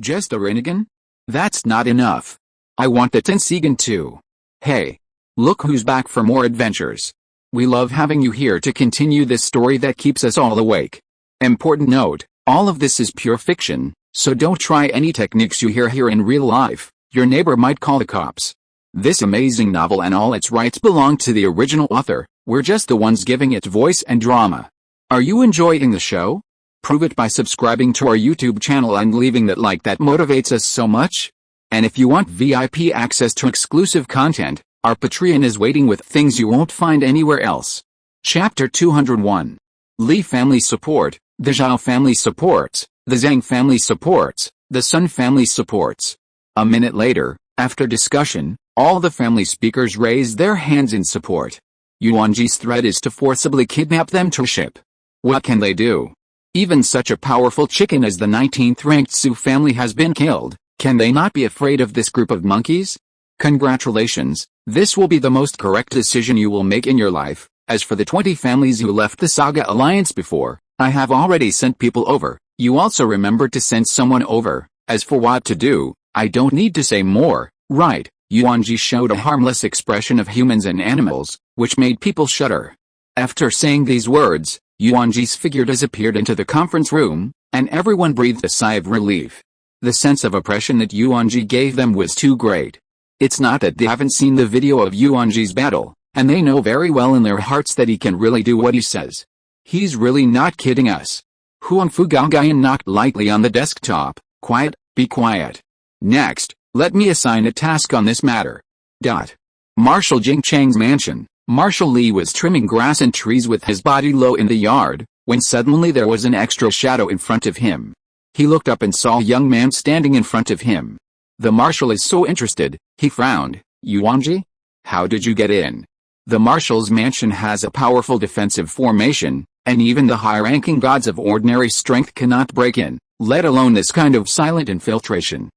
Just a Rinnegan? That's not enough. I want the Tenseigan too. Hey. Look who's back for more adventures. We love having you here to continue this story that keeps us all awake. Important note, all of this is pure fiction, so don't try any techniques you hear here in real life. Your neighbor might call the cops. This amazing novel and all its rights belong to the original author. We're just the ones giving it voice and drama. Are you enjoying the show? Prove it by subscribing to our YouTube channel and leaving that like that motivates us so much. And if you want VIP access to exclusive content, our Patreon is waiting with things you won't find anywhere else. Chapter 201. Li family support, the Zhao family supports, the Zhang family supports, the Sun family supports. A minute later, after discussion, all the family speakers raised their hands in support. Yuanjie's threat is to forcibly kidnap them to ship. What can they do? Even such a powerful chicken as the 19th-ranked Su family has been killed. Can they not be afraid of this group of monkeys? Congratulations, this will be the most correct decision you will make in your life. As for the 20 families who left the Saga Alliance before, I have already sent people over. You also remember to send someone over. As for what to do, I don't need to say more, right? Yuanjie showed a harmless expression of humans and animals, which made people shudder. After saying these words, Yuanjie's figure disappeared into the conference room, and everyone breathed a sigh of relief. The sense of oppression that Yuanjie gave them was too great. It's not that they haven't seen the video of Yuanjie's battle, and they know very well in their hearts that he can really do what he says. He's really not kidding us. Huangfu Gaogayan knocked lightly on the desktop. Quiet, be quiet. Next, let me assign a task on this matter. Marshal Jingchang's mansion. Marshal Li was trimming grass and trees with his body low in the yard, when suddenly there was an extra shadow in front of him. He looked up and saw a young man standing in front of him. The marshal is so interested, he frowned. Yuanjie? How did you get in? The marshal's mansion has a powerful defensive formation, and even the high-ranking gods of ordinary strength cannot break in, let alone this kind of silent infiltration.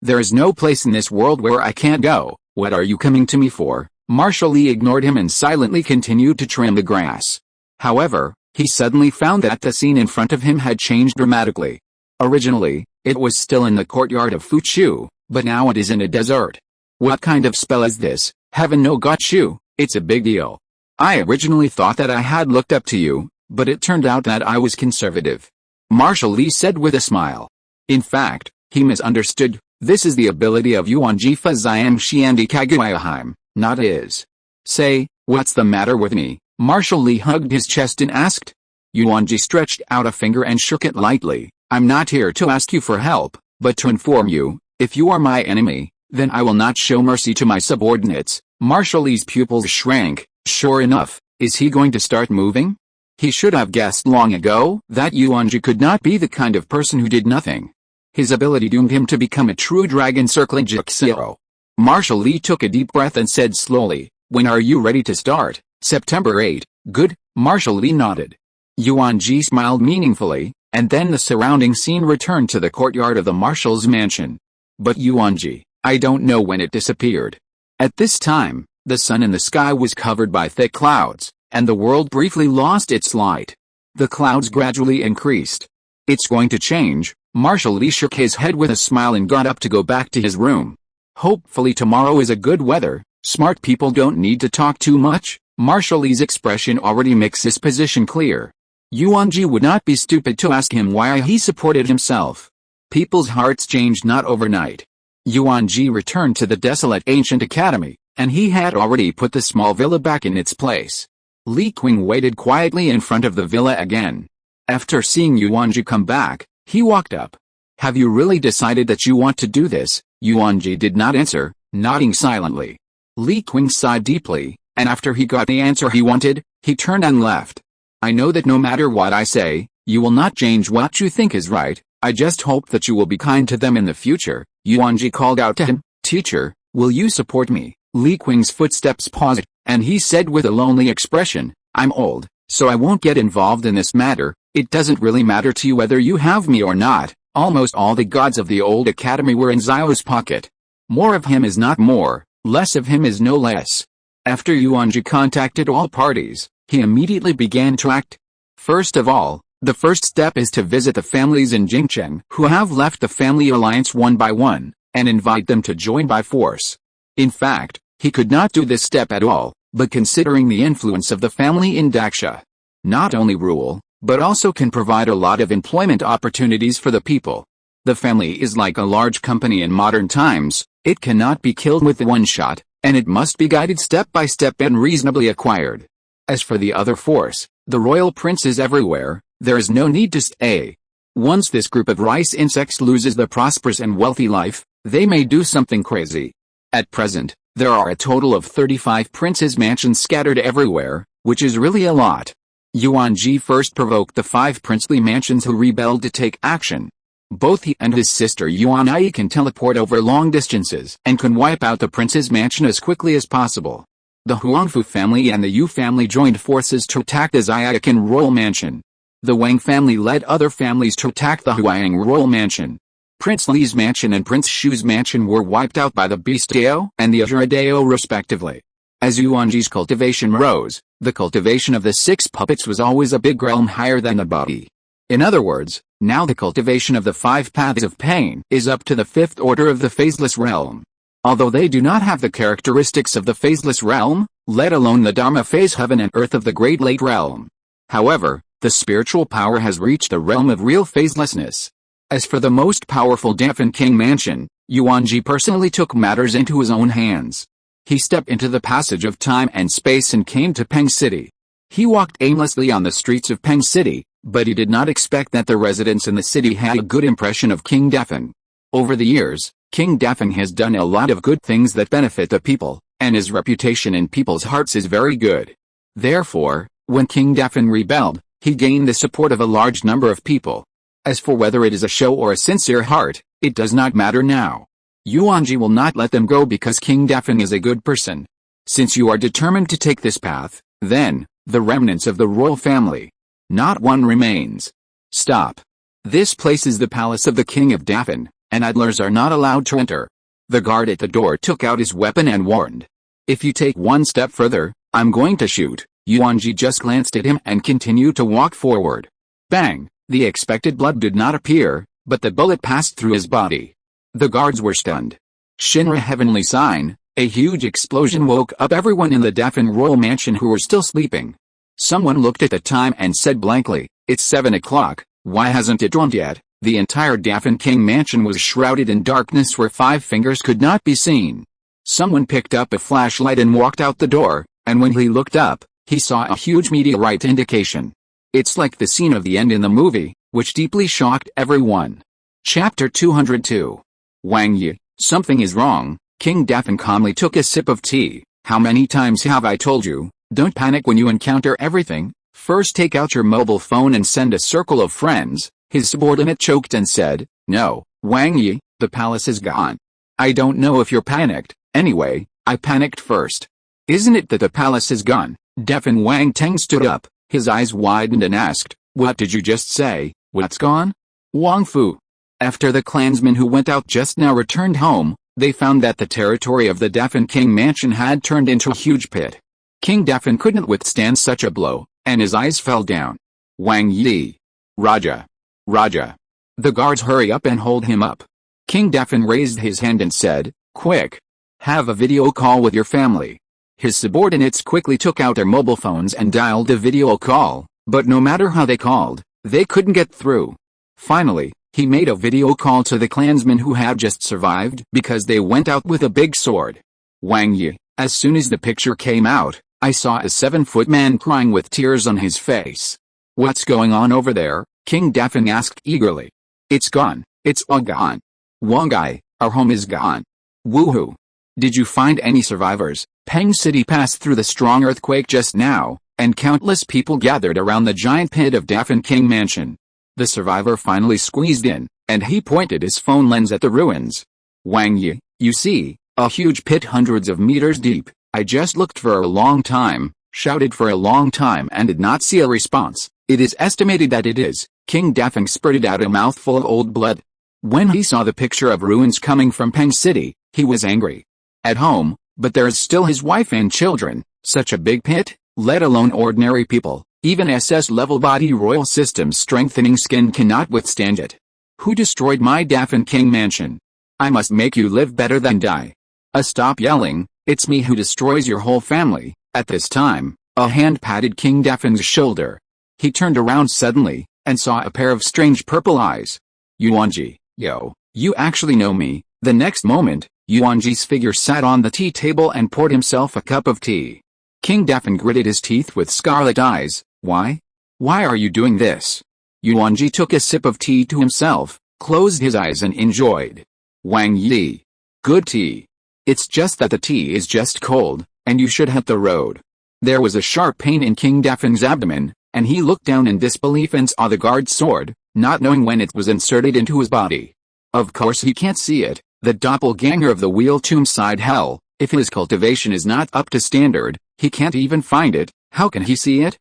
There is no place in this world where I can't go. What are you coming to me for? Marshal Li ignored him and silently continued to trim the grass. However, he suddenly found that the scene in front of him had changed dramatically. Originally, it was still in the courtyard of Fuchu, but now it is in a desert. What kind of spell is this? Heaven no got you, it's a big deal. I originally thought that I had looked up to you, but it turned out that I was conservative. Marshal Li said with a smile. In fact, he misunderstood. This is the ability of Yuanjie Faziam Xiandi Kaguyaheim, not his. Say, what's the matter with me? Marshal Li hugged his chest and asked. Yuanjie stretched out a finger and shook it lightly. I'm not here to ask you for help, but to inform you, if you are my enemy, then I will not show mercy to my subordinates. Marshal Li's pupils shrank. Sure enough, is he going to start moving? He should have guessed long ago that Yuanjie could not be the kind of person who did nothing. His ability doomed him to become a true dragon circling Jixiro. Marshal Li took a deep breath and said slowly, when are you ready to start? September 8, good, Marshal Li nodded. Yuanjie smiled meaningfully, and then the surrounding scene returned to the courtyard of the marshal's mansion. But Yuanjie, I don't know when it disappeared. At this time, the sun in the sky was covered by thick clouds, and the world briefly lost its light. The clouds gradually increased. It's going to change. Marshal Li shook his head with a smile and got up to go back to his room. Hopefully tomorrow is a good weather. Smart people don't need to talk too much. Marshal Li's expression already makes his position clear. Yuanjie would not be stupid to ask him why he supported himself. People's hearts changed not overnight. Yuanjie returned to the desolate ancient academy, and he had already put the small villa back in its place. Li Qing waited quietly in front of the villa again. After seeing Yuanjie come back, he walked up. Have you really decided that you want to do this? Yuanjie did not answer, nodding silently. Li Qing sighed deeply, and after he got the answer he wanted, he turned and left. I know that no matter what I say, you will not change what you think is right. I just hope that you will be kind to them in the future. Yuanjie called out to him, Teacher, will you support me? Li Qing's footsteps paused, and he said with a lonely expression, I'm old, so I won't get involved in this matter. It doesn't really matter to you whether you have me or not. Almost all the gods of the old academy were in Zhao's pocket. More of him is not more, less of him is no less. After Yuanjie contacted all parties, he immediately began to act. First of all, The first step is to visit the families in Jingcheng who have left the family alliance one by one, and invite them to join by force. In fact, he could not do this step at all, but considering the influence of the family in Daxia, not only rule, but also can provide a lot of employment opportunities for the people. The family is like a large company in modern times, it cannot be killed with one shot, and it must be guided step by step and reasonably acquired. As for the other force, the royal princes everywhere, there is no need to stay. Once this group of rice insects loses the prosperous and wealthy life, they may do something crazy. At present, there are a total of 35 princes' mansions scattered everywhere, which is really a lot. Yuanjie first provoked the 5 princely mansions who rebelled to take action. Both he and his sister Yuanjie can teleport over long distances and can wipe out the prince's mansion as quickly as possible. The Huangfu family and the Yu family joined forces to attack the Xiaoqing royal mansion. The Wang family led other families to attack the Huayang royal mansion. Prince Li's mansion and Prince Shu's mansion were wiped out by the Beast Dao and the Azure Dao respectively. As Yuanjie's cultivation rose, the cultivation of the 6 puppets was always a big realm higher than the body. In other words, now the cultivation of the 5 paths of pain is up to the 5th order of the phaseless realm. Although they do not have the characteristics of the phaseless realm, let alone the Dharma phase heaven and earth of the Great Late realm. However, the spiritual power has reached the realm of real phaselessness. As for the most powerful Dafan King mansion, Yuanjie personally took matters into his own hands. He stepped into the passage of time and space and came to Peng City. He walked aimlessly on the streets of Peng City, but he did not expect that the residents in the city had a good impression of King Dafan. Over the years, King Dafan has done a lot of good things that benefit the people, and his reputation in people's hearts is very good. Therefore, when King Dafan rebelled, he gained the support of a large number of people. As for whether it is a show or a sincere heart, it does not matter now. Yuanjie will not let them go because King Dafan is a good person. Since you are determined to take this path, then, the remnants of the royal family. Not one remains. Stop. This place is the palace of the king of Dafan, and idlers are not allowed to enter. The guard at the door took out his weapon and warned. If you take one step further, I'm going to shoot. Yuanjie just glanced at him and continued to walk forward. Bang! The expected blood did not appear, but the bullet passed through his body. The guards were stunned. Shinra heavenly sign, a huge explosion woke up everyone in the Dafan royal mansion who were still sleeping. Someone looked at the time and said blankly, "It's 7 o'clock, why hasn't it dawned yet?" The entire Dafan King mansion was shrouded in darkness where 5 fingers could not be seen. Someone picked up a flashlight and walked out the door, and when he looked up, he saw a huge meteorite indication. It's like the scene of the end in the movie, which deeply shocked everyone. Chapter 202. Wang Yi, something is wrong. King Dafan calmly took a sip of tea. How many times have I told you, don't panic when you encounter everything, first take out your mobile phone and send a circle of friends. His subordinate choked and said, "No, Wang Yi, the palace is gone." "I don't know if you're panicked, anyway, I panicked first." "Isn't it that the palace is gone?" Dafan Wang Teng stood up. His eyes widened and asked, "What did you just say? What's gone?" "Wang Fu." After the clansmen who went out just now returned home, they found that the territory of the Dafan King mansion had turned into a huge pit. King Dafan couldn't withstand such a blow, and his eyes fell down. "Wang Yi. Raja. Raja." The guards hurry up and hold him up. King Dafan raised his hand and said, "Quick. Have a video call with your family." His subordinates quickly took out their mobile phones and dialed a video call, but no matter how they called, they couldn't get through. Finally, he made a video call to the clansmen who had just survived because they went out with a big sword. "Wang Yi, as soon as the picture came out, I saw a 7-foot man crying with tears on his face." "What's going on over there?" King Dafan asked eagerly. "It's gone, it's all gone. Wangai, our home is gone. Woohoo! Did you find any survivors?" Peng City passed through the strong earthquake just now, and countless people gathered around the giant pit of Dafan King Mansion. The survivor finally squeezed in, and he pointed his phone lens at the ruins. "Wang Yi, you see, a huge pit hundreds of meters deep. I just looked for a long time, shouted for a long time and did not see a response. It is estimated that it is." King Dafan spurted out a mouthful of old blood. When he saw the picture of ruins coming from Peng City, he was angry. At home, but there is still his wife and children. Such a big pit, let alone ordinary people, Even SS-level body royal system's strengthening skin cannot withstand it. Who destroyed my Dauphin King mansion? I must make you live better than die. Stop yelling, it's me who destroys your whole family. At this time, a hand patted King Dauphin's shoulder. He turned around suddenly, and saw a pair of strange purple eyes. Yuanjie, yo, you actually know me. The next moment, Yuanjie's figure sat on the tea table and poured himself a cup of tea. King Dauphin gritted his teeth with scarlet eyes. Why? Why are you doing this? Yuanjie took a sip of tea to himself, closed his eyes and enjoyed. Wang Yi. Good tea. It's just that the tea is just cold, and you should hit the road. There was a sharp pain in King Dauphin's abdomen, and he looked down in disbelief and saw the guard's sword, not knowing when it was inserted into his body. Of course he can't see it, the doppelganger of the wheel tomb-side hell. If his cultivation is not up to standard, he can't even find it. How can he see it?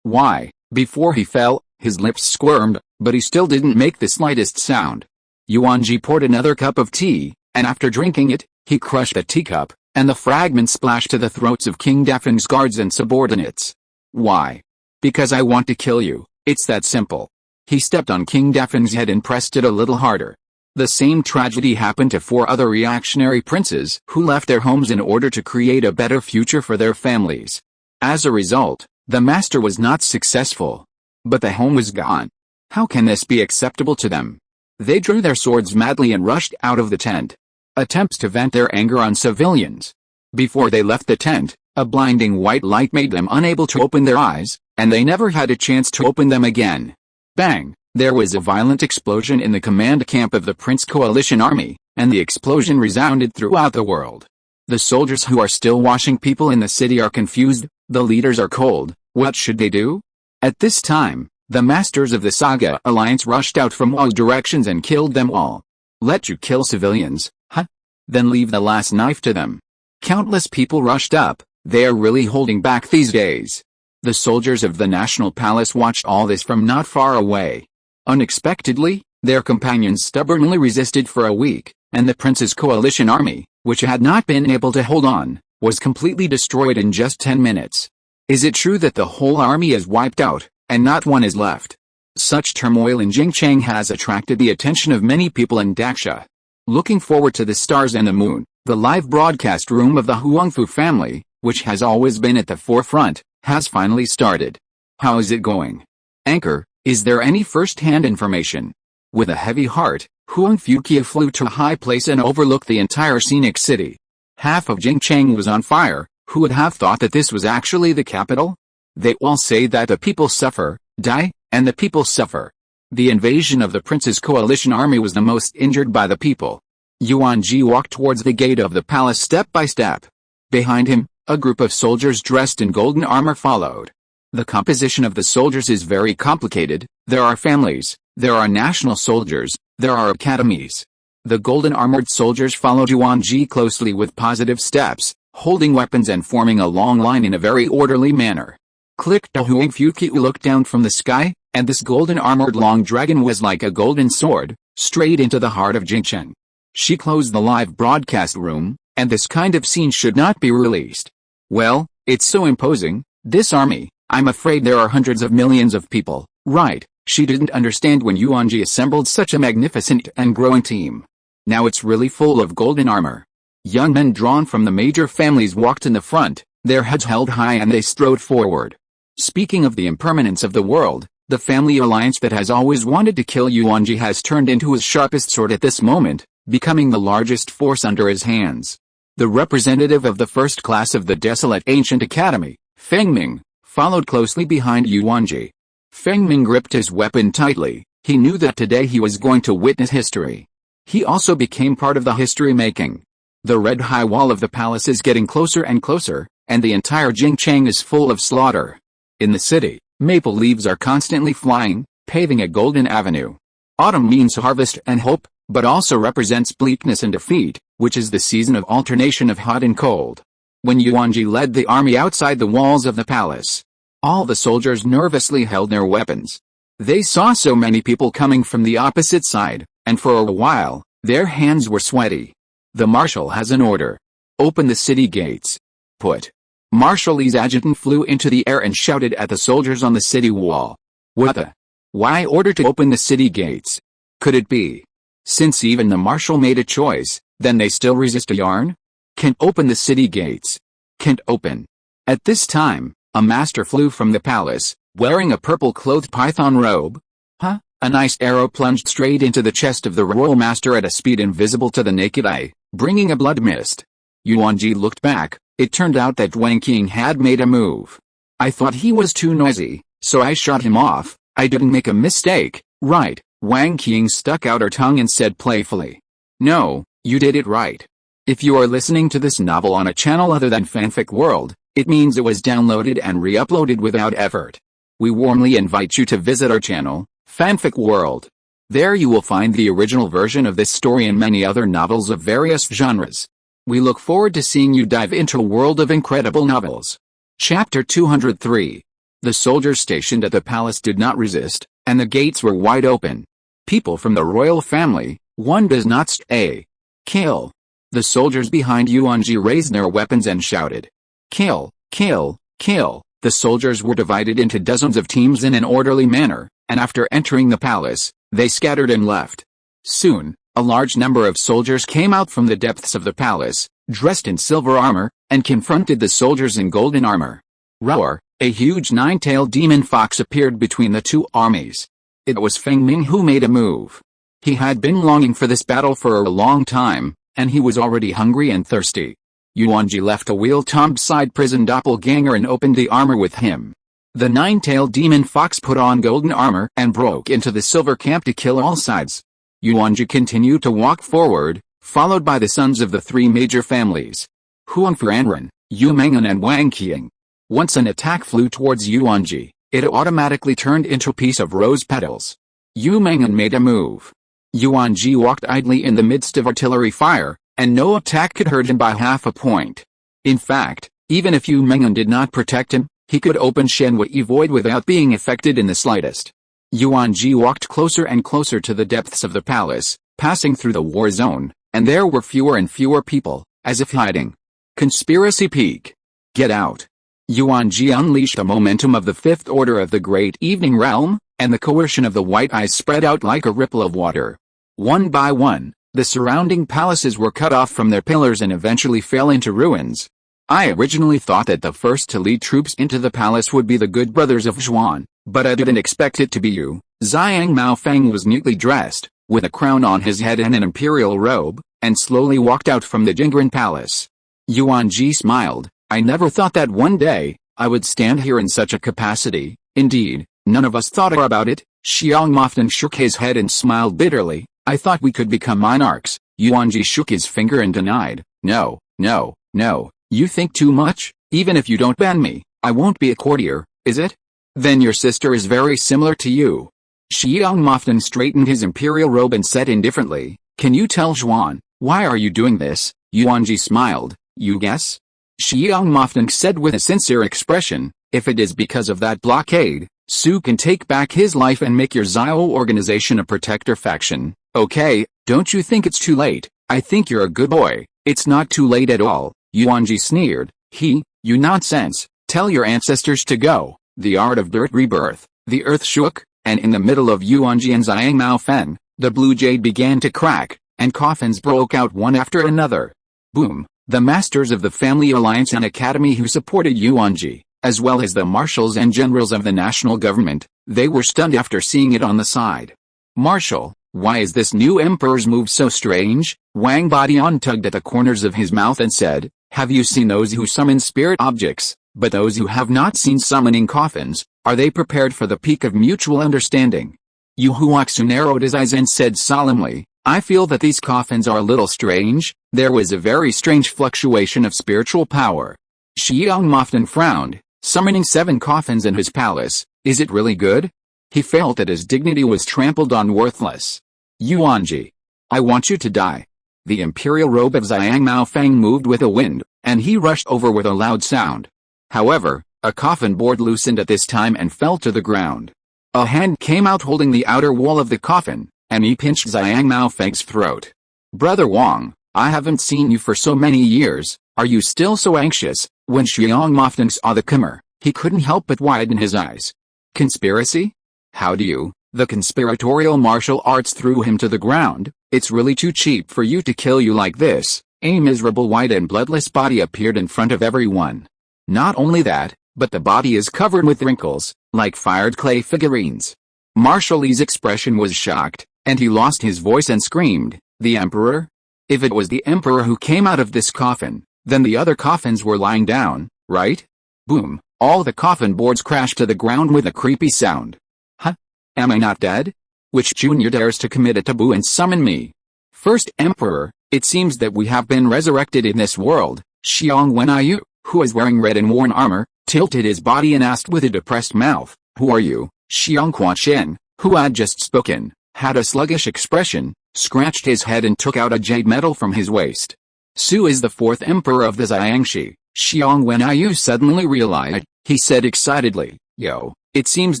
Why? Before he fell, his lips squirmed, but he still didn't make the slightest sound. Yuanjie poured another cup of tea, and after drinking it, he crushed the teacup, and the fragments splashed to the throats of King Dauphin's guards and subordinates. Why? Because I want to kill you, it's that simple. He stepped on King Dauphin's head and pressed it a little harder. The same tragedy happened to 4 other reactionary princes who left their homes in order to create a better future for their families. As a result, the master was not successful. But the home was gone. How can this be acceptable to them? They drew their swords madly and rushed out of the tent. Attempts to vent their anger on civilians. Before they left the tent, a blinding white light made them unable to open their eyes, and they never had a chance to open them again. Bang! There was a violent explosion in the command camp of the Prince Coalition Army, and the explosion resounded throughout the world. The soldiers who are still washing people in the city are confused, the leaders are cold. What should they do? At this time, the masters of the Saga Alliance rushed out from all directions and killed them all. Let you kill civilians, huh? Then leave the last knife to them. Countless people rushed up, they are really holding back these days. The soldiers of the National Palace watched all this from not far away. Unexpectedly, their companions stubbornly resisted for a week, and the Prince's coalition army, which had not been able to hold on, was completely destroyed in just 10 minutes. Is it true that the whole army is wiped out, and not one is left? Such turmoil in Jingcheng has attracted the attention of many people in Daxia. Looking forward to the stars and the moon, the live broadcast room of the Huangfu family, which has always been at the forefront, has finally started. How is it going? Anchor, is there any first-hand information? With a heavy heart, Huang Fuqia flew to a high place and overlooked the entire scenic city. Half of Jingcheng was on fire. Who would have thought that this was actually the capital? They all say that the people suffer, die, and the people suffer. The invasion of the Prince's coalition army was the most injured by the people. Yuanjie walked towards the gate of the palace step by step. Behind him, a group of soldiers dressed in golden armor followed. The composition of the soldiers is very complicated. There are families, there are national soldiers, there are academies. The golden armored soldiers followed Yuanjie closely with positive steps, holding weapons and forming a long line in a very orderly manner. Click. Huang Fuqia looked down from the sky, and this golden armored long dragon was like a golden sword, straight into the heart of Jingcheng. She closed the live broadcast room, and this kind of scene should not be released. Well, it's so imposing, this army, I'm afraid there are hundreds of millions of people, right? She didn't understand when Yuanjie assembled such a magnificent and growing team. Now it's really full of golden armor. Young men drawn from the major families walked in the front, their heads held high and they strode forward. Speaking of the impermanence of the world, the family alliance that has always wanted to kill Yuanjie has turned into his sharpest sword at this moment, becoming the largest force under his hands. The representative of the first class of the desolate ancient academy, Feng Ming, followed closely behind Yuanjie. Feng Ming gripped his weapon tightly. He knew that today he was going to witness history. He also became part of the history-making. The red high wall of the palace is getting closer and closer, and the entire Jingcheng is full of slaughter. In the city, maple leaves are constantly flying, paving a golden avenue. Autumn means harvest and hope, but also represents bleakness and defeat, which is the season of alternation of hot and cold. When Yuanjie led the army outside the walls of the palace, all the soldiers nervously held their weapons. They saw so many people coming from the opposite side, and for a while, their hands were sweaty. The marshal has an order. Open the city gates. Put Marshal Li's adjutant flew into the air and shouted at the soldiers on the city wall. What the? Why order to open the city gates? Could it be? Since even the marshal made a choice, then they still resist a yarn? Can't open the city gates. Can't open. At this time, a master flew from the palace, wearing a purple-clothed python robe. Huh? A nice arrow plunged straight into the chest of the royal master at a speed invisible to the naked eye, bringing a blood mist. Yuanjie looked back. It turned out that Wang Qing had made a move. I thought he was too noisy, so I shot him off. I didn't make a mistake, right? Wang Qing stuck out her tongue and said playfully. No, you did it right. If you are listening to this novel on a channel other than Fanfic World, it means it was downloaded and re-uploaded without effort. We warmly invite you to visit our channel, Fanfic World. There you will find the original version of this story and many other novels of various genres. We look forward to seeing you dive into a world of incredible novels. Chapter 203. The soldiers stationed at the palace did not resist, and the gates were wide open. People from the royal family, one does not stay. Kill. The soldiers behind Yuanjie raised their weapons and shouted. Kill, kill, kill. The soldiers were divided into dozens of teams in an orderly manner, and after entering the palace, they scattered and left. Soon, a large number of soldiers came out from the depths of the palace, dressed in silver armor, and confronted the soldiers in golden armor. Roar! A huge nine-tailed demon fox appeared between the two armies. It was Feng Ming who made a move. He had been longing for this battle for a long time, and he was already hungry and thirsty. Yuanjie left a wheel-tomb-side prison doppelganger and opened the armor with him. The nine-tailed demon fox put on golden armor and broke into the silver camp to kill all sides. Yuanjie continued to walk forward, followed by the sons of the three major families. Huang Fuanren, Yu Mengan and Wang Qing. Once an attack flew towards Yuanjie, it automatically turned into a piece of rose petals. Yu Mengan made a move. Yuanjie walked idly in the midst of artillery fire, and no attack could hurt him by half a point. In fact, even if Yu Mengan did not protect him, he could open Shenwei Void without being affected in the slightest. Yuanjie walked closer and closer to the depths of the palace, passing through the war zone, and there were fewer and fewer people, as if hiding. Conspiracy Peak. Get out. Yuanjie unleashed the momentum of the fifth order of the Great Evening Realm, and the coercion of the white eyes spread out like a ripple of water. One by one, the surrounding palaces were cut off from their pillars and eventually fell into ruins. I originally thought that the first to lead troops into the palace would be the good brothers of Zhuan, but I didn't expect it to be you. Xiang Maofeng was neatly dressed, with a crown on his head and an imperial robe, and slowly walked out from the Jingren Palace. Yuanjie smiled. I never thought that one day, I would stand here in such a capacity. Indeed, none of us thought about it. Xiang Maofeng shook his head and smiled bitterly. I thought we could become monarchs. Yuanjie shook his finger and denied. No, no, no, you think too much. Even if you don't ban me, I won't be a courtier, is it? Then your sister is very similar to you. Xiang Maofeng straightened his imperial robe and said indifferently, can you tell Zhuan, why are you doing this? Yuanjie smiled. You guess? Xiang Maofeng said with a sincere expression, if it is because of that blockade, Su can take back his life and make your Zio organization a protector faction. Okay, don't you think it's too late? I think you're a good boy. It's not too late at all. Yuanjie sneered. You nonsense. Tell your ancestors to go. The art of dirt rebirth. The earth shook, and in the middle of Yuanjie and Xiang Maofeng, the blue jade began to crack, and coffins broke out one after another. Boom. The masters of the Family Alliance and Academy who supported Yuanjie, as well as the marshals and generals of the national government, they were stunned after seeing it on the side. Marshal, why is this new emperor's move so strange? Wang Badian tugged at the corners of his mouth and said, have you seen those who summon spirit objects, but those who have not seen summoning coffins, are they prepared for the peak of mutual understanding? Yu Huaxu narrowed his eyes and said solemnly, I feel that these coffins are a little strange. There was a very strange fluctuation of spiritual power. Xiang Maofeng frowned, summoning 7 coffins in his palace. Is it really good? He felt that his dignity was trampled on worthless. Yuanjie, I want you to die. The imperial robe of Xiang Maofeng moved with a wind, and he rushed over with a loud sound. However, a coffin board loosened at this time and fell to the ground. A hand came out holding the outer wall of the coffin, and he pinched Xiang Maofeng's throat. Brother Wang, I haven't seen you for so many years, are you still so anxious? When Xiang Moften saw the comer, he couldn't help but widen his eyes. Conspiracy? How do you? The conspiratorial martial arts threw him to the ground. It's really too cheap for you to kill you like this. A miserable white and bloodless body appeared in front of everyone. Not only that, but the body is covered with wrinkles, like fired clay figurines. Marshal Li's expression was shocked, and he lost his voice and screamed, "The Emperor?" If it was the Emperor who came out of this coffin, then the other coffins were lying down, right? Boom, all the coffin boards crashed to the ground with a creepy sound. Huh? Am I not dead? Which junior dares to commit a taboo and summon me? First Emperor, it seems that we have been resurrected in this world. Xiang Wenyu, who was wearing red and worn armor, tilted his body and asked with a depressed mouth, "Who are you?" Xiang Quanchen, who had just spoken, had a sluggish expression, scratched his head and took out a jade medal from his waist. Su is the fourth emperor of the Xiangxi. Xiang Wenyu suddenly realized, he said excitedly, "Yo, it seems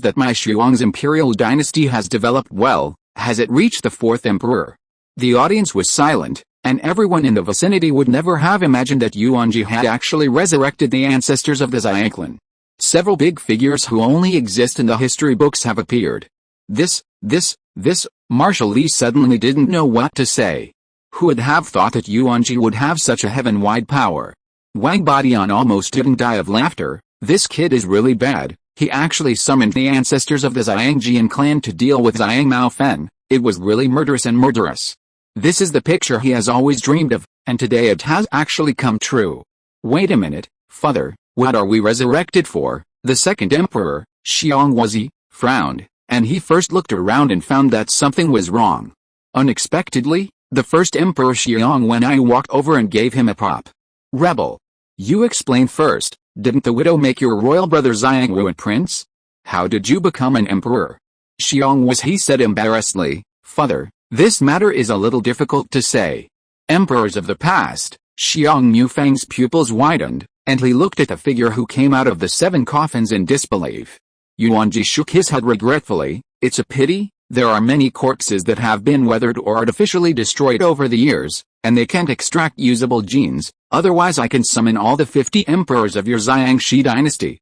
that my Xiang's imperial dynasty has developed well. Has it reached the fourth emperor?" The audience was silent, and everyone in the vicinity would never have imagined that Yuanjie had actually resurrected the ancestors of the Xiangclan. Several big figures who only exist in the history books have appeared. This, Marshal Li suddenly didn't know what to say. Who would have thought that Yuanjie would have such a heaven-wide power? Wang Badian almost didn't die of laughter. This kid is really bad. He actually summoned the ancestors of the Xiangjian clan to deal with Xiang Maofen. It was really murderous and murderous. This is the picture he has always dreamed of, and today it has actually come true. Wait a minute, father, what are we resurrected for? The second emperor, Xiang Wazi, frowned, and he first looked around and found that something was wrong. Unexpectedly, the first emperor Xiang Wenyu walked over and gave him a prop. "Rebel. You explain first, didn't the widow make your royal brother Xiangwu a prince? How did you become an emperor?" Xiang Wazi said embarrassedly, "Father, this matter is a little difficult to say." Emperors of the past, Xiang Mufang's pupils widened, and he looked at the figure who came out of the 7 coffins in disbelief. Yuanjie shook his head regretfully. "It's a pity, there are many corpses that have been weathered or artificially destroyed over the years, and they can't extract usable genes, otherwise I can summon all the 50 emperors of your Xiangxi dynasty."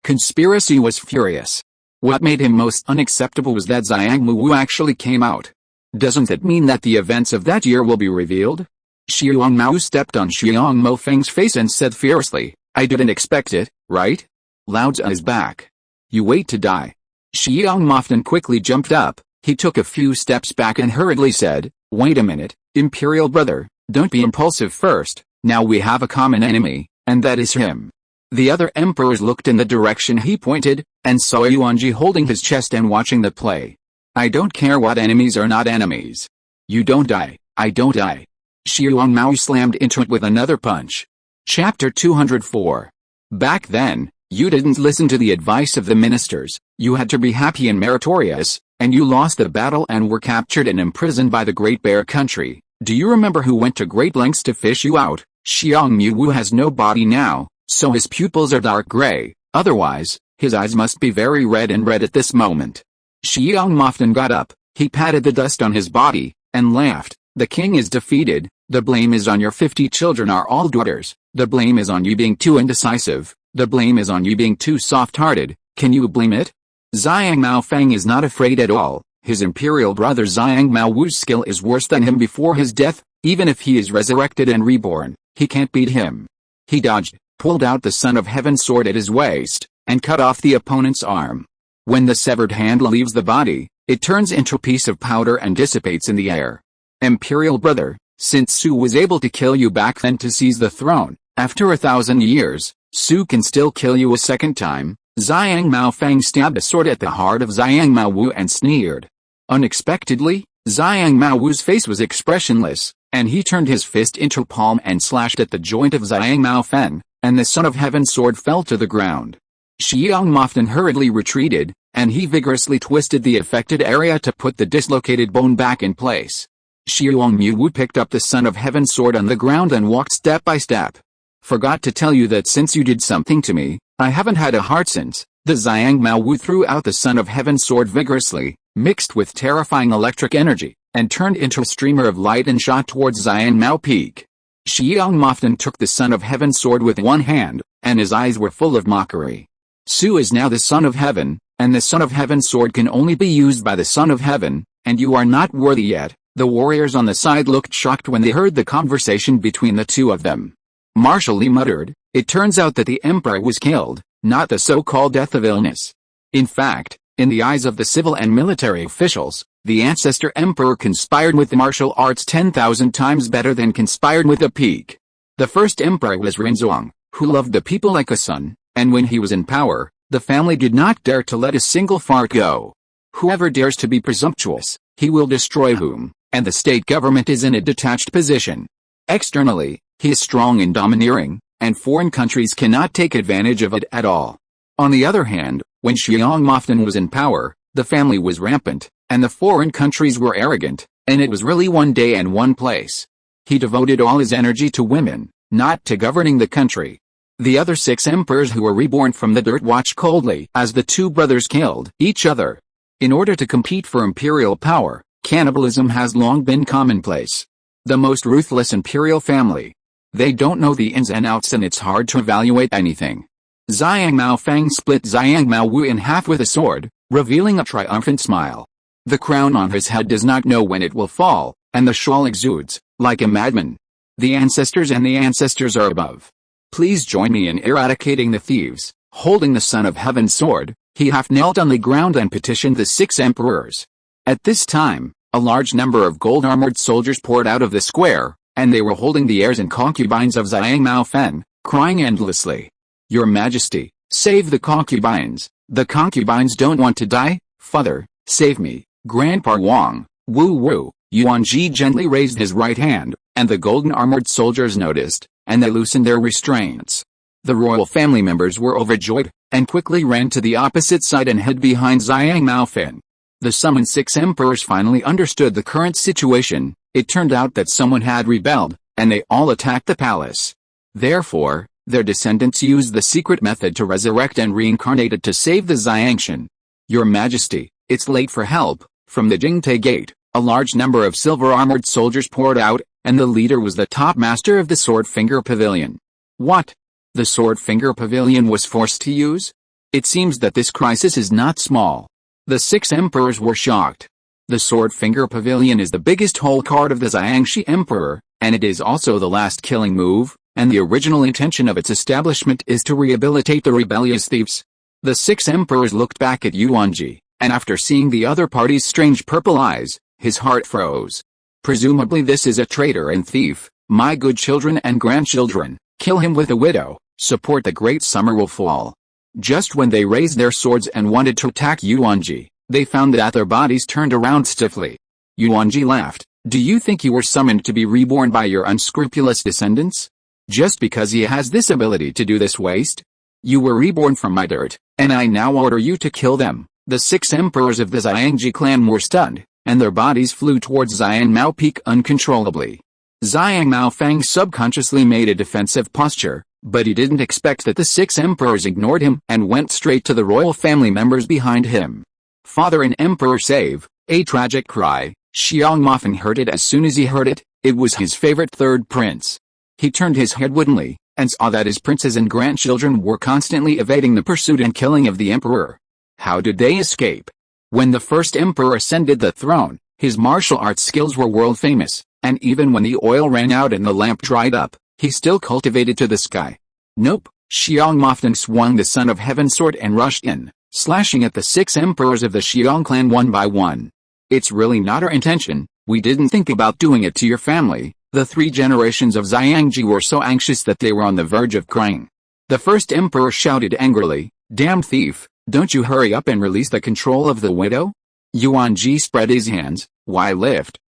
Conspiracy was furious. What made him most unacceptable was that Xiang Mu actually came out. Doesn't that mean that the events of that year will be revealed? Xiang Mao stepped on Xiang Mofeng's face and said fiercely, "I didn't expect it, right? Lao Tzu is back. You wait to die." Xiang Moften quickly jumped up. He took a few steps back and hurriedly said, "Wait a minute, Imperial brother, don't be impulsive first. Now we have a common enemy, and that is him." The other emperors looked in the direction he pointed, and saw Yuanjie holding his chest and watching the play. "I don't care what enemies are not enemies. You don't die, I don't die." Xiang Mao slammed into it with another punch. Chapter 204. Back then, you didn't listen to the advice of the ministers. You had to be happy and meritorious, and you lost the battle and were captured and imprisoned by the Great Bear Country. Do you remember who went to great lengths to fish you out? Xiang Mu has no body now, so his pupils are dark gray. Otherwise, his eyes must be very red and red at this moment. Xiang Moften got up, he patted the dust on his body, and laughed. "The king is defeated. The blame is on your 50 children are all daughters. The blame is on you being too indecisive. The blame is on you being too soft-hearted. Can you blame it?" Xiang Maofeng is not afraid at all. His imperial brother Xiang Maowu's skill is worse than him before his death. Even if he is resurrected and reborn, he can't beat him. He dodged, pulled out the Son of Heaven sword at his waist, and cut off the opponent's arm. When the severed hand leaves the body, it turns into a piece of powder and dissipates in the air. Imperial brother, since Su was able to kill you back then to seize the throne, after 1,000 years, Su can still kill you a second time. Xiang Maofeng stabbed a sword at the heart of Xiang Maowu and sneered. Unexpectedly, Xiang Maowu's face was expressionless, and he turned his fist into a palm and slashed at the joint of Xiang Maofen, and the Son of Heaven sword fell to the ground. Xiang Moften hurriedly retreated, and he vigorously twisted the affected area to put the dislocated bone back in place. Xiang Mu picked up the Son of Heaven sword on the ground and walked step by step. "Forgot to tell you that since you did something to me, I haven't had a heart since." The Xiang Maowu threw out the Son of Heaven sword vigorously, mixed with terrifying electric energy, and turned into a streamer of light and shot towards Xiang Mao Peak. Xiangmoften took the Son of Heaven sword with one hand, and his eyes were full of mockery. Su is now the Son of Heaven, and the Son of Heaven sword can only be used by the Son of Heaven, and you are not worthy yet. The warriors on the side looked shocked when they heard the conversation between the two of them. Marshal Li muttered, "It turns out that the Emperor was killed, not the so-called death of illness." In fact, in the eyes of the civil and military officials, the ancestor emperor conspired with the martial arts 10,000 times better than conspired with the peak. The first emperor was Rinzong, who loved the people like a son, and when he was in power, the family did not dare to let a single fart go. Whoever dares to be presumptuous, he will destroy whom, and the state government is in a detached position. Externally, he is strong and domineering, and foreign countries cannot take advantage of it at all. On the other hand, when Xiangmoften was in power, the family was rampant, and the foreign countries were arrogant, and it was really one day and one place. He devoted all his energy to women, not to governing the country. The other 6 emperors who were reborn from the dirt watched coldly as the two brothers killed each other. In order to compete for imperial power, cannibalism has long been commonplace. The most ruthless imperial family. They don't know the ins and outs, and it's hard to evaluate anything. Xiang Mao Fang split Xiang Mao Wu in half with a sword, revealing a triumphant smile. The crown on his head does not know when it will fall, and the shawl exudes, like a madman. The ancestors and the ancestors are above. Please join me in eradicating the thieves. Holding the Son of Heaven's sword, he half knelt on the ground and petitioned the 6 emperors. At this time, a large number of gold-armored soldiers poured out of the square, and they were holding the heirs and concubines of Xiang Mao Fen, crying endlessly. "Your Majesty, save the concubines. The concubines don't want to die. Father, save me." Grandpa Wang, Wu Wu, Yuanjie gently raised his right hand, and the golden-armored soldiers noticed, and they loosened their restraints. The royal family members were overjoyed, and quickly ran to the opposite side and hid behind Xiang Mao Fen. The summoned 6 emperors finally understood the current situation. It turned out that someone had rebelled, and they all attacked the palace. Therefore, their descendants used the secret method to resurrect and reincarnated to save the Xiangshan. "Your Majesty, it's late for help." From the Jingtai Gate, a large number of silver-armored soldiers poured out, and the leader was the top master of the Sword Finger Pavilion. What? The Sword Finger Pavilion was forced to use? It seems that this crisis is not small. The 6 emperors were shocked. The Sword Finger Pavilion is the biggest hole card of the Xiangxi Emperor, and it is also the last killing move, and the original intention of its establishment is to rehabilitate the rebellious thieves. The 6 emperors looked back at Yuanjie, and after seeing the other party's strange purple eyes, his heart froze. Presumably this is a traitor and thief. My good children and grandchildren, kill him with a widow, support the great summer will fall. Just when they raised their swords and wanted to attack Yuanjie, they found that their bodies turned around stiffly. Yuanjie laughed. "Do you think you were summoned to be reborn by your unscrupulous descendants? Just because he has this ability to do this waste? You were reborn from my dirt, and I now order you to kill them." The 6 emperors of the Xiangji clan were stunned, and their bodies flew towards Xiang Mao Peak uncontrollably. Xiang Mao Fang subconsciously made a defensive posture, but he didn't expect that the 6 emperors ignored him and went straight to the royal family members behind him. "Father and Emperor save!" A tragic cry. Xiangmofeng heard it as soon as he heard it. It was his favorite third prince. He turned his head woodenly, and saw that his princes and grandchildren were constantly evading the pursuit and killing of the emperor. How did they escape? When the first emperor ascended the throne, his martial arts skills were world famous, and even when the oil ran out and the lamp dried up, he still cultivated to the sky. Nope. Xiangmofeng swung the Son of Heaven sword and rushed in, slashing at the 6 emperors of the Xiang clan one by one. "It's really not our intention. We didn't think about doing it to your family." The 3 generations of Xiangji were so anxious that they were on the verge of crying. The first emperor shouted angrily, "Damn thief, don't you hurry up and release the control of the widow?" Yuanjie spread his hands. "Why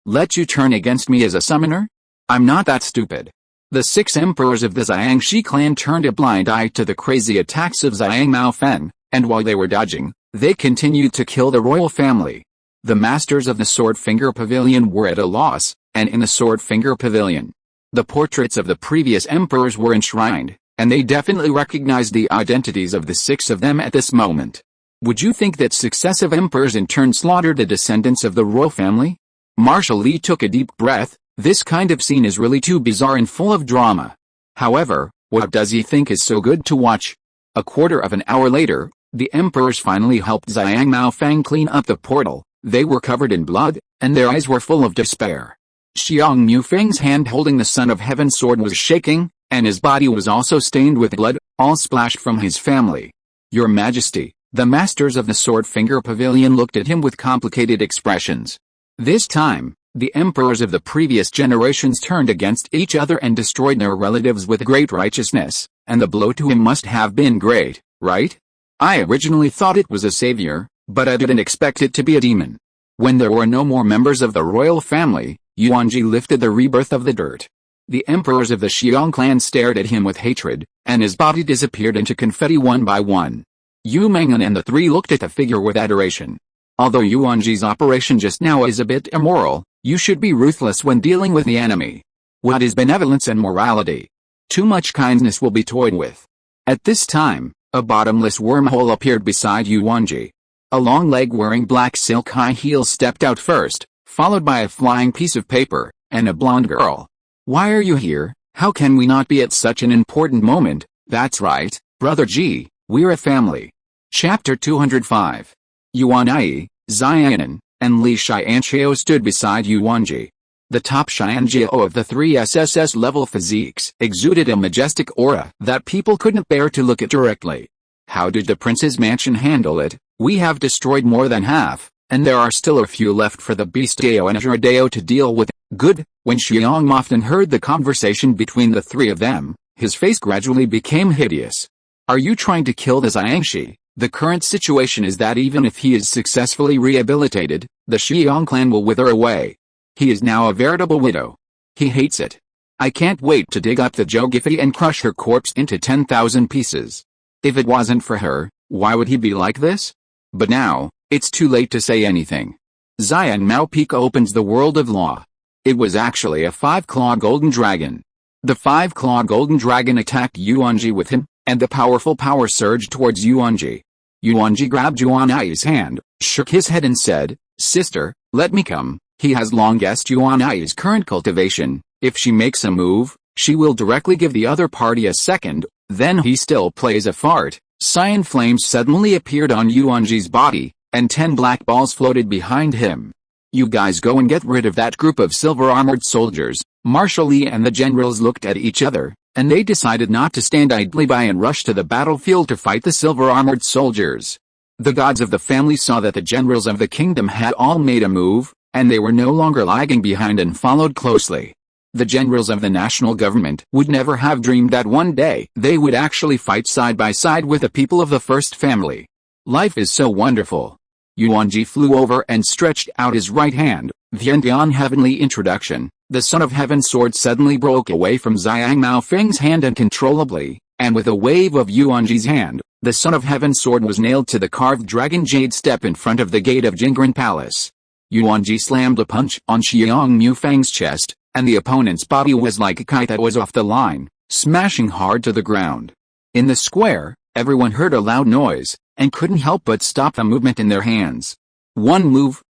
let you turn against me as a summoner? I'm not that stupid." The 6 emperors of the Xiangxi clan turned a blind eye to the crazy attacks of Xiang Mao Fen, and while they were dodging, they continued to kill the royal family. The masters of the Sword Finger Pavilion were at a loss, and in the Sword Finger Pavilion, the portraits of the previous emperors were enshrined, and they definitely recognized the identities of the 6 of them at this moment. Would you think that successive emperors in turn slaughtered the descendants of the royal family? Marshal Li took a deep breath. This kind of scene is really too bizarre and full of drama. However, what does he think is so good to watch? A quarter of an hour later, the emperors finally helped Xiang Maofang clean up the portal. They were covered in blood, and their eyes were full of despair. Xiang Mufeng's hand holding the Son of Heaven's sword was shaking, and his body was also stained with blood, all splashed from his family. Your Majesty, the masters of the Sword Finger Pavilion looked at him with complicated expressions. This time, the emperors of the previous generations turned against each other and destroyed their relatives with great righteousness, and the blow to him must have been great, right? I originally thought it was a savior, but I didn't expect it to be a demon. When there were no more members of the royal family, Yuanjie lifted the rebirth of the dirt. The emperors of the Xiong clan stared at him with hatred, and his body disappeared into confetti one by one. Yu Mengan and the three looked at the figure with adoration. Although Yuanjie's operation just now is a bit immoral, you should be ruthless when dealing with the enemy. What is benevolence and morality? Too much kindness will be toyed with. At this time, a bottomless wormhole appeared beside Yuanjie. A long leg wearing black silk high heels stepped out first, followed by a flying piece of paper, and a blonde girl. Why are you here? How can we not be at such an important moment? That's right, Brother G, we're a family. Chapter 205. Yuanjie, Xiaonan, and Li Tiansha stood beside Yuanjie. The top Yuanjie of the three SSS-level physiques exuded a majestic aura that people couldn't bear to look at directly. How did the prince's mansion handle it? We have destroyed more than half, and there are still a few left for the Beastio and Juradeo to deal with. Good. When Xiong Moftan heard the conversation between the three of them, his face gradually became hideous. Are you trying to kill the Xiangxi? The current situation is that even if he is successfully rehabilitated, the Xiong clan will wither away. He is now a veritable widow. He hates it. I can't wait to dig up the Jogifi and crush her corpse into 10,000 pieces. If it wasn't for her, why would he be like this? But now, it's too late to say anything. Xian Mao Peak opens the world of law. It was actually a 5-clawed golden dragon. The 5-clawed golden dragon attacked Yuanjie with him, and the powerful power surged towards Yuanjie. Yuanjie grabbed Yuanjie's hand, shook his head and said, Sister, let me come. He has long guessed Yuanjie's current cultivation. If she makes a move, she will directly give the other party a second, then he still plays a fart. Cyan flames suddenly appeared on Yuanjie's body, and 10 black balls floated behind him. You guys go and get rid of that group of silver-armored soldiers. Marshal Li and the generals looked at each other, and they decided not to stand idly by and rush to the battlefield to fight the silver-armored soldiers. The gods of the family saw that the generals of the kingdom had all made a move, and they were no longer lagging behind and followed closely. The generals of the national government would never have dreamed that one day they would actually fight side by side with the people of the first family. Life is so wonderful. Yuanjie flew over and stretched out his right hand. Vientian heavenly introduction. The Son of Heaven's sword suddenly broke away from Xiang Maofeng's hand uncontrollably, and with a wave of Yuanjie's hand, the Son of Heaven's sword was nailed to the carved dragon jade step in front of the gate of Jingren Palace. Yuanjie slammed a punch on Xiang Mufeng's chest, and the opponent's body was like a kite that was off the line, smashing hard to the ground. In the square, everyone heard a loud noise, and couldn't help but stop the movement in their hands. One move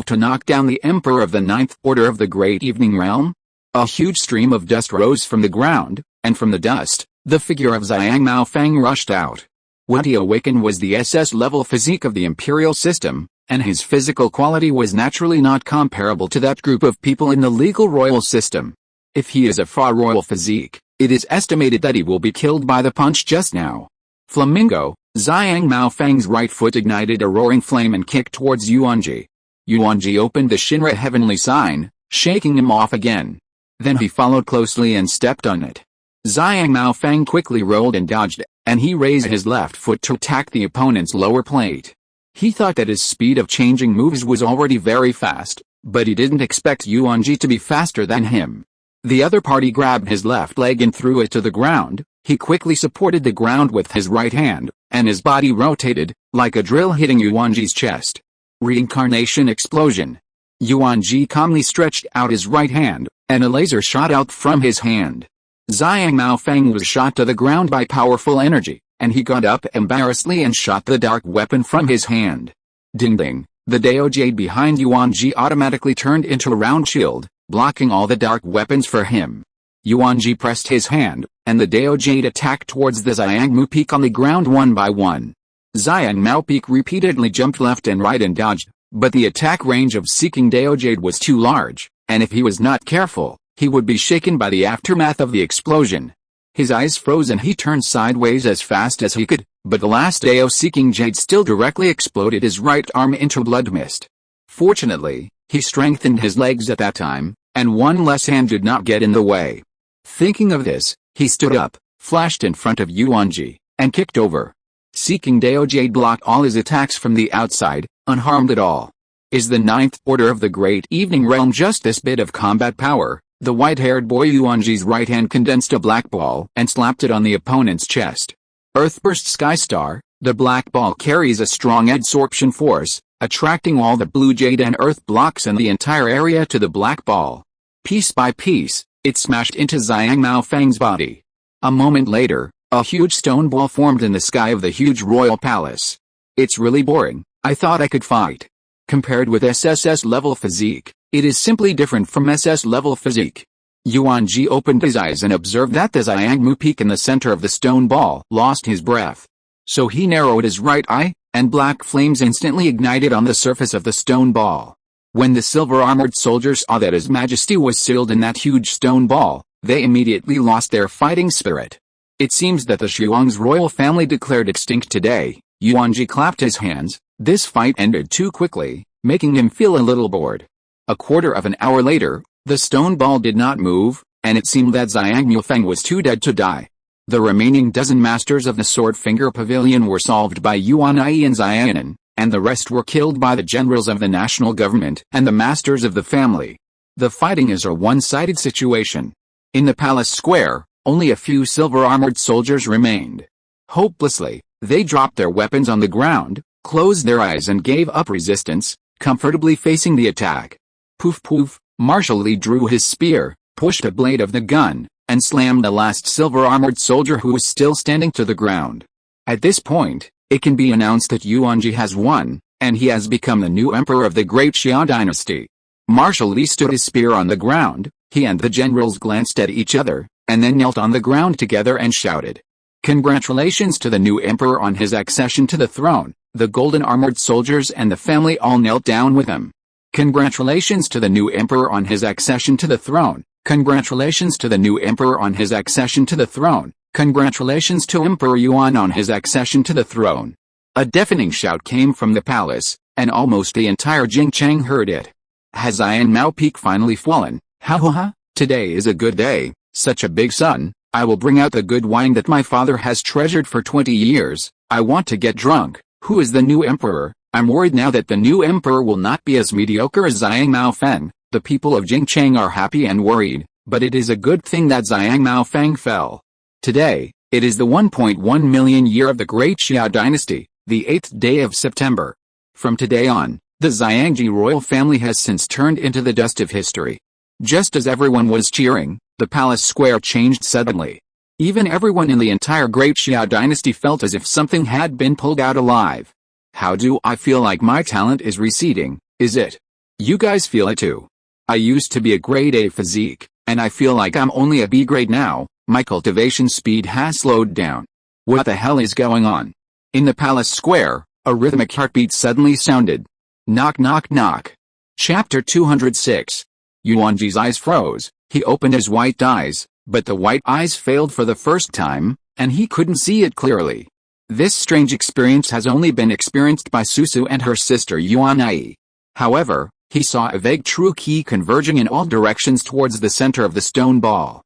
to knock down the Emperor of the Ninth Order of the Great Evening Realm? A huge stream of dust rose from the ground, and from the dust, the figure of Xiang Maofang rushed out. What he awakened was the SS-level physique of the imperial system, and his physical quality was naturally not comparable to that group of people in the legal royal system. If he is a far royal physique, it is estimated that he will be killed by the punch just now. Flamingo, Xiang Maofang's right foot ignited a roaring flame and kicked towards Yuanjie. Yuanjie opened the Shinra heavenly sign, shaking him off again. Then he followed closely and stepped on it. Xiang Maofang quickly rolled and dodged, and he raised his left foot to attack the opponent's lower plate. He thought that his speed of changing moves was already very fast, but he didn't expect Yuanjie to be faster than him. The other party grabbed his left leg and threw it to the ground. He quickly supported the ground with his right hand, and his body rotated, like a drill hitting Yuanjie's chest. Reincarnation explosion. Yuanjie calmly stretched out his right hand, and a laser shot out from his hand. Xiang Maofang was shot to the ground by powerful energy, and he got up embarrassedly and shot the dark weapon from his hand. Ding ding, the Dao Jade behind Yuanjie automatically turned into a round shield, blocking all the dark weapons for him. Yuanjie pressed his hand, and the Dao Jade attacked towards the Xiangmu Peak on the ground one by one. Xiangmao Peak repeatedly jumped left and right and dodged, but the attack range of Seeking Dao Jade was too large, and if he was not careful, he would be shaken by the aftermath of the explosion. His eyes froze and he turned sideways as fast as he could, but the last Dao Seeking Jade still directly exploded his right arm into blood mist. Fortunately, he strengthened his legs at that time, and one less hand did not get in the way. Thinking of this, he stood up, flashed in front of Yuanjie, and kicked over. Seeking Dao Jade blocked all his attacks from the outside, unharmed at all. Is the ninth order of the Great Evening Realm just this bit of combat power? The white-haired boy Yuanjie's right hand condensed a black ball and slapped it on the opponent's chest. Earthburst Skystar, the black ball carries a strong adsorption force, attracting all the blue jade and earth blocks in the entire area to the black ball. Piece by piece, it smashed into Xiangmao Fang's body. A moment later, a huge stone ball formed in the sky of the huge royal palace. It's really boring. I thought I could fight. Compared with SSS-level physique, it is simply different from SS-level physique. Yuanjie opened his eyes and observed that the Xiangmu Peak in the center of the stone ball lost his breath. So he narrowed his right eye, and black flames instantly ignited on the surface of the stone ball. When the silver-armored soldiers saw that His Majesty was sealed in that huge stone ball, they immediately lost their fighting spirit. It seems that the Shuang's royal family declared extinct today. Yuanjie clapped his hands. This fight ended too quickly, making him feel a little bored. A quarter of an hour later, the stone ball did not move, and it seemed that Xiangmu Feng was too dead to die. The remaining dozen masters of the Sword Finger Pavilion were solved by Yuanjie and Xiaonan, and the rest were killed by the generals of the national government and the masters of the family. The fighting is a one-sided situation. In the palace square, only a few silver-armored soldiers remained. Hopelessly, they dropped their weapons on the ground, closed their eyes and gave up resistance, comfortably facing the attack. Poof poof, Marshal Li drew his spear, pushed a blade of the gun, and slammed the last silver-armored soldier who was still standing to the ground. At this point, it can be announced that Yuanjie has won, and he has become the new emperor of the Great Xia dynasty. Marshal Li stood his spear on the ground, he and the generals glanced at each other, and then knelt on the ground together and shouted. Congratulations to the new emperor on his accession to the throne. The golden-armored soldiers and the family all knelt down with him. Congratulations to the new emperor on his accession to the throne. Congratulations to the new emperor on his accession to the throne. Congratulations to Emperor Yuan on his accession to the throne. A deafening shout came from the palace, and almost the entire Jingcheng heard it. Has Xiangmao Peak finally fallen? Ha ha ha, today is a good day, such a big sun. I will bring out the good wine that my father has treasured for 20 years. I want to get drunk. Who is the new emperor? I'm worried now that the new emperor will not be as mediocre as Xiangmao Feng. The people of Jingcheng are happy and worried, but it is a good thing that Xiangmao Feng fell. Today, it is the 1.1 million year of the Great Xia dynasty, the 8th day of September. From today on, the Xiangji royal family has since turned into the dust of history. Just as everyone was cheering, the palace square changed suddenly. Even everyone in the entire Great Xia dynasty felt as if something had been pulled out alive. How do I feel like my talent is receding, is it? You guys feel it too. I used to be a grade A physique, and I feel like I'm only a B grade now. My cultivation speed has slowed down. What the hell is going on? In the palace square, a rhythmic heartbeat suddenly sounded. Knock knock knock. Chapter 206. Yuanji's eyes froze. He opened his white eyes, but the white eyes failed for the first time, and he couldn't see it clearly. This strange experience has only been experienced by Susu and her sister Yuanjie. However, he saw a vague true key converging in all directions towards the center of the stone ball.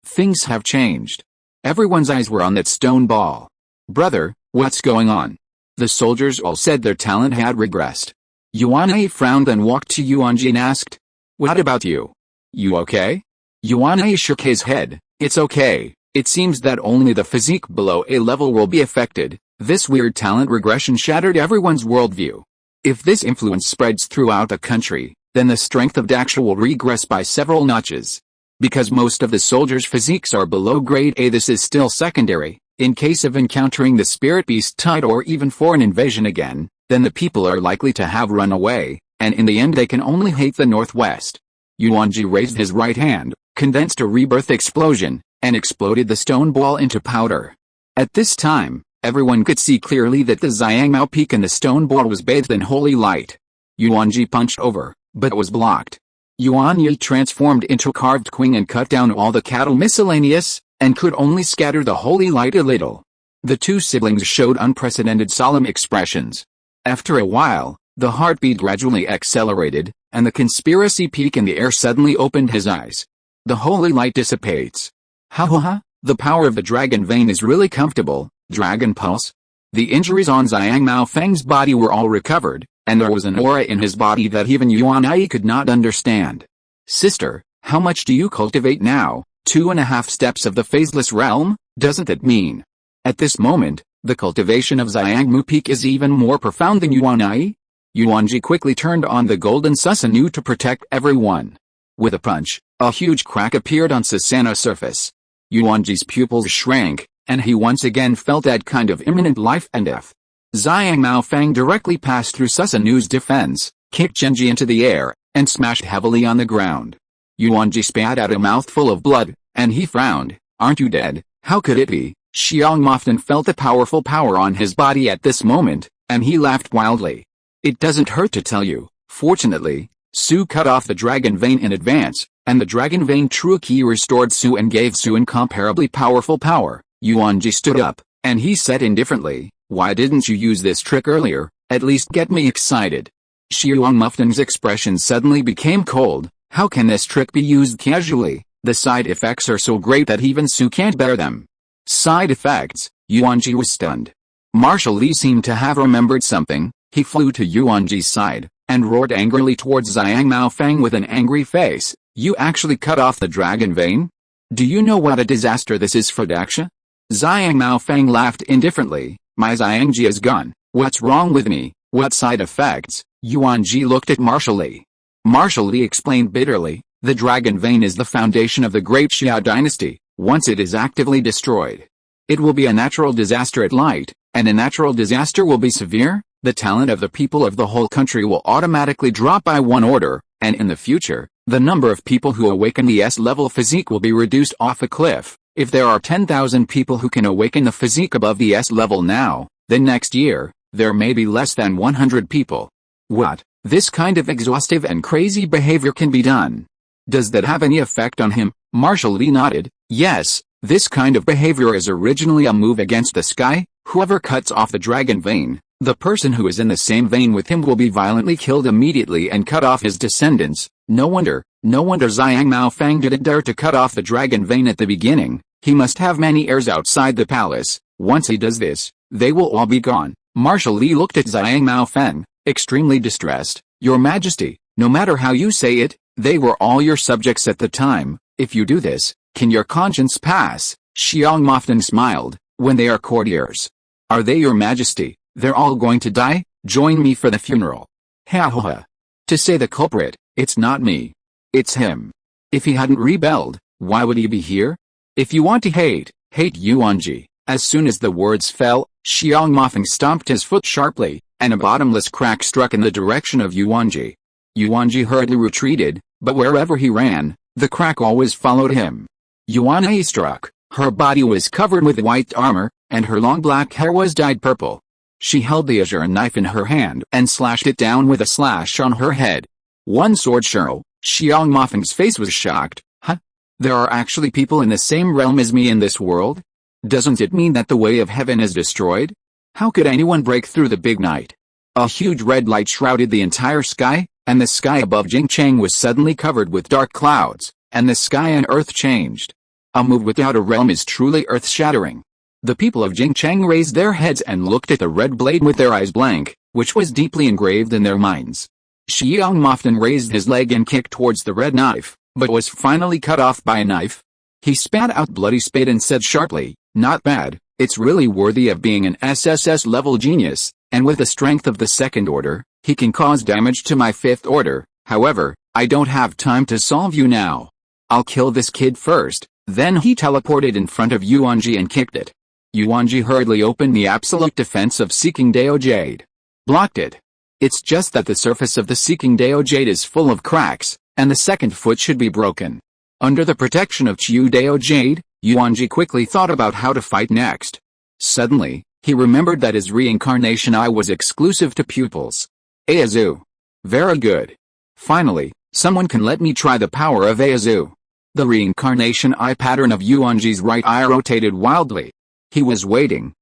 Things have changed. Everyone's eyes were on that stone ball. Brother, what's going on? The soldiers all said their talent had regressed. Yuanjie frowned and walked to Yuanjie and asked, "What about you? You okay?" Yuanjie shook his head. "It's okay. It seems that only the physique below A level will be affected." This weird talent regression shattered everyone's worldview. If this influence spreads throughout the country, then the strength of Daksha will regress by several notches. Because most of the soldiers' physiques are below grade A, this is still secondary. In case of encountering the spirit beast tide or even foreign invasion again, then the people are likely to have run away, and in the end they can only hate the Northwest. Yuanjie raised his right hand, condensed a rebirth explosion, and exploded the stone ball into powder. At this time, everyone could see clearly that the Xiangmao peak in the stone ball was bathed in holy light. Yuanjie punched over, but was blocked. Yuanjie transformed into a carved queen and cut down all the cattle miscellaneous, and could only scatter the holy light a little. The two siblings showed unprecedented solemn expressions. After a while, the heartbeat gradually accelerated, and the conspiracy peak in the air suddenly opened his eyes. The holy light dissipates. Ha, the power of the dragon vein is really comfortable, Dragon Pulse. The injuries on Xiangmao Feng's body were all recovered, and there was an aura in his body that even Yuanjie could not understand. Sister, how much do you cultivate now? 2.5 steps of the phaseless realm, doesn't it mean? At this moment, the cultivation of Xiangmu peak is even more profound than Yuanjie? Yuanjie quickly turned on the golden Susanoo to protect everyone. With a punch, a huge crack appeared on Susanoo's surface. Yuanjie's pupils shrank, and he once again felt that kind of imminent life and death. Xiangmao Feng directly passed through Susanoo's defense, kicked Yuanjie into the air, and smashed heavily on the ground. Yuanjie spat out a mouthful of blood, and he frowned. Aren't you dead? How could it be? Xiangmoften felt a powerful power on his body at this moment, and he laughed wildly. It doesn't hurt to tell you. Fortunately, Su cut off the dragon vein in advance, and the dragon vein true key restored Su and gave Su incomparably powerful power. Yuanjie stood up, and he said indifferently, why didn't you use this trick earlier, at least get me excited? Xiangmoften's expression suddenly became cold. How can this trick be used casually? The side effects are so great that even Su can't bear them. Side effects? Yuanjie was stunned. Marshal Li seemed to have remembered something. He flew to Yuanjie's side, and roared angrily towards Xiangmao Feng with an angry face. You actually cut off the dragon vein? Do you know what a disaster this is for Daxia? Xiangmao Feng laughed indifferently. My Xiangjie is gone. What's wrong with me? What side effects? Yuanjie looked at Marshal Li. Marshal Li explained bitterly, the dragon vein is the foundation of the great Xia dynasty. Once it is actively destroyed, it will be a natural disaster at light, and a natural disaster will be severe. The talent of the people of the whole country will automatically drop by 1 order, and in the future, the number of people who awaken the S-level physique will be reduced off a cliff. If there are 10,000 people who can awaken the physique above the S-level now, then next year, there may be less than 100 people. What? This kind of exhaustive and crazy behavior can be done. Does that have any effect on him? Marshal Li nodded. Yes, this kind of behavior is originally a move against the sky. Whoever cuts off the dragon vein, the person who is in the same vein with him will be violently killed immediately and cut off his descendants. No wonder Xiangmao Feng didn't dare to cut off the dragon vein at the beginning. He must have many heirs outside the palace. Once he does this, they will all be gone. Marshal Li looked at Xiangmao Feng, extremely distressed. Your Majesty, no matter how you say it, they were all your subjects at the time. If you do this, can your conscience pass? Xiangmoften smiled. When they are courtiers. Are they your Majesty? They're all going to die? Join me for the funeral. Ha ha ha. To say the culprit, it's not me. It's him. If he hadn't rebelled, why would he be here? If you want to hate Yuanjie. As soon as the words fell, Xiangmofeng stomped his foot sharply, and a bottomless crack struck in the direction of Yuanjie. Yuanjie hurriedly retreated, but wherever he ran, the crack always followed him. Yuanjie struck. Her body was covered with white armor, and her long black hair was dyed purple. She held the azure knife in her hand and slashed it down with a slash on her head. One sword show. Xiangmofeng's face was shocked. Huh? There are actually people in the same realm as me in this world? Doesn't it mean that the way of heaven is destroyed? How could anyone break through the big night? A huge red light shrouded the entire sky, and the sky above Jingcheng was suddenly covered with dark clouds, and the sky and earth changed. A move without a realm is truly earth-shattering. The people of Jingcheng raised their heads and looked at the red blade with their eyes blank, which was deeply engraved in their minds. Xiangmoften raised his leg and kicked towards the red knife, but was finally cut off by a knife. He spat out bloody spit and said sharply, not bad, it's really worthy of being an SSS-level genius, and with the strength of the second order, he can cause damage to my fifth order. However, I don't have time to solve you now. I'll kill this kid first. Then he teleported in front of Yuanjie and kicked it. Yuanjie hurriedly opened the absolute defense of Seeking Dao Jade. Blocked it. It's just that the surface of the Seeking Dao Jade is full of cracks, and the second foot should be broken. Under the protection of Chiudeo Jade, Yuanjie quickly thought about how to fight next. Suddenly, he remembered that his reincarnation eye was exclusive to pupils. Aizu. Very good. Finally, someone can let me try the power of Aizu. The reincarnation eye pattern of Yuanjie's right eye rotated wildly. He was waiting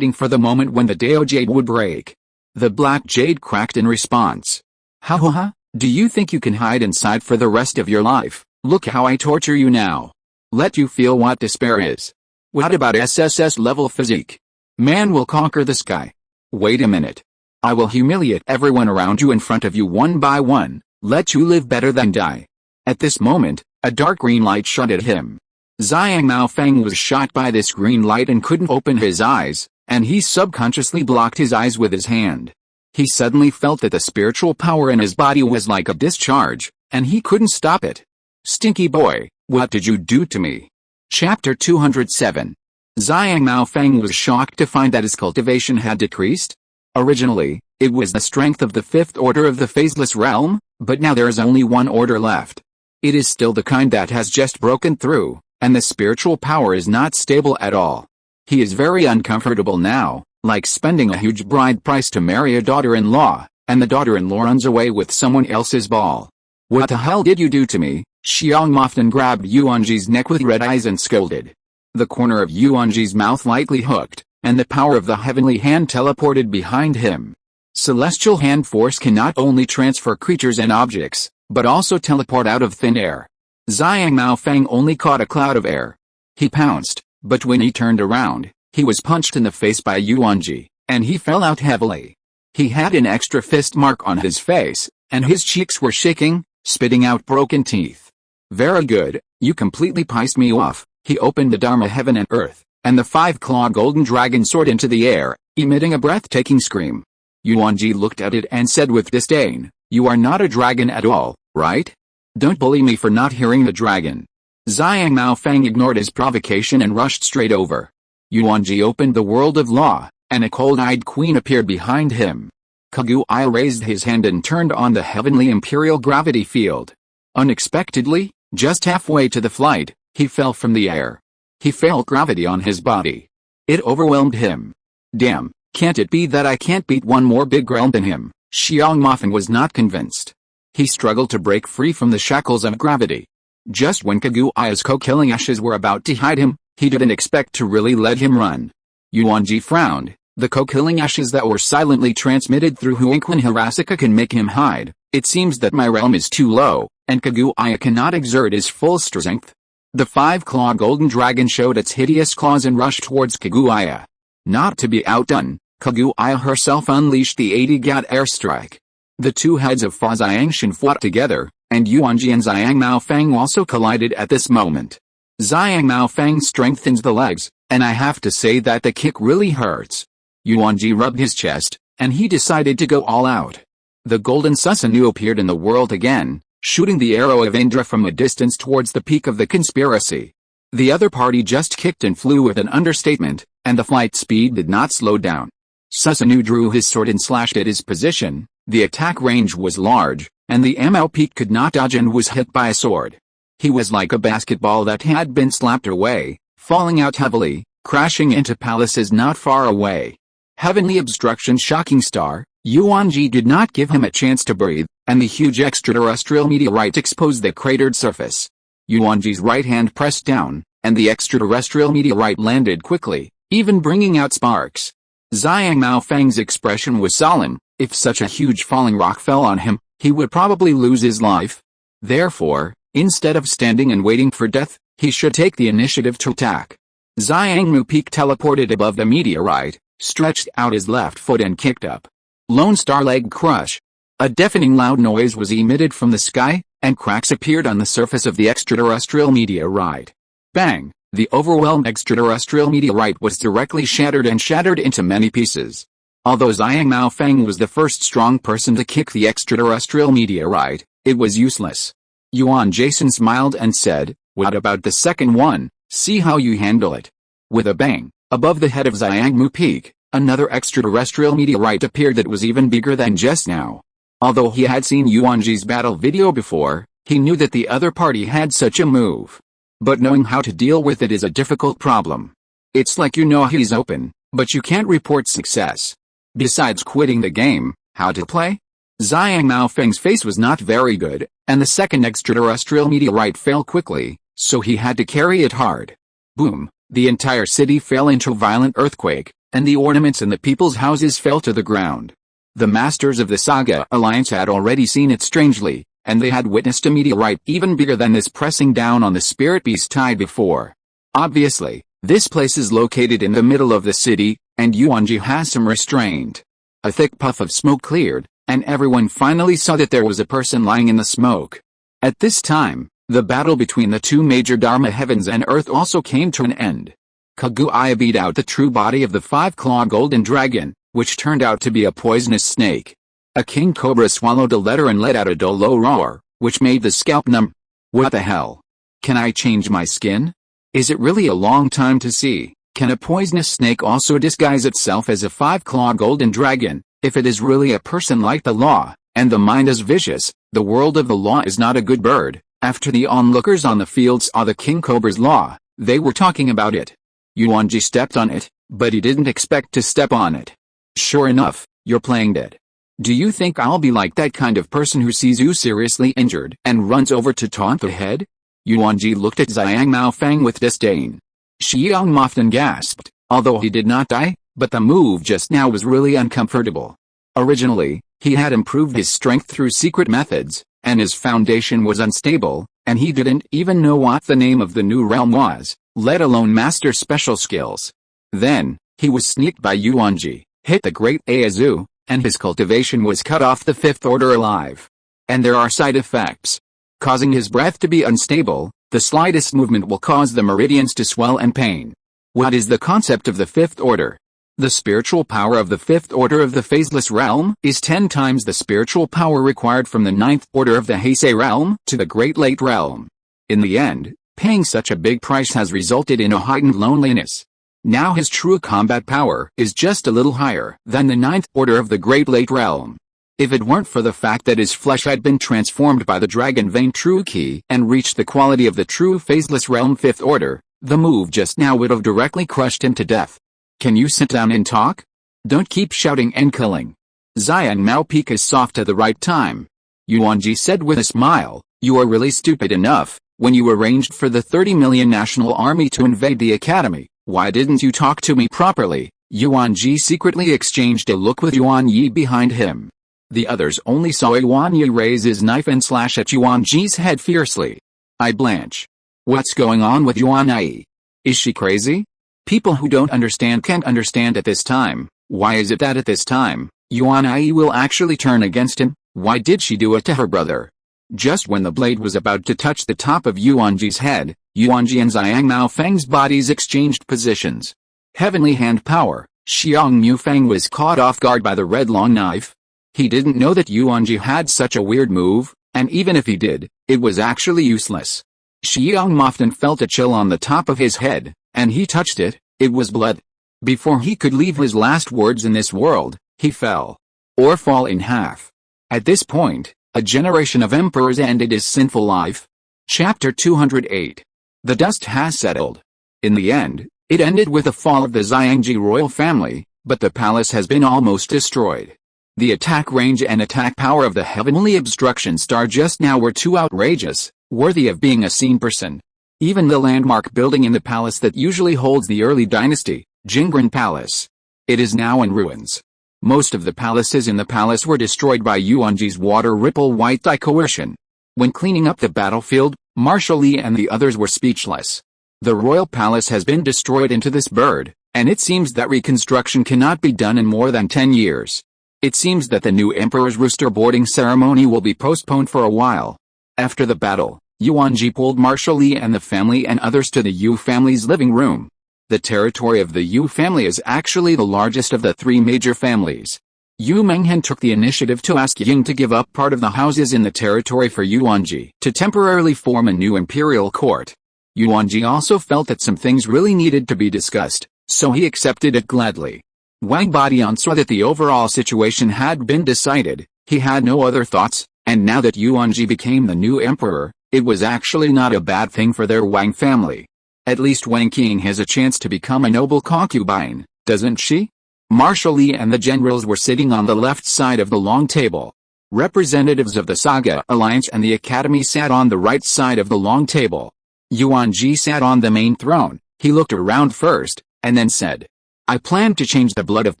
for the moment when the Dao Jade would break. The black jade cracked in response. Ha ha ha, do you think you can hide inside for the rest of your life? Look how I torture you now. Let you feel what despair is. What about SSS-level physique? Man will conquer the sky. Wait a minute. I will humiliate everyone around you in front of you one by one, let you live better than die. At this moment, a dark green light shot at him. Xiang Maofeng was shot by this green light and couldn't open his eyes, and he subconsciously blocked his eyes with his hand. He suddenly felt that the spiritual power in his body was like a discharge, and he couldn't stop it. Stinky boy, what did you do to me? Chapter 207. Xiang Maofeng was shocked to find that his cultivation had decreased. Originally, it was the strength of the fifth order of the phaseless realm, but now there is only one order left. It is still the kind that has just broken through, and the spiritual power is not stable at all. He is very uncomfortable now, like spending a huge bride price to marry a daughter-in-law, and the daughter-in-law runs away with someone else's ball. What the hell did you do to me? Xiang Moften grabbed Yuanjie's neck with red eyes and scolded. The corner of Yuanjie's mouth lightly hooked, and the power of the heavenly hand teleported behind him. Celestial hand force can not only transfer creatures and objects, but also teleport out of thin air. Xiang Maofeng only caught a cloud of air. He pounced, but when he turned around, he was punched in the face by Yuanjie, and he fell out heavily. He had an extra fist mark on his face, and his cheeks were shaking, spitting out broken teeth. Very good, you completely pissed me off. He opened the Dharma heaven and earth, and the five-clawed golden dragon soared into the air, emitting a breathtaking scream. Yuanjie looked at it and said with disdain, "You are not a dragon at all, right? Don't bully me for not hearing the dragon." Xiang Maofeng ignored his provocation and rushed straight over. Yuanjie opened the world of law, and a cold-eyed queen appeared behind him. Kaguya raised his hand and turned on the heavenly imperial gravity field. Unexpectedly, just halfway to the flight, he fell from the air. He felt gravity on his body. It overwhelmed him. Damn, can't it be that I can't beat one more big realm than him? Xiang Moften was not convinced. He struggled to break free from the shackles of gravity. Just when Kaguya's co-killing ashes were about to hide him, he didn't expect to really let him run. Yuanjie frowned. The co-killing ashes that were silently transmitted through Huinquan Hirasaka can make him hide. It seems that my realm is too low, and Kaguya cannot exert his full strength. The five-clawed golden dragon showed its hideous claws and rushed towards Kaguya. Not to be outdone, Kaguya herself unleashed the 80-gat airstrike. The two heads of Fa Xiangshan fought together, and Yuanjie and Xiang Maofeng also collided at this moment. Xiang Maofeng strengthens the legs, and I have to say that the kick really hurts. Yuanjie rubbed his chest, and he decided to go all out. The golden Susanoo appeared in the world again, shooting the arrow of Indra from a distance towards the peak of the conspiracy. The other party just kicked and flew with an understatement, and the flight speed did not slow down. Susanoo drew his sword and slashed at his position. The attack range was large, and the ammo peak could not dodge and was hit by a sword. He was like a basketball that had been slapped away, falling out heavily, crashing into palaces not far away. Heavenly obstruction shocking star, Yuanjie did not give him a chance to breathe, and the huge extraterrestrial meteorite exposed the cratered surface. Yuanjie's right hand pressed down, and the extraterrestrial meteorite landed quickly, even bringing out sparks. Xiang Maofeng's expression was solemn. If such a huge falling rock fell on him, he would probably lose his life. Therefore, instead of standing and waiting for death, he should take the initiative to attack. Xiang Mu-Peak teleported above the meteorite, stretched out his left foot and kicked up. Lone Star Leg Crush. A deafening loud noise was emitted from the sky, and cracks appeared on the surface of the extraterrestrial meteorite. Bang! The overwhelmed extraterrestrial meteorite was directly shattered into many pieces. Although Xiang Maofeng was the first strong person to kick the extraterrestrial meteorite, it was useless. Yuanjie smiled and said, "What about the second one? See how you handle it." With a bang, above the head of Xiang Mu-Peak, another extraterrestrial meteorite appeared that was even bigger than just now. Although he had seen Yuanjie's battle video before, He knew that the other party had such a move. But knowing how to deal with it is a difficult problem. It's like you know he's open, but you can't report success. Besides quitting the game, how to play? Xiang Maofeng's face was not very good, and the second extraterrestrial meteorite fell quickly, so he had to carry it hard. Boom, the entire city fell into a violent earthquake, and the ornaments in the people's houses fell to the ground. The masters of the Saga Alliance had already seen it strangely, and they had witnessed a meteorite even bigger than this pressing down on the spirit beast tide before. Obviously, this place is located in the middle of the city, and Yuanjie has some restraint. A thick puff of smoke cleared, and everyone finally saw that there was a person lying in the smoke. At this time, the battle between the two major Dharma heavens and earth also came to an end. Kaguya beat out the true body of the five-clawed golden dragon, which turned out to be a poisonous snake. A king cobra swallowed a letter and let out a dull low roar, which made the scalp numb. What the hell? Can I change my skin? Is it really a long time to see? Can a poisonous snake also disguise itself as a five-clawed golden dragon? If it is really a person like the law, and the mind is vicious, the world of the law is not a good bird. After the onlookers on the field saw the king cobra's law, they were talking about it. Yuanjie stepped on it, but he didn't expect to step on it. Sure enough, you're playing dead. Do you think I'll be like that kind of person who sees you seriously injured and runs over to taunt the head? Yuanjie looked at Xiang Maofeng with disdain. Xiang Maofeng gasped, although he did not die, but the move just now was really uncomfortable. Originally, he had improved his strength through secret methods, and his foundation was unstable, and he didn't even know what the name of the new realm was, let alone master special skills. Then, he was sneaked by Yuanjie, hit the Great Azu, and his cultivation was cut off the fifth order alive. And there are side effects. Causing his breath to be unstable, the slightest movement will cause the meridians to swell and pain. What is the concept of the fifth order? The spiritual power of the fifth order of the phaseless realm is 10 times the spiritual power required from the ninth order of the Heisei realm to the Great Late realm. In the end, paying such a big price has resulted in a heightened loneliness. Now his true combat power is just a little higher than the ninth order of the Great Late realm. If it weren't for the fact that his flesh had been transformed by the Dragon Vein True Key and reached the quality of the true phaseless realm fifth order, the move just now would have directly crushed him to death. Can you sit down and talk? Don't keep shouting and killing. Xiang Mao peek is soft at the right time. Yuanjie said with a smile, you are really stupid enough. When you arranged for the 30 million national army to invade the academy, why didn't you talk to me properly? Yuanjie secretly exchanged a look with Yuanjie behind him. The others only saw Yuanjie raise his knife and slash at Yuanjie's head fiercely. I blanch. What's going on with Yuanjie? Is she crazy? People who don't understand can't understand at this time. Why is it that at this time, Yuanjie will actually turn against him? Why did she do it to her brother? Just when the blade was about to touch the top of Yuanjie's head, Yuanjie and Xiang Maofeng's bodies exchanged positions. Heavenly hand power, Xiang Maofeng was caught off guard by the red long knife. He didn't know that Yuanjie had such a weird move, and even if he did, it was actually useless. Xiang Maofeng felt a chill on the top of his head, and he touched it. It was blood. Before he could leave his last words in this world, he fell. Or fall in half. At this point, a generation of emperors ended his sinful life. Chapter 208. The dust has settled. In the end, it ended with the fall of the Xiangji royal family, but the palace has been almost destroyed. The attack range and attack power of the heavenly obstruction star just now were too outrageous, worthy of being a seen person. Even the landmark building in the palace that usually holds the early dynasty, Jingren Palace. It is now in ruins. Most of the palaces in the palace were destroyed by Yuanji's water ripple white dye coercion. When cleaning up the battlefield, Marshal Li and the others were speechless. The royal palace has been destroyed into this bird, and it seems that reconstruction cannot be done in more than 10 years. It seems that the new emperor's rooster boarding ceremony will be postponed for a while. After the battle, Yuanjie pulled Marshal Li and the family and others to the Yu family's living room. The territory of the Yu family is actually the largest of the three major families. Yu Menghen took the initiative to ask Ying to give up part of the houses in the territory for Yuanjie to temporarily form a new imperial court. Yuanjie also felt that some things really needed to be discussed, so he accepted it gladly. Wang Badian saw that the overall situation had been decided. He had no other thoughts, And now that Yuanjie became the new emperor, it was actually not a bad thing for their Wang family. At least Wang Qing has a chance to become a noble concubine, doesn't she? Marshal Li and the generals were sitting on the left side of the long table. Representatives of the Saga Alliance and the Academy sat on the right side of the long table. Yuanjie sat on the main throne. He looked around first, and then said, "I plan to change the blood of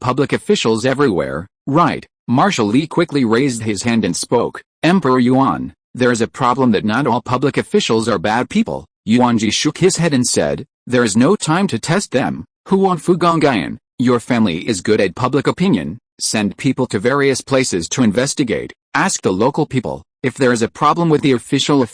public officials everywhere, right?" Marshal Li quickly raised his hand and spoke, "Emperor Yuan, there is a problem that not all public officials are bad people." Yuanjie shook his head and said, "There is no time to test them. Huang Fugongian, your family is good at public opinion. Send people to various places to investigate. Ask the local people. If there is a problem with the official,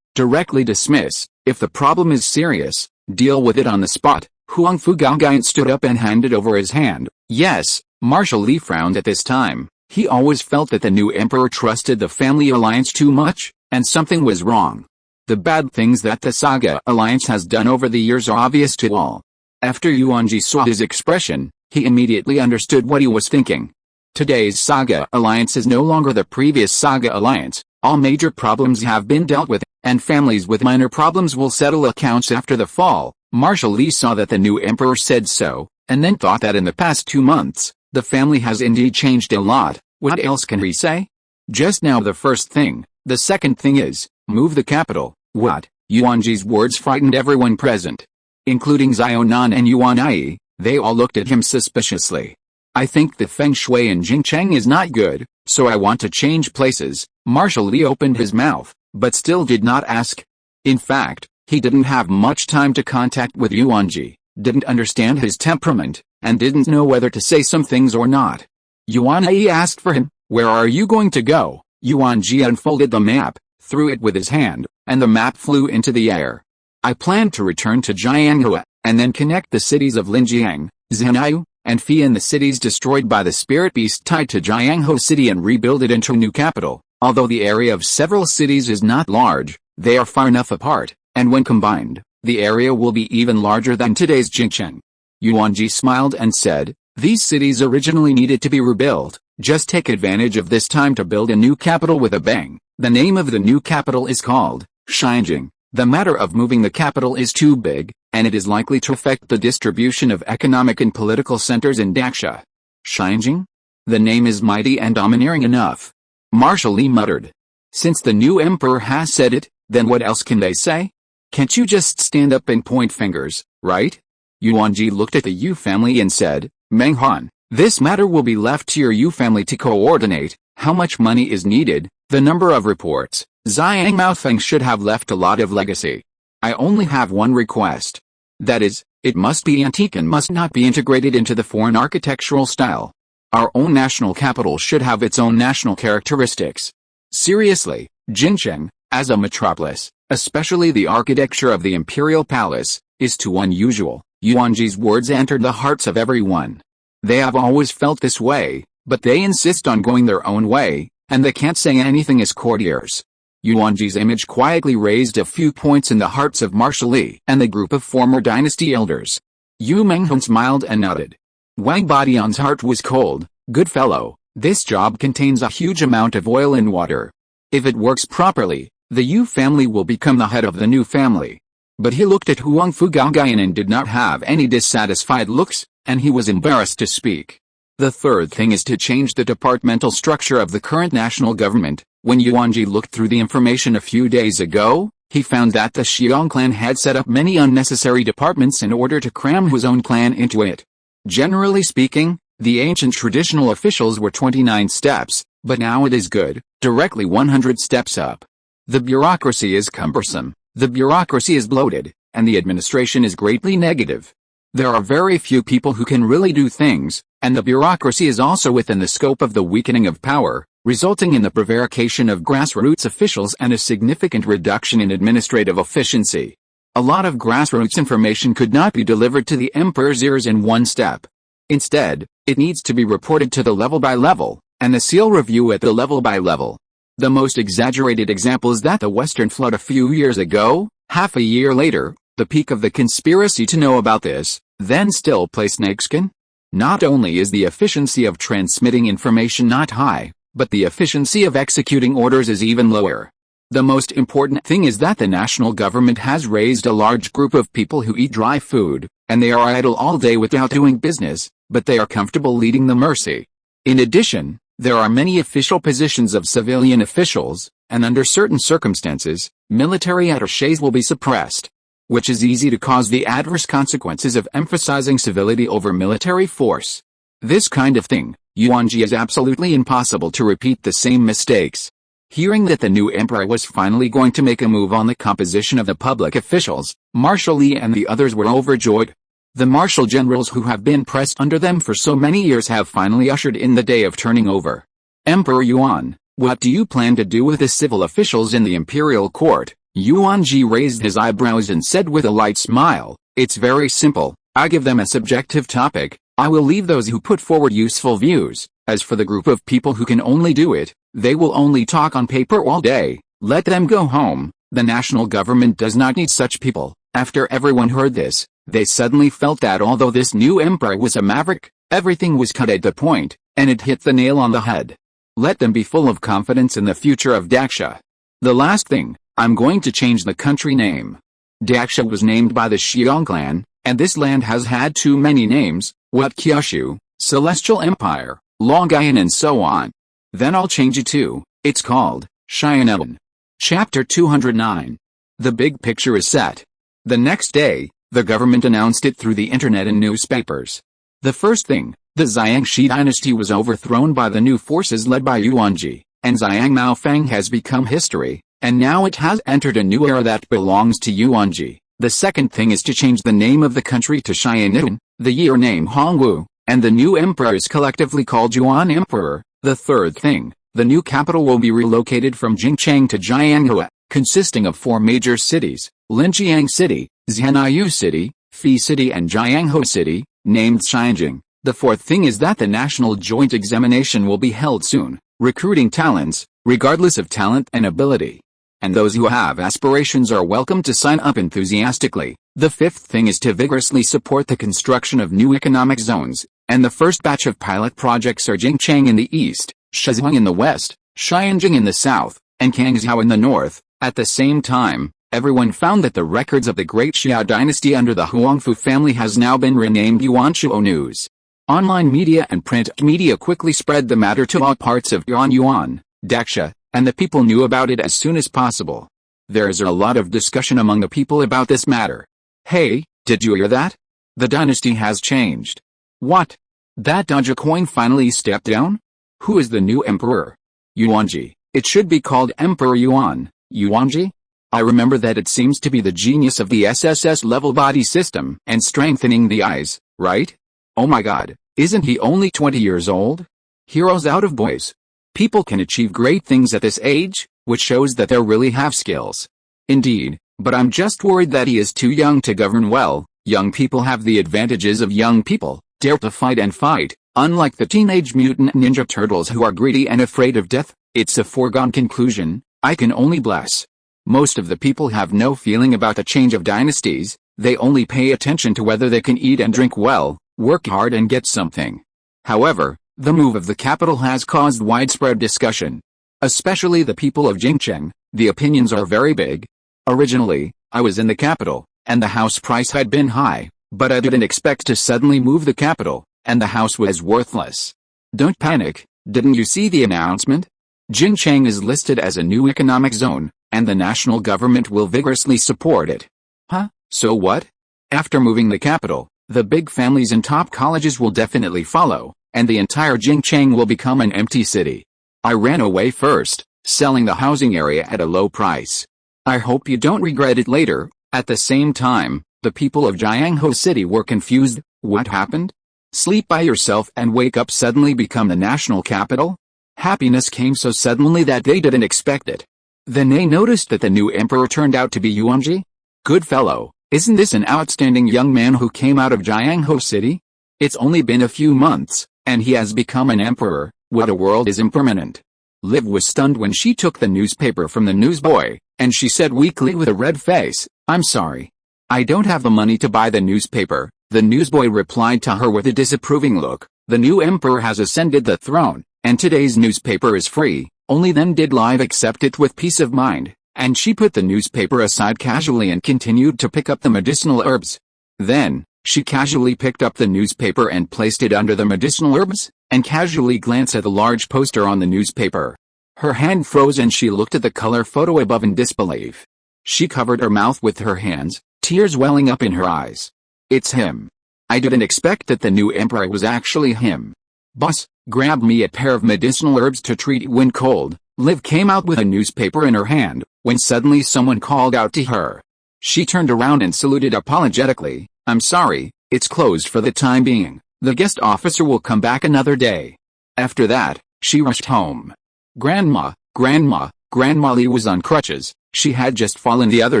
directly dismiss. If the problem is serious, deal with it on the spot." Huang Fugongian stood up and handed over his hand. Yes, Marshal Li frowned at this time. He always felt that the new emperor trusted the family alliance too much, and something was wrong. The bad things that the Saga Alliance has done over the years are obvious to all. After Yuanjie saw his expression, he immediately understood what he was thinking. Today's Saga Alliance is no longer the previous Saga Alliance. All major problems have been dealt with, and families with minor problems will settle accounts after the fall. Marshal Li saw that the new emperor said so, and then thought that in the past 2 months, the family has indeed changed a lot. What else can he say? Just now the first thing. The second thing is, move the capital. What? Yuanjie's words frightened everyone present. Including Zionan and Yuanjie, they all looked at him suspiciously. "I think the feng shui in Jingcheng is not good, so I want to change places." Marshal Li opened his mouth, but still did not ask. In fact, he didn't have much time to contact with Yuanjie, didn't understand his temperament, and didn't know whether to say some things or not. Yuanjie asked for him. "Where are you going to go?" Yuanjie unfolded the map, threw it with his hand, and the map flew into the air. "I plan to return to Jianghua, and then connect the cities of Linjiang, Zhenau, and Fi and the cities destroyed by the spirit beast tied to Jianghua City and rebuild it into a new capital. Although the area of several cities is not large, they are far enough apart, and when combined, the area will be even larger than today's Jingcheng." Yuanjie smiled and said, "These cities originally needed to be rebuilt. Just take advantage of this time to build a new capital with a bang." The name of the new capital is called Sharingan. The matter of moving the capital is too big, and it is likely to affect the distribution of economic and political centers in Daxia. Sharingan? The name is mighty and domineering enough. Marshal Li muttered. Since the new emperor has said it, then what else can they say? Can't you just stand up and point fingers, right? Yuanjie looked at the Yu family and said, "Meng Han, this matter will be left to your Yu family to coordinate. How much money is needed? The number of reports. Zhang Maofeng should have left a lot of legacy. I only have one request. That is, it must be antique and must not be integrated into the foreign architectural style. Our own national capital should have its own national characteristics. Seriously, Jingcheng, as a metropolis, especially the architecture of the imperial palace, is too unusual." Yuanjie's words entered the hearts of everyone. They have always felt this way, but they insist on going their own way, and they can't say anything as courtiers. Yuanjie's image quietly raised a few points in the hearts of Marshal Li and the group of former dynasty elders. Yu Menghun smiled and nodded. Wang Badian's heart was cold. "Good fellow, this job contains a huge amount of oil and water. If it works properly, the Yu family will become the head of the new family." But he looked at Huang Fugongian and did not have any dissatisfied looks, and he was embarrassed to speak. The third thing is to change the departmental structure of the current national government. When Yuanjie looked through the information a few days ago, he found that the Xiong clan had set up many unnecessary departments in order to cram his own clan into it. Generally speaking, the ancient traditional officials were 29 steps, but now it is good, directly 100 steps up. The bureaucracy is cumbersome, the bureaucracy is bloated, and the administration is greatly negative. There are very few people who can really do things, and the bureaucracy is also within the scope of the weakening of power, resulting in the prevarication of grassroots officials and a significant reduction in administrative efficiency. A lot of grassroots information could not be delivered to the emperor's ears in one step. Instead, it needs to be reported to the level by level, and the seal review at the level by level. The most exaggerated example is that the Western flood a few years ago, half a year later, the peak of the conspiracy to know about this, then still play snakeskin. Not only is the efficiency of transmitting information not high, but the efficiency of executing orders is even lower. The most important thing is that the national government has raised a large group of people who eat dry food, and they are idle all day without doing business, but they are comfortable leading the mercy. In addition, there are many official positions of civilian officials, and under certain circumstances, military attachés will be suppressed, which is easy to cause the adverse consequences of emphasizing civility over military force. This kind of thing, Yuanjie, is absolutely impossible to repeat the same mistakes. Hearing that the new emperor was finally going to make a move on the composition of the public officials, Marshal Li and the others were overjoyed. The marshal generals who have been pressed under them for so many years have finally ushered in the day of turning over. Emperor Yuan, what do you plan to do with the civil officials in the imperial court? Yuanjie raised his eyebrows and said with a light smile, it's very simple, I give them a subjective topic, I will leave those who put forward useful views. As for the group of people who can only do it, they will only talk on paper all day, let them go home. The national government does not need such people. After everyone heard this, they suddenly felt that although this new emperor was a maverick, everything was cut at the point, and it hit the nail on the head. Let them be full of confidence in the future of Daksha. The last thing, I'm going to change the country name. Daksha was named by the Xiong clan, and this land has had too many names, what Kyushu, Celestial Empire, Longayan and so on. Then I'll change it to, it's called, Sharingan. Chapter 209. The big picture is set. The next day, the government announced it through the internet and newspapers. The first thing, the Xiangxi dynasty was overthrown by the new forces led by Yuanjie, and Xiang Maofang has become history, and now it has entered a new era that belongs to Yuanjie. The second thing is to change the name of the country to Sharingan, the year name Hongwu, and the new emperor is collectively called Yuan Emperor. The third thing, the new capital will be relocated from Jingcheng to Jianghua, consisting of 4 major cities, Linjiang City, Xianyu City, Phi City and Jianghua City, named Xianjing. The fourth thing is that the national joint examination will be held soon, recruiting talents, regardless of talent and ability. And those who have aspirations are welcome to sign up enthusiastically. The fifth thing is to vigorously support the construction of new economic zones, and the first batch of pilot projects are Jingcheng in the east, Shizhuang in the west, Xianjing in the south, and Kangzhou in the north. At the same time, everyone found that the records of the great Xia dynasty under the Huangfu family has now been renamed Yuanchuo News. Online media and print media quickly spread the matter to all parts of Yuan, Daksha, and the people knew about it as soon as possible. There is a lot of discussion among the people about this matter. Hey, did you hear that? The dynasty has changed. What? That Dogecoin finally stepped down? Who is the new emperor? Yuanjie. It should be called Emperor Yuan. Yuanjie? I remember that it seems to be the genius of the SSS-level body system and strengthening the eyes, right? Oh my god, isn't he only 20 years old? Heroes out of boys. People can achieve great things at this age, which shows that they really have skills. Indeed, but I'm just worried that he is too young to govern well. Young people have the advantages of young people, dare to fight and fight, unlike the Teenage Mutant Ninja Turtles who are greedy and afraid of death. It's a foregone conclusion, I can only bless. Most of the people have no feeling about the change of dynasties, they only pay attention to whether they can eat and drink well, work hard and get something. However, the move of the capital has caused widespread discussion. Especially the people of Jingcheng, the opinions are very big. Originally, I was in the capital, and the house price had been high, but I didn't expect to suddenly move the capital, and the house was worthless. Don't panic, didn't you see the announcement? Jingcheng is listed as a new economic zone, and the national government will vigorously support it. Huh? So what? After moving the capital, the big families and top colleges will definitely follow, and the entire Jingcheng will become an empty city. I ran away first, selling the housing area at a low price. I hope you don't regret it later. At the same time, the people of Jianghou City were confused. What happened? Sleep by yourself and wake up suddenly become the national capital? Happiness came so suddenly that they didn't expect it. Then they noticed that the new emperor turned out to be Yuanjie. Good fellow, isn't this an outstanding young man who came out of Jianghou City? It's only been a few months, and he has become an emperor. What a world is impermanent. Liv was stunned when she took the newspaper from the newsboy, and she said weakly with a red face, I'm sorry. I don't have the money to buy the newspaper. The newsboy replied to her with a disapproving look, the new emperor has ascended the throne, and today's newspaper is free. Only then did Liv accept it with peace of mind, and she put the newspaper aside casually and continued to pick up the medicinal herbs. Then, she casually picked up the newspaper and placed it under the medicinal herbs, and casually glanced at the large poster on the newspaper. Her hand froze and she looked at the color photo above in disbelief. She covered her mouth with her hands, tears welling up in her eyes. It's him. I didn't expect that the new emperor was actually him. Boss, grab me a pair of medicinal herbs to treat when cold. Liv came out with a newspaper in her hand, when suddenly someone called out to her. She turned around and saluted apologetically. I'm sorry, it's closed for the time being. The guest officer will come back another day. After that, she rushed home. Grandma Li was on crutches. She had just fallen the other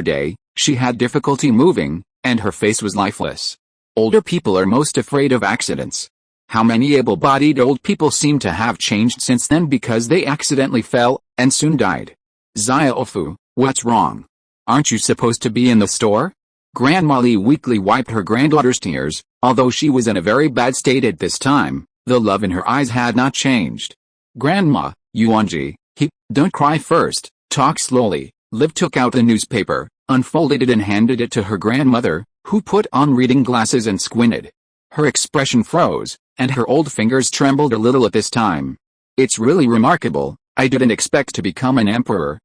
day, she had difficulty moving, and her face was lifeless. Older people are most afraid of accidents. How many able-bodied old people seem to have changed since then because they accidentally fell, and soon died. Xiaofu, what's wrong? Aren't you supposed to be in the store? Grandma Li weakly wiped her granddaughter's tears. Although she was in a very bad state at this time, the love in her eyes had not changed. Grandma, Yuanjie, don't cry first, talk slowly. Liv took out the newspaper, unfolded it and handed it to her grandmother, who put on reading glasses and squinted. Her expression froze, and her old fingers trembled a little at this time. It's really remarkable, I didn't expect to become an emperor.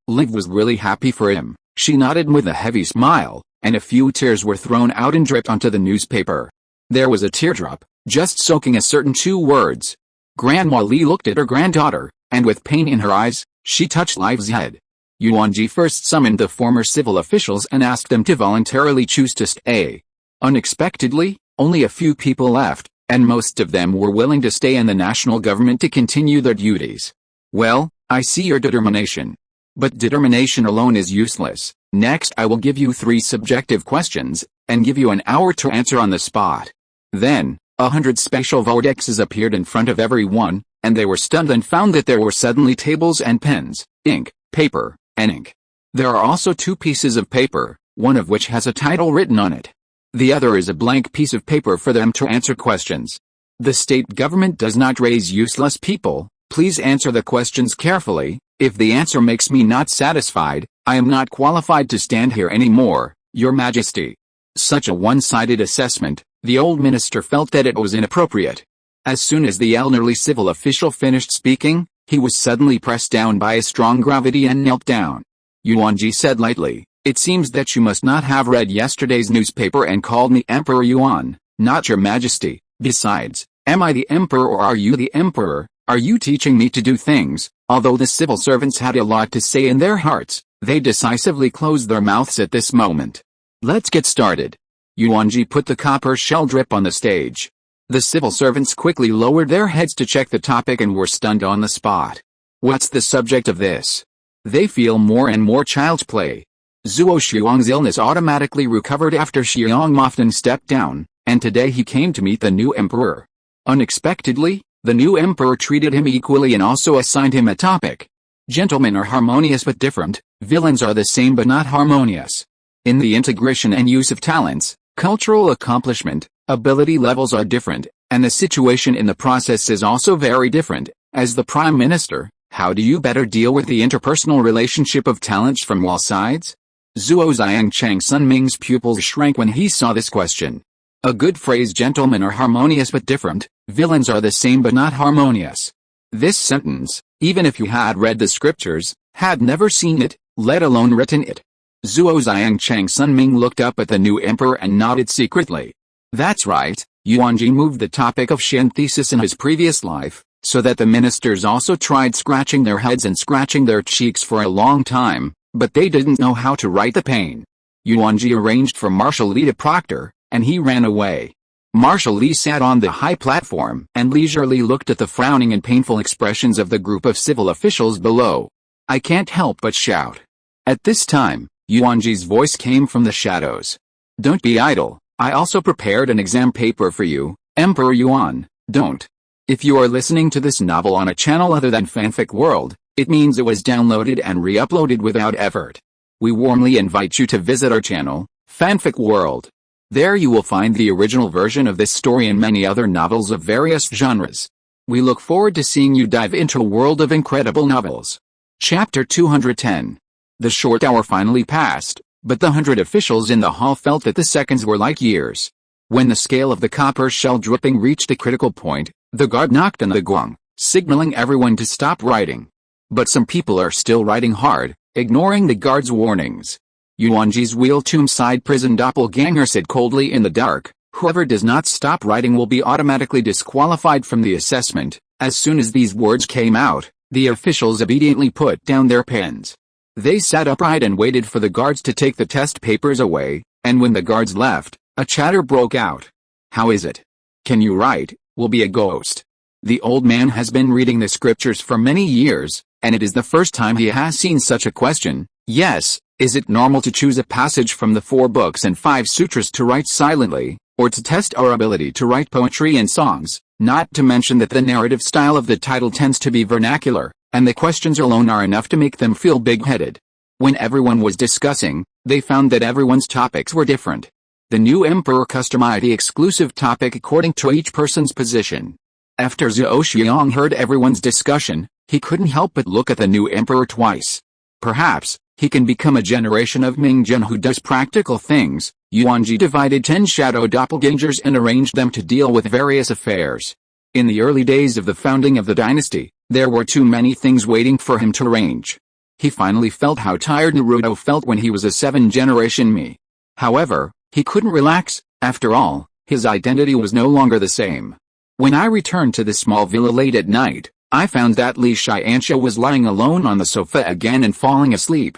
Liv was really happy for him. She nodded with a heavy smile, and a few tears were thrown out and dripped onto the newspaper. There was a teardrop, just soaking a certain 2 words. Grandma Li looked at her granddaughter, and with pain in her eyes, she touched Liv's head. Yuanjie first summoned the former civil officials and asked them to voluntarily choose to stay. Unexpectedly, only a few people left, and most of them were willing to stay in the national government to continue their duties. Well, I see your determination. But determination alone is useless. Next I will give you 3 subjective questions, and give you an hour to answer on the spot. Then, 100 special vortexes appeared in front of everyone, and they were stunned and found that there were suddenly tables and pens, ink, paper, and ink. There are also 2 pieces of paper, one of which has a title written on it. The other is a blank piece of paper for them to answer questions. The state government does not raise useless people. Please answer the questions carefully. If the answer makes me not satisfied, I am not qualified to stand here anymore, Your Majesty. Such a one-sided assessment, the old minister felt that it was inappropriate. As soon as the elderly civil official finished speaking, he was suddenly pressed down by a strong gravity and knelt down. Yuanjie said lightly, it seems that you must not have read yesterday's newspaper and called me Emperor Yuan, not Your Majesty. Besides, am I the emperor or are you the emperor? Are you teaching me to do things? Although the civil servants had a lot to say in their hearts, they decisively closed their mouths at this moment. Let's get started. Yuanjie put the copper shell drip on the stage. The civil servants quickly lowered their heads to check the topic and were stunned on the spot. What's the subject of this? They feel more and more child's play. Zuo Xiong's illness automatically recovered after Xiong often stepped down, and today he came to meet the new emperor. Unexpectedly, the new emperor treated him equally and also assigned him a topic. Gentlemen are harmonious but different, villains are the same but not harmonious. In the integration and use of talents, cultural accomplishment, ability levels are different, and the situation in the process is also very different. As the Prime Minister, how do you better deal with the interpersonal relationship of talents from all sides? Zuo Xiangchang Sunming's pupils shrank when he saw this question. A good phrase, gentlemen are harmonious but different, villains are the same but not harmonious. This sentence, even if you had read the scriptures, had never seen it, let alone written it. Zuo Xiangchang Sunming looked up at the new emperor and nodded secretly. That's right, Yuanjie moved the topic of synthesis in his previous life, so that the ministers also tried scratching their heads and scratching their cheeks for a long time, but they didn't know how to write the pain. Yuanjie arranged for Marshal Li to proctor, and he ran away. Marshal Li sat on the high platform and leisurely looked at the frowning and painful expressions of the group of civil officials below. I can't help but shout. At this time, Yuanjie's voice came from the shadows. Don't be idle, I also prepared an exam paper for you, Emperor Yuan, don't. If you are listening to this novel on a channel other than Fanfic World, it means it was downloaded and re-uploaded without effort. We warmly invite you to visit our channel, Fanfic World. There you will find the original version of this story and many other novels of various genres. We look forward to seeing you dive into a world of incredible novels. Chapter 210. The short hour finally passed, but the 100 officials in the hall felt that the seconds were like years. When the scale of the copper shell dripping reached a critical point, the guard knocked on the gong, signaling everyone to stop writing. But some people are still writing hard, ignoring the guard's warnings. Yuanjie's wheel-tomb-side prison doppelganger said coldly in the dark, "Whoever does not stop writing will be automatically disqualified from the assessment." As soon as these words came out, the officials obediently put down their pens. They sat upright and waited for the guards to take the test papers away, and when the guards left, a chatter broke out. "How is it? Can you write? We'll be a ghost." The old man has been reading the scriptures for many years, and it is the first time he has seen such a question. Yes, is it normal to choose a passage from the 4 books and 5 sutras to write silently, or to test our ability to write poetry and songs, not to mention that the narrative style of the title tends to be vernacular, and the questions alone are enough to make them feel big-headed. When everyone was discussing, they found that everyone's topics were different. The new emperor customized the exclusive topic according to each person's position. After Zhou Xiang heard everyone's discussion, he couldn't help but look at the new emperor twice. Perhaps he can become a generation of Mingzhen who does practical things. Yuanjie divided 10 shadow doppelgangers and arranged them to deal with various affairs. In the early days of the founding of the dynasty, there were too many things waiting for him to arrange. He finally felt how tired Naruto felt when he was a 7th-generation me. However, he couldn't relax. After all, his identity was no longer the same. When I returned to the small villa late at night, I found that Li Tiansha was lying alone on the sofa again and falling asleep.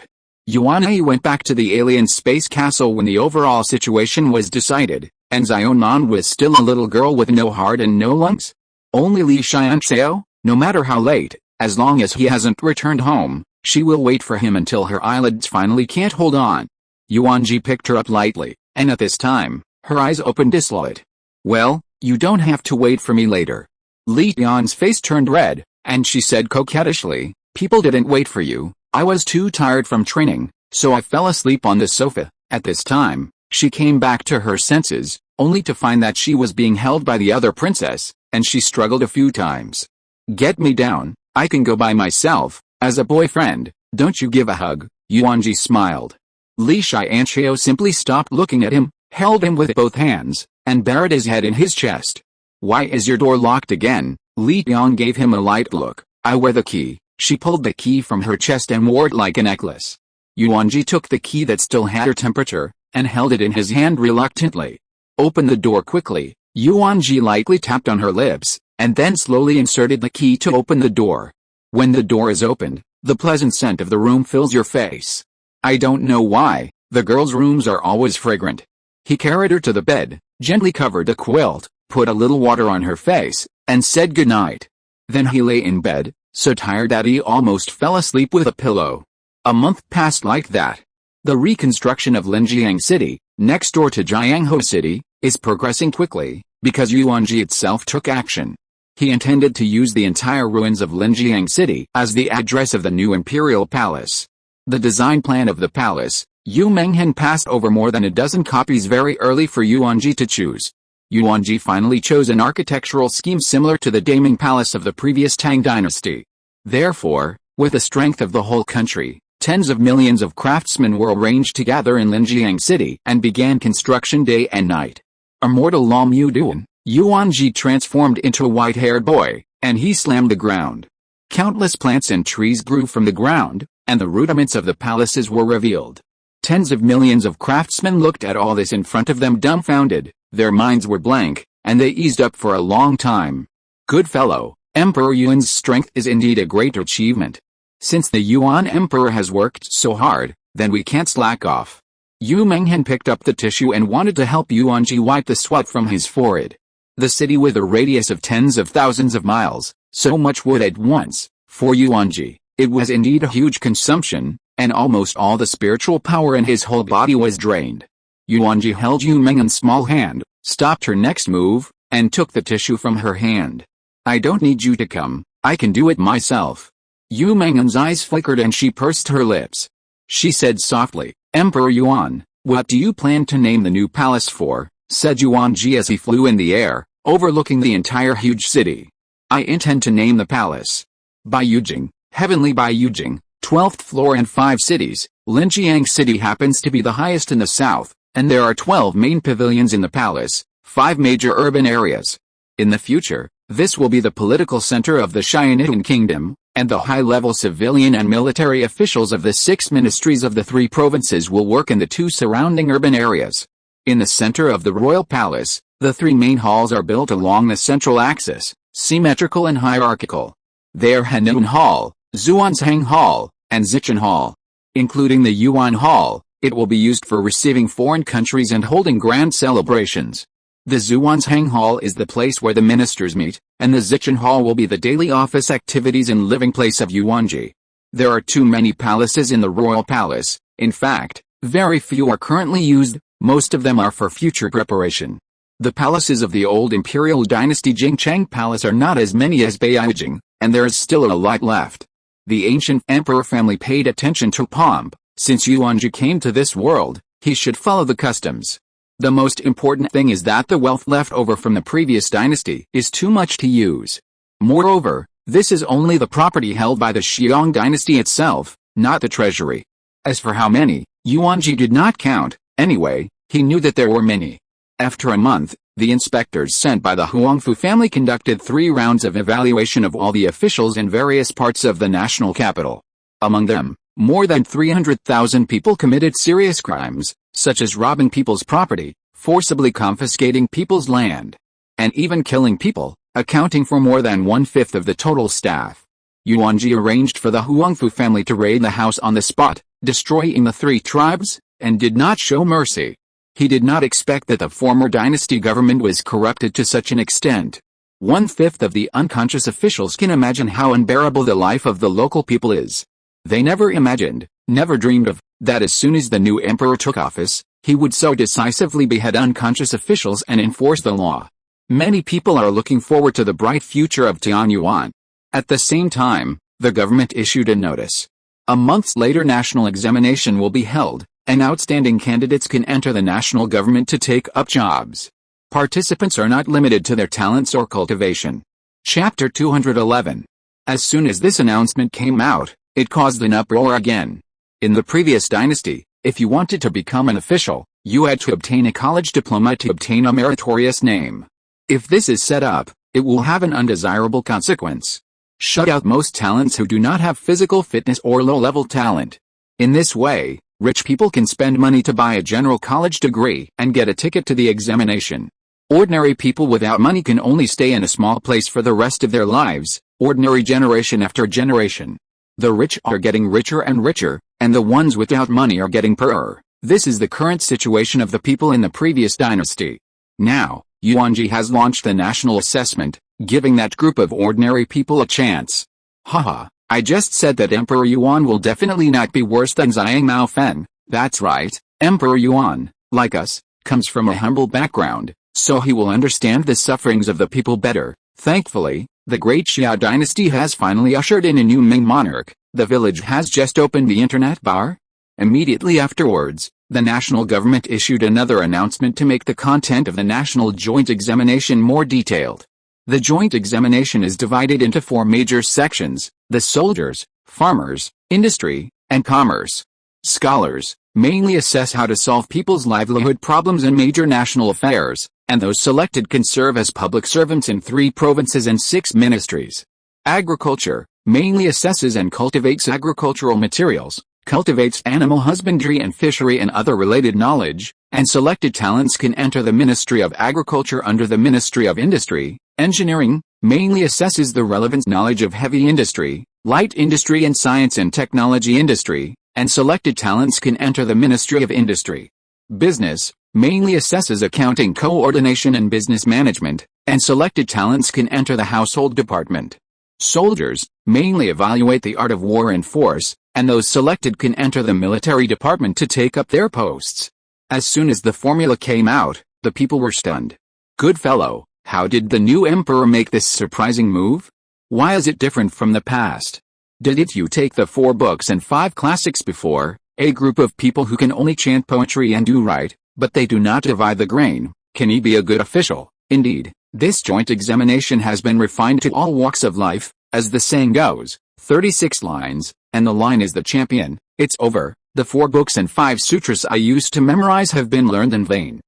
Yuanjie went back to the alien space castle when the overall situation was decided, and Xionan was still a little girl with no heart and no lungs. Only Li Tiansha, no matter how late, as long as he hasn't returned home, she will wait for him until her eyelids finally can't hold on. Yuanjie picked her up lightly, and at this time, her eyes opened dissolute. "Well, you don't have to wait for me later." Li Tian's face turned red, and she said coquettishly, "People didn't wait for you. I was too tired from training, so I fell asleep on the sofa." At this time, she came back to her senses, only to find that she was being held by the other princess, and she struggled a few times. "Get me down, I can go by myself. As a boyfriend, don't you give a hug?" Yuanjie smiled. Li Tianxiao simply stopped looking at him, held him with both hands, and buried his head in his chest. "Why is your door locked again?" Li Tian gave him a light look. "I wear the key." She pulled the key from her chest and wore it like a necklace. Yuanjie took the key that still had her temperature, and held it in his hand reluctantly. "Open the door quickly." Yuanjie lightly tapped on her lips, and then slowly inserted the key to open the door. When the door is opened, the pleasant scent of the room fills your face. I don't know why, the girls' rooms are always fragrant. He carried her to the bed, gently covered the quilt, put a little water on her face, and said goodnight. Then he lay in bed, so tired that he almost fell asleep with a pillow. A month passed like that. The reconstruction of Linjiang City, next door to Jianghu City, is progressing quickly, because Yuanjie itself took action. He intended to use the entire ruins of Linjiang City as the address of the new imperial palace. The design plan of the palace, Yu Menghen passed over more than a dozen copies very early for Yuanjie to choose. Yuanjie finally chose an architectural scheme similar to the Daming Palace of the previous Tang dynasty. Therefore, with the strength of the whole country, tens of millions of craftsmen were arranged together in Linjiang City and began construction day and night. Immortal Lam Yuduan, Yuanjie transformed into a white-haired boy, and he slammed the ground. Countless plants and trees grew from the ground, and the rudiments of the palaces were revealed. Tens of millions of craftsmen looked at all this in front of them dumbfounded, their minds were blank, and they eased up for a long time. Good fellow, Emperor Yuan's strength is indeed a great achievement. Since the Yuan Emperor has worked so hard, then we can't slack off. Yu Menghen picked up the tissue and wanted to help Yuanjie wipe the sweat from his forehead. The city with a radius of tens of thousands of miles, so much wood at once, for Yuanjie, it was indeed a huge consumption, and almost all the spiritual power in his whole body was drained. Yuanjie held Yu Menghen's small hand, stopped her next move, and took the tissue from her hand. "I don't need you to come, I can do it myself." Yu Menghen's eyes flickered and she pursed her lips. She said softly, "Emperor Yuan, what do you plan to name the new palace for?" said Yuanjie as he flew in the air, overlooking the entire huge city. I intend to name the palace Byakugan, Heavenly Byakugan, 12th floor and 5 cities. Linjiang City happens to be the highest in the south, and there are 12 main pavilions in the palace, 5 major urban areas. In the future, this will be the political center of the Sharingan Kingdom, and the high-level civilian and military officials of the 6 ministries of the 3 provinces will work in the 2 surrounding urban areas. In the center of the royal palace, the 3 main halls are built along the central axis, symmetrical and hierarchical. They are Hanun Hall, Xuanzang Hall, and Zichen Hall. Including the Yuan Hall, it will be used for receiving foreign countries and holding grand celebrations. The Xuanzang Hall is the place where the ministers meet, and the Zichen Hall will be the daily office activities and living place of Yuanjie. There are too many palaces in the royal palace. In fact, very few are currently used, most of them are for future preparation. The palaces of the old imperial dynasty Jingchang Palace are not as many as Byakugan, and there is still a lot left. The ancient emperor family paid attention to pomp. Since Yuanjie came to this world, he should follow the customs. The most important thing is that the wealth left over from the previous dynasty is too much to use. Moreover, this is only the property held by the Xiong dynasty itself, not the treasury. As for how many, Yuanjie did not count. Anyway, he knew that there were many. After a month, the inspectors sent by the Huangfu family conducted 3 rounds of evaluation of all the officials in various parts of the national capital. Among them, more than 300,000 people committed serious crimes, such as robbing people's property, forcibly confiscating people's land, and even killing people, accounting for more than 1/5 of the total staff. Yuanjie arranged for the Huangfu family to raid the house on the spot, destroying the 3 tribes, and did not show mercy. He did not expect that the former dynasty government was corrupted to such an extent. 1/5 of the unconscious officials can imagine how unbearable the life of the local people is. They never imagined, never dreamed of, that as soon as the new emperor took office, he would so decisively behead unconscious officials and enforce the law. Many people are looking forward to the bright future of Tianyuan. At the same time, the government issued a notice. A month later national examination will be held, and outstanding candidates can enter the national government to take up jobs. Participants are not limited to their talents or cultivation. Chapter 211. As soon as this announcement came out, it caused an uproar again. In the previous dynasty, if you wanted to become an official, you had to obtain a college diploma to obtain a meritorious name. If this is set up, it will have an undesirable consequence. Shut out most talents who do not have physical fitness or low-level talent. In this way, rich people can spend money to buy a general college degree and get a ticket to the examination. Ordinary people without money can only stay in a small place for the rest of their lives, ordinary generation after generation. The rich are getting richer and richer, and the ones without money are getting poorer. This is the current situation of the people in the previous dynasty. Now, Yuanjie has launched the national assessment, giving that group of ordinary people a chance. Haha, I just said that Emperor Yuan will definitely not be worse than Xiang Mao Fen. That's right, Emperor Yuan, like us, comes from a humble background, so he will understand the sufferings of the people better. Thankfully, the great Xia dynasty has finally ushered in a new Ming monarch. The village has just opened the internet bar. Immediately afterwards, the national government issued another announcement to make the content of the national joint examination more detailed. The joint examination is divided into 4 major sections: the soldiers, farmers, industry, and commerce. Scholars mainly assess how to solve people's livelihood problems and major national affairs, and those selected can serve as public servants in 3 provinces and 6 ministries. Agriculture mainly assesses and cultivates agricultural materials, cultivates animal husbandry and fishery and other related knowledge, and selected talents can enter the Ministry of Agriculture under the Ministry of Industry. Engineering mainly assesses the relevant knowledge of heavy industry, light industry and science and technology industry, and selected talents can enter the Ministry of Industry. Business mainly assesses accounting coordination and business management, and selected talents can enter the household department. Soldiers mainly evaluate the art of war and force, and those selected can enter the military department to take up their posts. As soon as the formula came out, the people were stunned. Good fellow, how did the new emperor make this surprising move? Why is it different from the past? Did you take the 4 books and 5 classics before? A group of people who can only chant poetry and do right, but they do not divide the grain. Can he be a good official? Indeed, This joint examination has been refined to all walks of life, as the saying goes, 36 lines, and the line is the champion, it's over, the 4 books and 5 sutras I used to memorize have been learned in vain.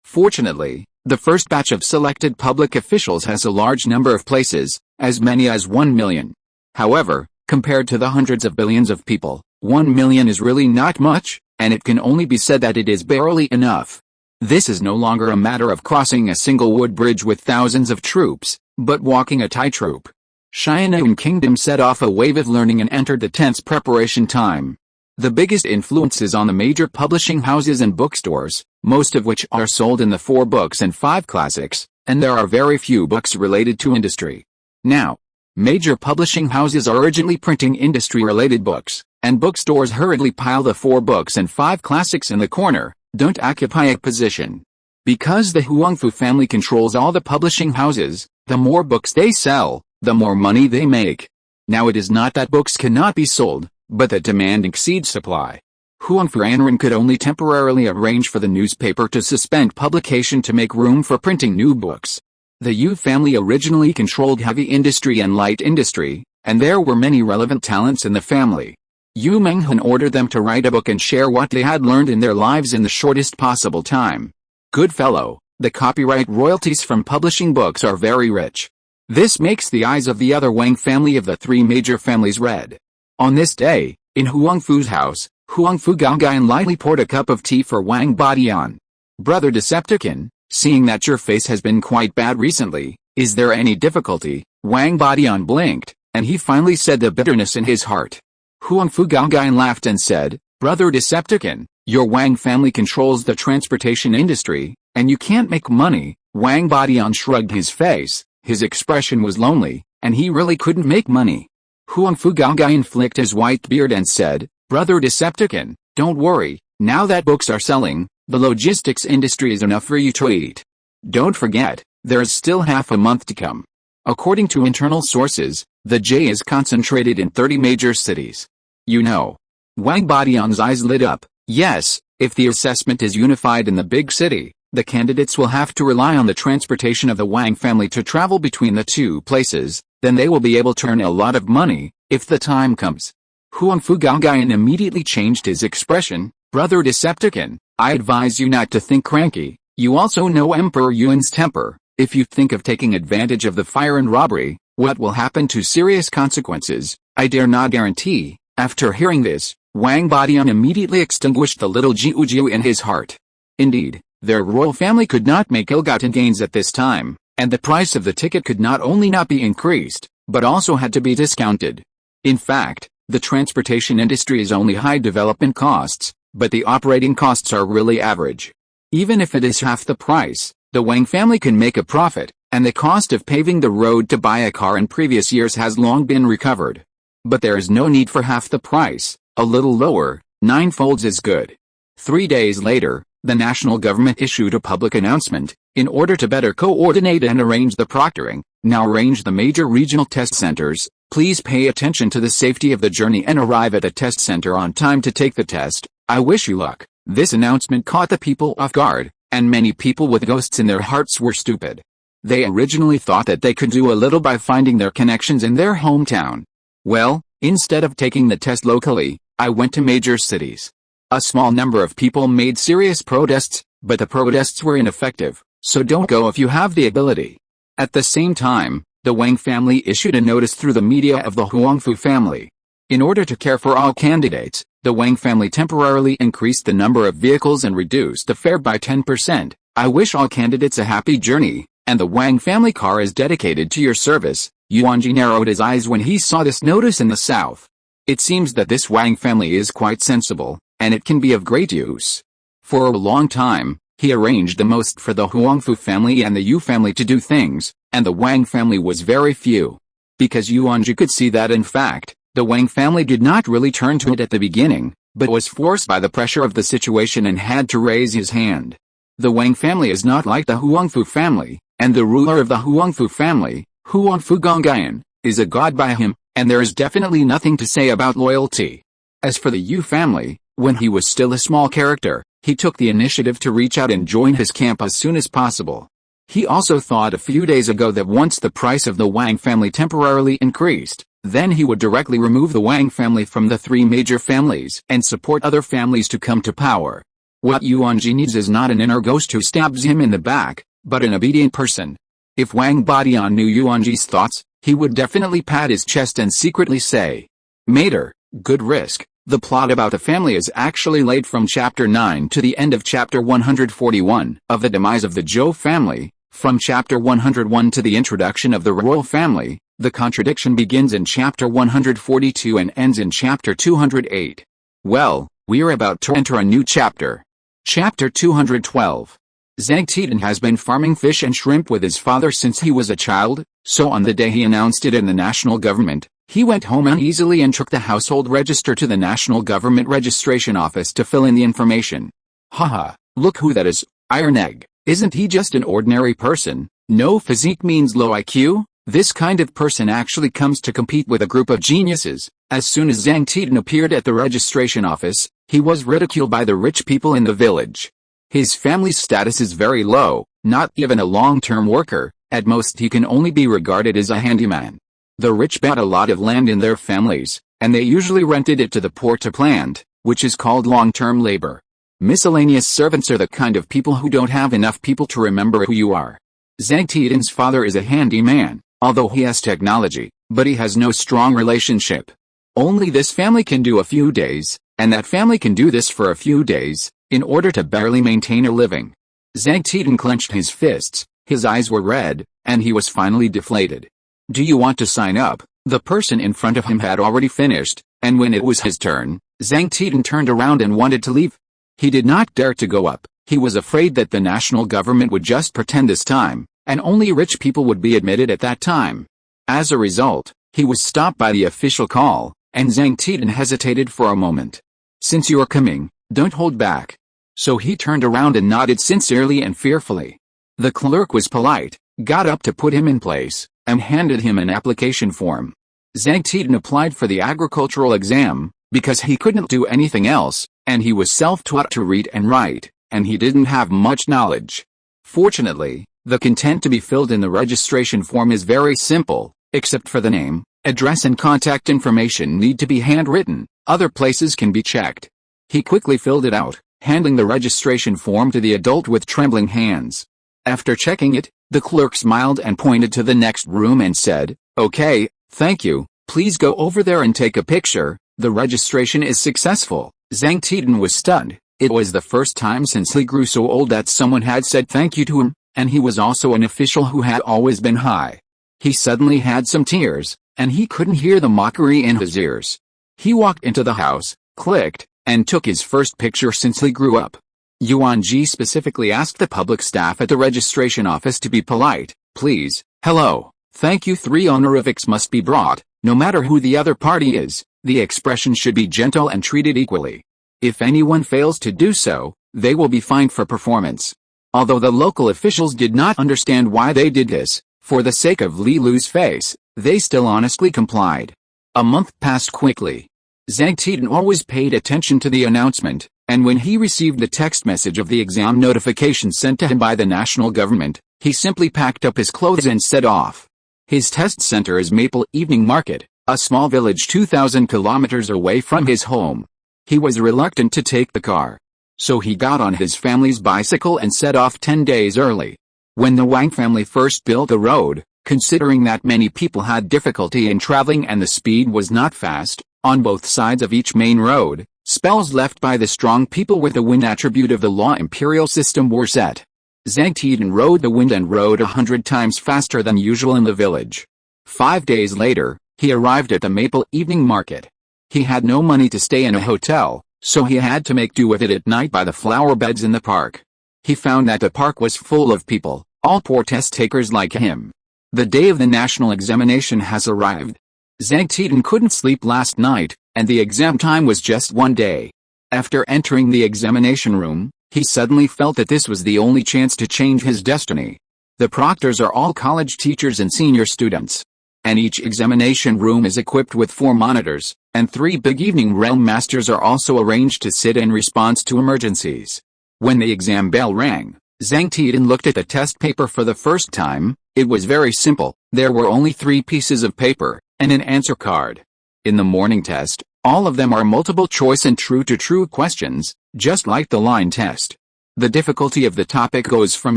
Fortunately, the first batch of selected public officials has a large number of places, as many as 1 million. However, compared to the hundreds of billions of people, 1 million is really not much, and it can only be said that it is barely enough. This is no longer a matter of crossing a single wood bridge with thousands of troops, but walking a tightrope. Sharingan Kingdom set off a wave of learning and entered the tense preparation time. The biggest influence is on the major publishing houses and bookstores, most of which are sold in the 4 books and 5 classics, and there are very few books related to industry. Now, major publishing houses are urgently printing industry-related books, and bookstores hurriedly pile the 4 books and 5 classics in the corner. Don't occupy a position. Because the Huangfu family controls all the publishing houses, the more books they sell, the more money they make. Now it is not that books cannot be sold, but that demand exceeds supply. Huangfu Anren could only temporarily arrange for the newspaper to suspend publication to make room for printing new books. The Yu family originally controlled heavy industry and light industry, and there were many relevant talents in the family. Yu Menghan ordered them to write a book and share what they had learned in their lives in the shortest possible time. Good fellow, the copyright royalties from publishing books are very rich. This makes the eyes of the other Wang family of the 3 major families red. On this day, in Huangfu's house, Huangfu Gaogai lightly poured a cup of tea for Wang Badian. Brother Decepticon, seeing that your face has been quite bad recently, is there any difficulty? Wang Badian blinked, and he finally said the bitterness in his heart. Huangfu Gaogai laughed and said, Brother Decepticon, your Wang family controls the transportation industry, and you can't make money. Wang Badian shrugged his face, his expression was lonely, and he really couldn't make money. Huangfu Gaogai flicked his white beard and said, Brother Decepticon, don't worry, now that books are selling, the logistics industry is enough for you to eat. Don't forget, there is still half a month to come. According to internal sources, the J is concentrated in 30 major cities. You know. Wang Badian's eyes lit up. Yes, if the assessment is unified in the big city, the candidates will have to rely on the transportation of the Wang family to travel between the 2 places, then they will be able to earn a lot of money, if the time comes. Huangfu Gaogai immediately changed his expression. Brother Decepticon, I advise you not to think cranky. You also know Emperor Yuan's temper. If you think of taking advantage of the fire and robbery, what will happen to serious consequences, I dare not guarantee. After hearing this, Wang Badian immediately extinguished the little jiu in his heart. Indeed, their royal family could not make ill-gotten gains at this time, and the price of the ticket could not only not be increased, but also had to be discounted. In fact, the transportation industry is only high development costs, but the operating costs are really average. Even if it is half the price, the Wang family can make a profit, and the cost of paving the road to buy a car in previous years has long been recovered. But there is no need for half the price, a little lower, 9-folds is good. 3 days later, the national government issued a public announcement, in order to better coordinate and arrange the proctoring, now arrange the major regional test centers, please pay attention to the safety of the journey and arrive at a test center on time to take the test, I wish you luck. This announcement caught the people off guard, and many people with ghosts in their hearts were stupid. They originally thought that they could do a little by finding their connections in their hometown. Well, instead of taking the test locally, I went to major cities. A small number of people made serious protests, but the protests were ineffective, so don't go if you have the ability. At the same time, the Wang family issued a notice through the media of the Huangfu family. In order to care for all candidates, the Wang family temporarily increased the number of vehicles and reduced the fare by 10%. I wish all candidates a happy journey, and the Wang family car is dedicated to your service. Yuanjie narrowed his eyes when he saw this notice in the south. It seems that this Wang family is quite sensible, and it can be of great use. For a long time, he arranged the most for the Huangfu family and the Yu family to do things, and the Wang family was very few. Because Yuanjie could see that in fact, the Wang family did not really turn to it at the beginning, but was forced by the pressure of the situation and had to raise his hand. The Wang family is not like the Huangfu family, and the ruler of the Huangfu family, Huangfu Gongaian, is a god by him, and there is definitely nothing to say about loyalty. As for the Yu family, when he was still a small character, he took the initiative to reach out and join his camp as soon as possible. He also thought a few days ago that once the price of the Wang family temporarily increased, then he would directly remove the Wang family from the three major families and support other families to come to power. What Yuanjie needs is not an inner ghost who stabs him in the back, but an obedient person. If Wang Badian knew Yuanjie's thoughts, he would definitely pat his chest and secretly say, "Mater, good risk." The plot about the family is actually laid from chapter 9 to the end of chapter 141 of the demise of the Zhou family. From chapter 101 to the introduction of the royal family, the contradiction begins in chapter 142 and ends in chapter 208. Well, we're about to enter a new chapter. Chapter 212. Zhang Titan has been farming fish and shrimp with his father since he was a child, so on the day he announced it in the national government, he went home uneasily and took the household register to the national government registration office to fill in the information. Haha, look who that is, Iron Egg. Isn't he just an ordinary person? No physique means low IQ? This kind of person actually comes to compete with a group of geniuses. As soon as Zhang Titan appeared at the registration office, he was ridiculed by the rich people in the village. His family's status is very low, not even a long-term worker, at most he can only be regarded as a handyman. The rich bought a lot of land in their families, and they usually rented it to the poor to plant, which is called long-term labor. Miscellaneous servants are the kind of people who don't have enough people to remember who you are. Zhang Titan's father is a handyman, although he has technology, but he has no strong relationship. Only this family can do a few days, and that family can do this for a few days, in order to barely maintain a living. Zhang Titan clenched his fists, his eyes were red, and he was finally deflated. "Do you want to sign up?" The person in front of him had already finished, and when it was his turn, Zhang Titan turned around and wanted to leave. He did not dare to go up. He was afraid that the national government would just pretend this time, and only rich people would be admitted at that time. As a result, he was stopped by the official call, and Zhang Titan hesitated for a moment. "Since you're coming, don't hold back." So he turned around and nodded sincerely and fearfully. The clerk was polite, got up to put him in place, and handed him an application form. Zhang Titan applied for the agricultural exam, because he couldn't do anything else, and he was self-taught to read and write, and he didn't have much knowledge. Fortunately, the content to be filled in the registration form is very simple, except for the name, address and contact information need to be handwritten, other places can be checked. He quickly filled it out, handing the registration form to the adult with trembling hands. After checking it, the clerk smiled and pointed to the next room and said, "Okay, thank you, please go over there and take a picture, the registration is successful." Zhang Titan was stunned. It was the first time since he grew so old that someone had said thank you to him, and he was also an official who had always been high. He suddenly had some tears, and he couldn't hear the mockery in his ears. He walked into the house, clicked, and took his first picture since he grew up. Yuanjie specifically asked the public staff at the registration office to be polite. "Please, hello, thank you." 3 honorifics must be brought, no matter who the other party is. The expression should be gentle and treated equally. If anyone fails to do so, they will be fined for performance. Although the local officials did not understand why they did this, for the sake of Li Lu's face, they still honestly complied. A month passed quickly. Zhang Titan always paid attention to the announcement, and when he received the text message of the exam notification sent to him by the national government, he simply packed up his clothes and set off. His test center is Maple Evening Market, a small village 2,000 kilometers away from his home. He was reluctant to take the car. So he got on his family's bicycle and set off 10 days early. When the Wang family first built the road, considering that many people had difficulty in traveling and the speed was not fast, on both sides of each main road, spells left by the strong people with the wind attribute of the law imperial system were set. Zhang Titan rode the wind and rode 100 times faster than usual in the village. 5 days later, he arrived at the Maple Evening Market. He had no money to stay in a hotel, so he had to make do with it at night by the flower beds in the park. He found that the park was full of people, all poor test takers like him. The day of the national examination has arrived. Zhang Titan couldn't sleep last night, and the exam time was just 1 day. After entering the examination room, he suddenly felt that this was the only chance to change his destiny. The proctors are all college teachers and senior students. And each examination room is equipped with 4 monitors, and 3 big evening realm masters are also arranged to sit in response to emergencies. When the exam bell rang, Zhang Tian looked at the test paper for the first time. It was very simple. There were only 3 pieces of paper, and an answer card. In the morning test, all of them are multiple choice and true-to-true questions, just like the line test. The difficulty of the topic goes from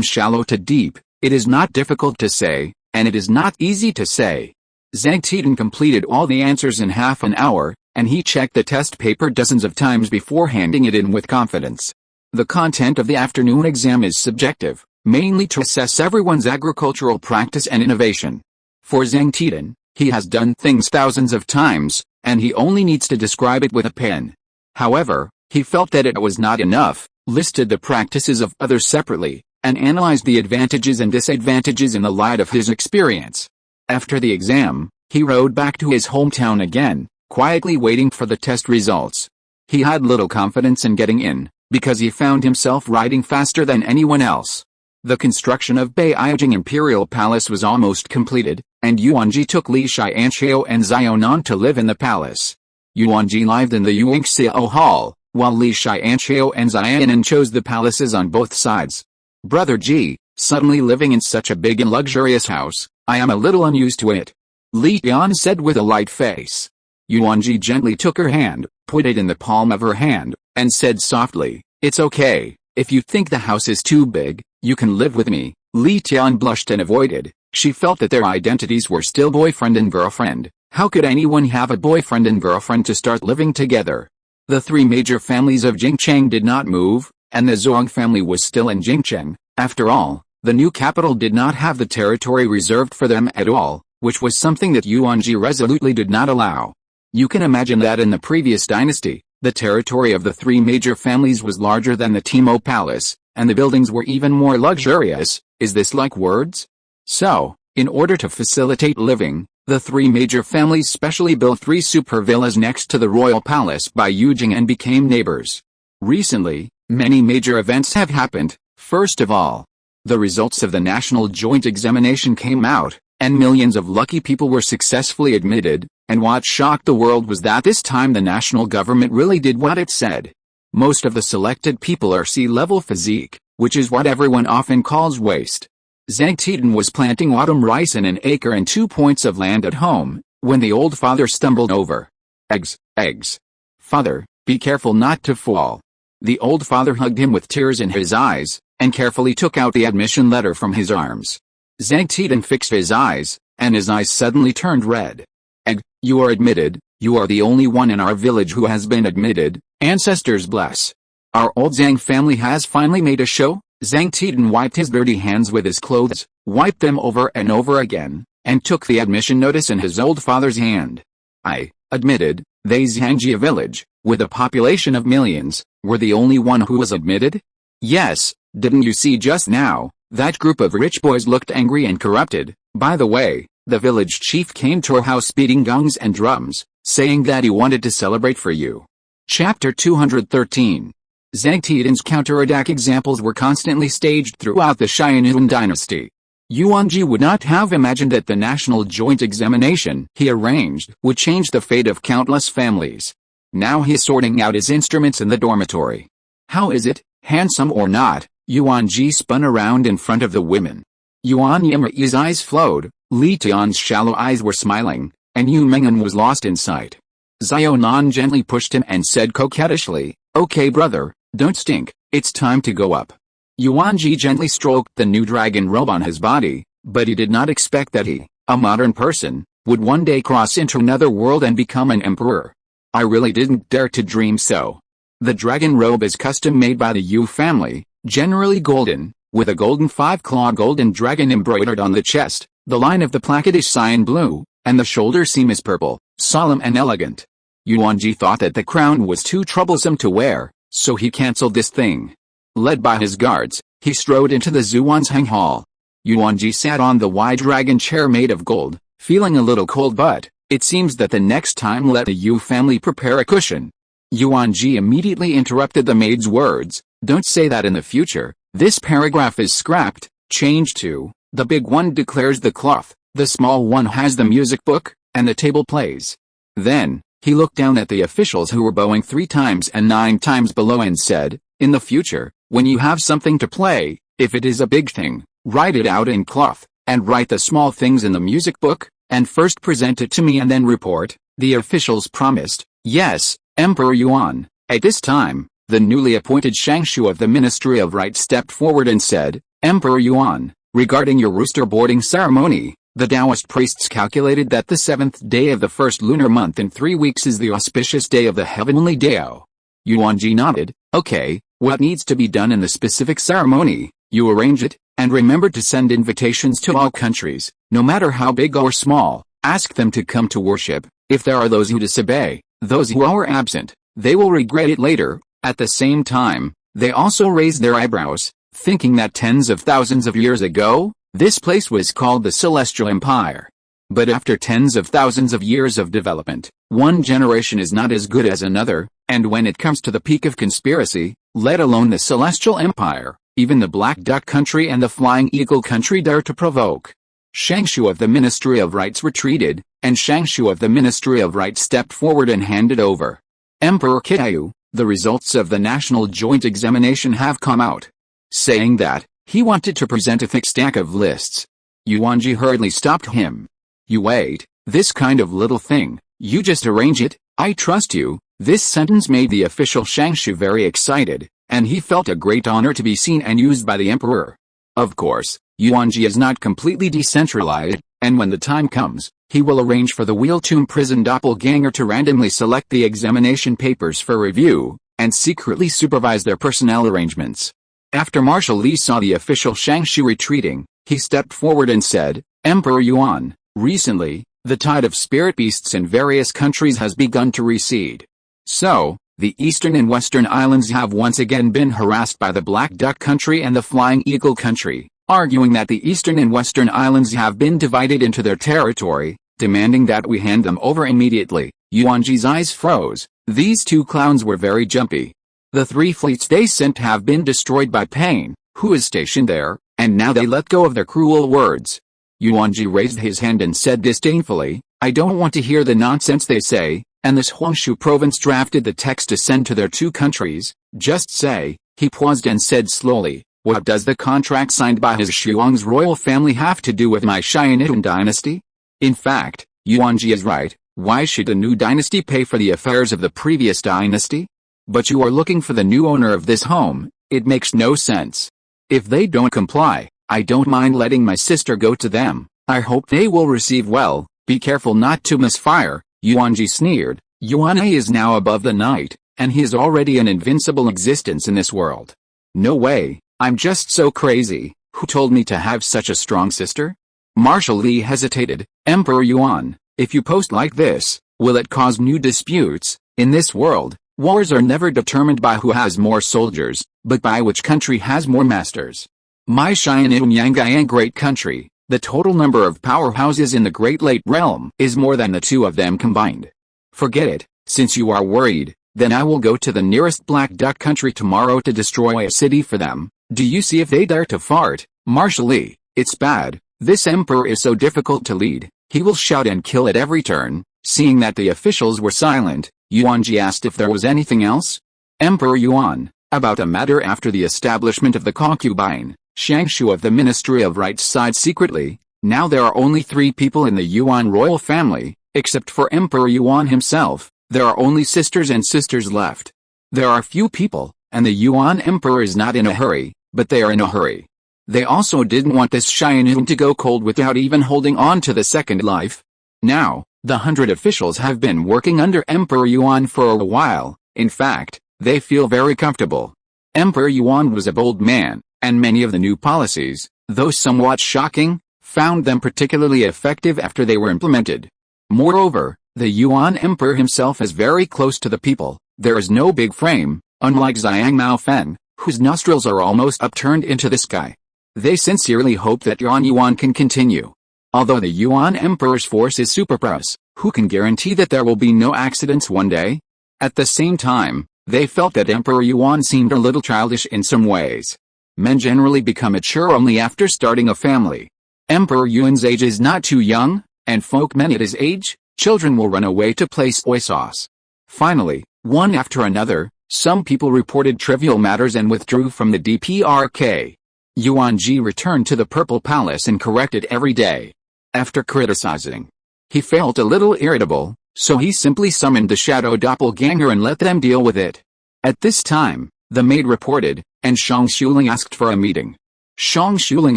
shallow to deep. It is not difficult to say, and it is not easy to say. Zhang Tian completed all the answers in half an hour, and he checked the test paper dozens of times before handing it in with confidence. The content of the afternoon exam is subjective, mainly to assess everyone's agricultural practice and innovation. For Zhang Tian, he has done things thousands of times, and he only needs to describe it with a pen. However, he felt that it was not enough, listed the practices of others separately, and analyzed the advantages and disadvantages in the light of his experience. After the exam, he rode back to his hometown again, quietly waiting for the test results. He had little confidence in getting in, because he found himself riding faster than anyone else. The construction of Byakugan Imperial Palace was almost completed, and Yuanjie took Li Tiansha and Xiaonan to live in the palace. Yuanjie lived in the Yuanjie Hall, while Li Tiansha and Xiaonan chose the palaces on both sides. Brother Ji, suddenly living in such a big and luxurious house, I am a little unused to it. Li Tian said with a light face. Yuanjie gently took her hand, put it in the palm of her hand, and said softly, "It's okay, if you think the house is too big, you can live with me." Li Tian blushed and avoided. She felt that their identities were still boyfriend and girlfriend. How could anyone have a boyfriend and girlfriend to start living together? The 3 major families of Jingcheng did not move, and the Zhuang family was still in Jingcheng. After all, the new capital did not have the territory reserved for them at all, which was something that Yuanjie resolutely did not allow. You can imagine that in the previous dynasty, the territory of the 3 major families was larger than the Timo Palace, and the buildings were even more luxurious. Is this like words? So, in order to facilitate living, the 3 major families specially built 3 super villas next to the royal palace by Yujing and became neighbors. Recently, many major events have happened. First of all, the results of the national joint examination came out, and millions of lucky people were successfully admitted, and what shocked the world was that this time the national government really did what it said. Most of the selected people are sea-level physique, which is what everyone often calls waste. Zhang Tian was planting autumn rice in an acre and 2 points of land at home, when the old father stumbled over. Eggs. Father, be careful not to fall. The old father hugged him with tears in his eyes, and carefully took out the admission letter from his arms. Zhang Tian fixed his eyes, and his eyes suddenly turned red. Egg, you are admitted. You are the only one in our village who has been admitted. Ancestors bless. Our old Zhang family has finally made a show. Zhang Tian wiped his dirty hands with his clothes, wiped them over and over again, and took the admission notice in his old father's hand. I, admitted, they Xiangjie village, with a population of millions, were the only one who was admitted? Yes, didn't you see just now, that group of rich boys looked angry and corrupted. By the way, the village chief came to our house beating gongs and drums, saying that he wanted to celebrate for you. Chapter 213. Zhang Tian's counterattack examples were constantly staged throughout the Sharingan dynasty. Yuanjie would not have imagined that the national joint examination he arranged would change the fate of countless families. Now he is sorting out his instruments in the dormitory. How is it, handsome or not? Yuanjie spun around in front of the women. Yuanjie's eyes flowed, Li Tian's shallow eyes were smiling, and Yu Meng'an was lost in sight. Xiaonan gently pushed him and said coquettishly, "Okay brother, don't stink, it's time to go up." Yuanjie gently stroked the new dragon robe on his body, but he did not expect that he, a modern person, would one day cross into another world and become an emperor. I really didn't dare to dream so. The dragon robe is custom made by the Yu family, generally golden, with a golden 5-claw golden dragon embroidered on the chest. The line of the placket is cyan blue, and the shoulder seam is purple, solemn and elegant. Yuanjie thought that the crown was too troublesome to wear, so he cancelled this thing. Led by his guards, he strode into the Zhuanzhang Hall. Yuanjie sat on the wide dragon chair made of gold, feeling a little cold, but it seems that the next time let the Yu family prepare a cushion. Yuanjie immediately interrupted the maid's words. Don't say that in the future. This paragraph is scrapped. Change to, the big one declares the cloth, the small one has the music book, and the table plays. Then, he looked down at the officials who were bowing 3 times and 9 times below and said, in the future, when you have something to play, If it is a big thing, write it out in cloth, and write the small things in the music book, and first present it to me and then report, the officials promised. Yes, Emperor Yuan. At this time, the newly appointed Shangshu of the Ministry of Right stepped forward and said, Emperor Yuan, regarding your rooster boarding ceremony, the Taoist priests calculated that the 7th day of the first lunar month in 3 weeks is the auspicious day of the heavenly Dao. Yuanjie nodded. Okay, what needs to be done in the specific ceremony? You arrange it, and remember to send invitations to all countries, no matter how big or small. Ask them to come to worship. If there are those who disobey, those who are absent, they will regret it later. At the same time, they also raised their eyebrows, thinking that tens of thousands of years ago, this place was called the Celestial Empire. But after tens of thousands of years of development, one generation is not as good as another, and when it comes to the peak of conspiracy, let alone the Celestial Empire, even the Black Duck Country and the Flying Eagle Country dare to provoke. Shangshu of the Ministry of Rights retreated, and Shangshu of the Ministry of Rights stepped forward and handed over. Emperor Kitayu, the results of the National Joint Examination have come out. Saying that, he wanted to present a thick stack of lists. Yuanjie hurriedly stopped him. You wait, this kind of little thing, you just arrange it, I trust you. This sentence made the official Shangshu very excited, and he felt a great honor to be seen and used by the emperor. Of course, Yuanjie is not completely decentralized, and when the time comes, he will arrange for the Wheel-Tomb prison doppelganger to randomly select the examination papers for review, and secretly supervise their personnel arrangements. After Marshal Li saw the official Shangshu retreating, he stepped forward and said, Emperor Yuan, recently, the tide of spirit beasts in various countries has begun to recede. So, the eastern and western islands have once again been harassed by the Black Duck Country and the Flying Eagle Country, arguing that the eastern and western islands have been divided into their territory, demanding that we hand them over immediately. Yuanjie's eyes froze. These two clowns were very jumpy. The 3 fleets they sent have been destroyed by Pain, who is stationed there, and now they let go of their cruel words. Yuanjie raised his hand and said disdainfully, I don't want to hear the nonsense they say, and this Huangshu province drafted the text to send to their 2 countries, just say. He paused and said slowly, what does the contract signed by his Shuang's royal family have to do with my Sharingan dynasty? In fact, Yuanjie is right, why should the new dynasty pay for the affairs of the previous dynasty? But you are looking for the new owner of this home, it makes no sense. If they don't comply, I don't mind letting my sister go to them, I hope they will receive well, be careful not to misfire. Yuanjie sneered, Yuanjie is now above the night, and he is already an invincible existence in this world. No way, I'm just so crazy, who told me to have such a strong sister? Marshal Li hesitated, Emperor Yuan, if you post like this, will it cause new disputes? In this world, wars are never determined by who has more soldiers, but by which country has more masters. My Sharingan great country, the total number of powerhouses in the Great Lake realm is more than the 2 of them combined. Forget it, since you are worried, then I will go to the nearest Black Duck Country tomorrow to destroy a city for them. Do you see if they dare to fart? Marshal Li, it's bad, this emperor is so difficult to lead, he will shout and kill at every turn. Seeing that the officials were silent, Yuanjie asked if there was anything else. Emperor Yuan, about a matter after the establishment of the concubine, Shangshu of the Ministry of Rights sighed secretly. Now there are only 3 people in the Yuan royal family, except for Emperor Yuan himself, there are only sisters and sisters left. There are few people, and the Yuan emperor is not in a hurry, but they are in a hurry. They also didn't want this Sharingan to go cold without even holding on to the second life. Now, the 100 officials have been working under Emperor Yuan for a while, in fact, they feel very comfortable. Emperor Yuan was a bold man, and many of the new policies, though somewhat shocking, found them particularly effective after they were implemented. Moreover, the Yuan emperor himself is very close to the people, there is no big frame, unlike Xiang Maofeng, whose nostrils are almost upturned into the sky. They sincerely hope that Yuan can continue. Although the Yuan emperor's force is superpress, who can guarantee that there will be no accidents one day? At the same time, they felt that Emperor Yuan seemed a little childish in some ways. Men generally become mature only after starting a family. Emperor Yuan's age is not too young, and folk men at his age, children will run away to play soy sauce. Finally, one after another, some people reported trivial matters and withdrew from the DPRK. Yuanjie returned to the Purple Palace and corrected every day. After criticizing, he felt a little irritable, so he simply summoned the shadow doppelganger and let them deal with it. At this time, the maid reported, and Shang Xuling asked for a meeting. Shang Xuling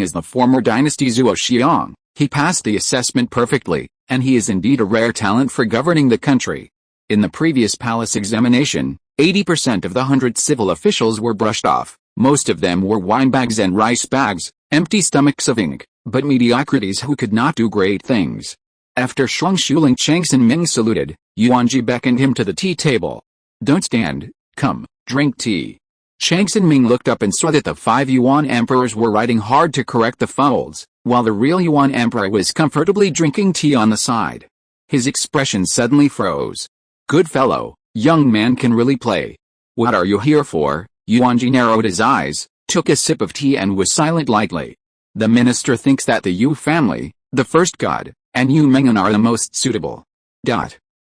is the former dynasty Zuo Xiang. He passed the assessment perfectly, and he is indeed a rare talent for governing the country. In the previous palace examination, 80% of the 100 civil officials were brushed off. Most of them were wine bags and rice bags, empty stomachs of ink, but mediocrities who could not do great things. After Shang Xuling Chang Sin-ming saluted, Yuanjie beckoned him to the tea table. "Don't stand, come, drink tea." Chang Sin-ming looked up and saw that the 5 Yuan emperors were writing hard to correct the faults, while the real Yuan emperor was comfortably drinking tea on the side. His expression suddenly froze. "Good fellow, young man can really play. What are you here for?" Yuanjie narrowed his eyes, took a sip of tea and was silent lightly. "The minister thinks that the Yu family, the first god, and Yu Menghan are the most suitable."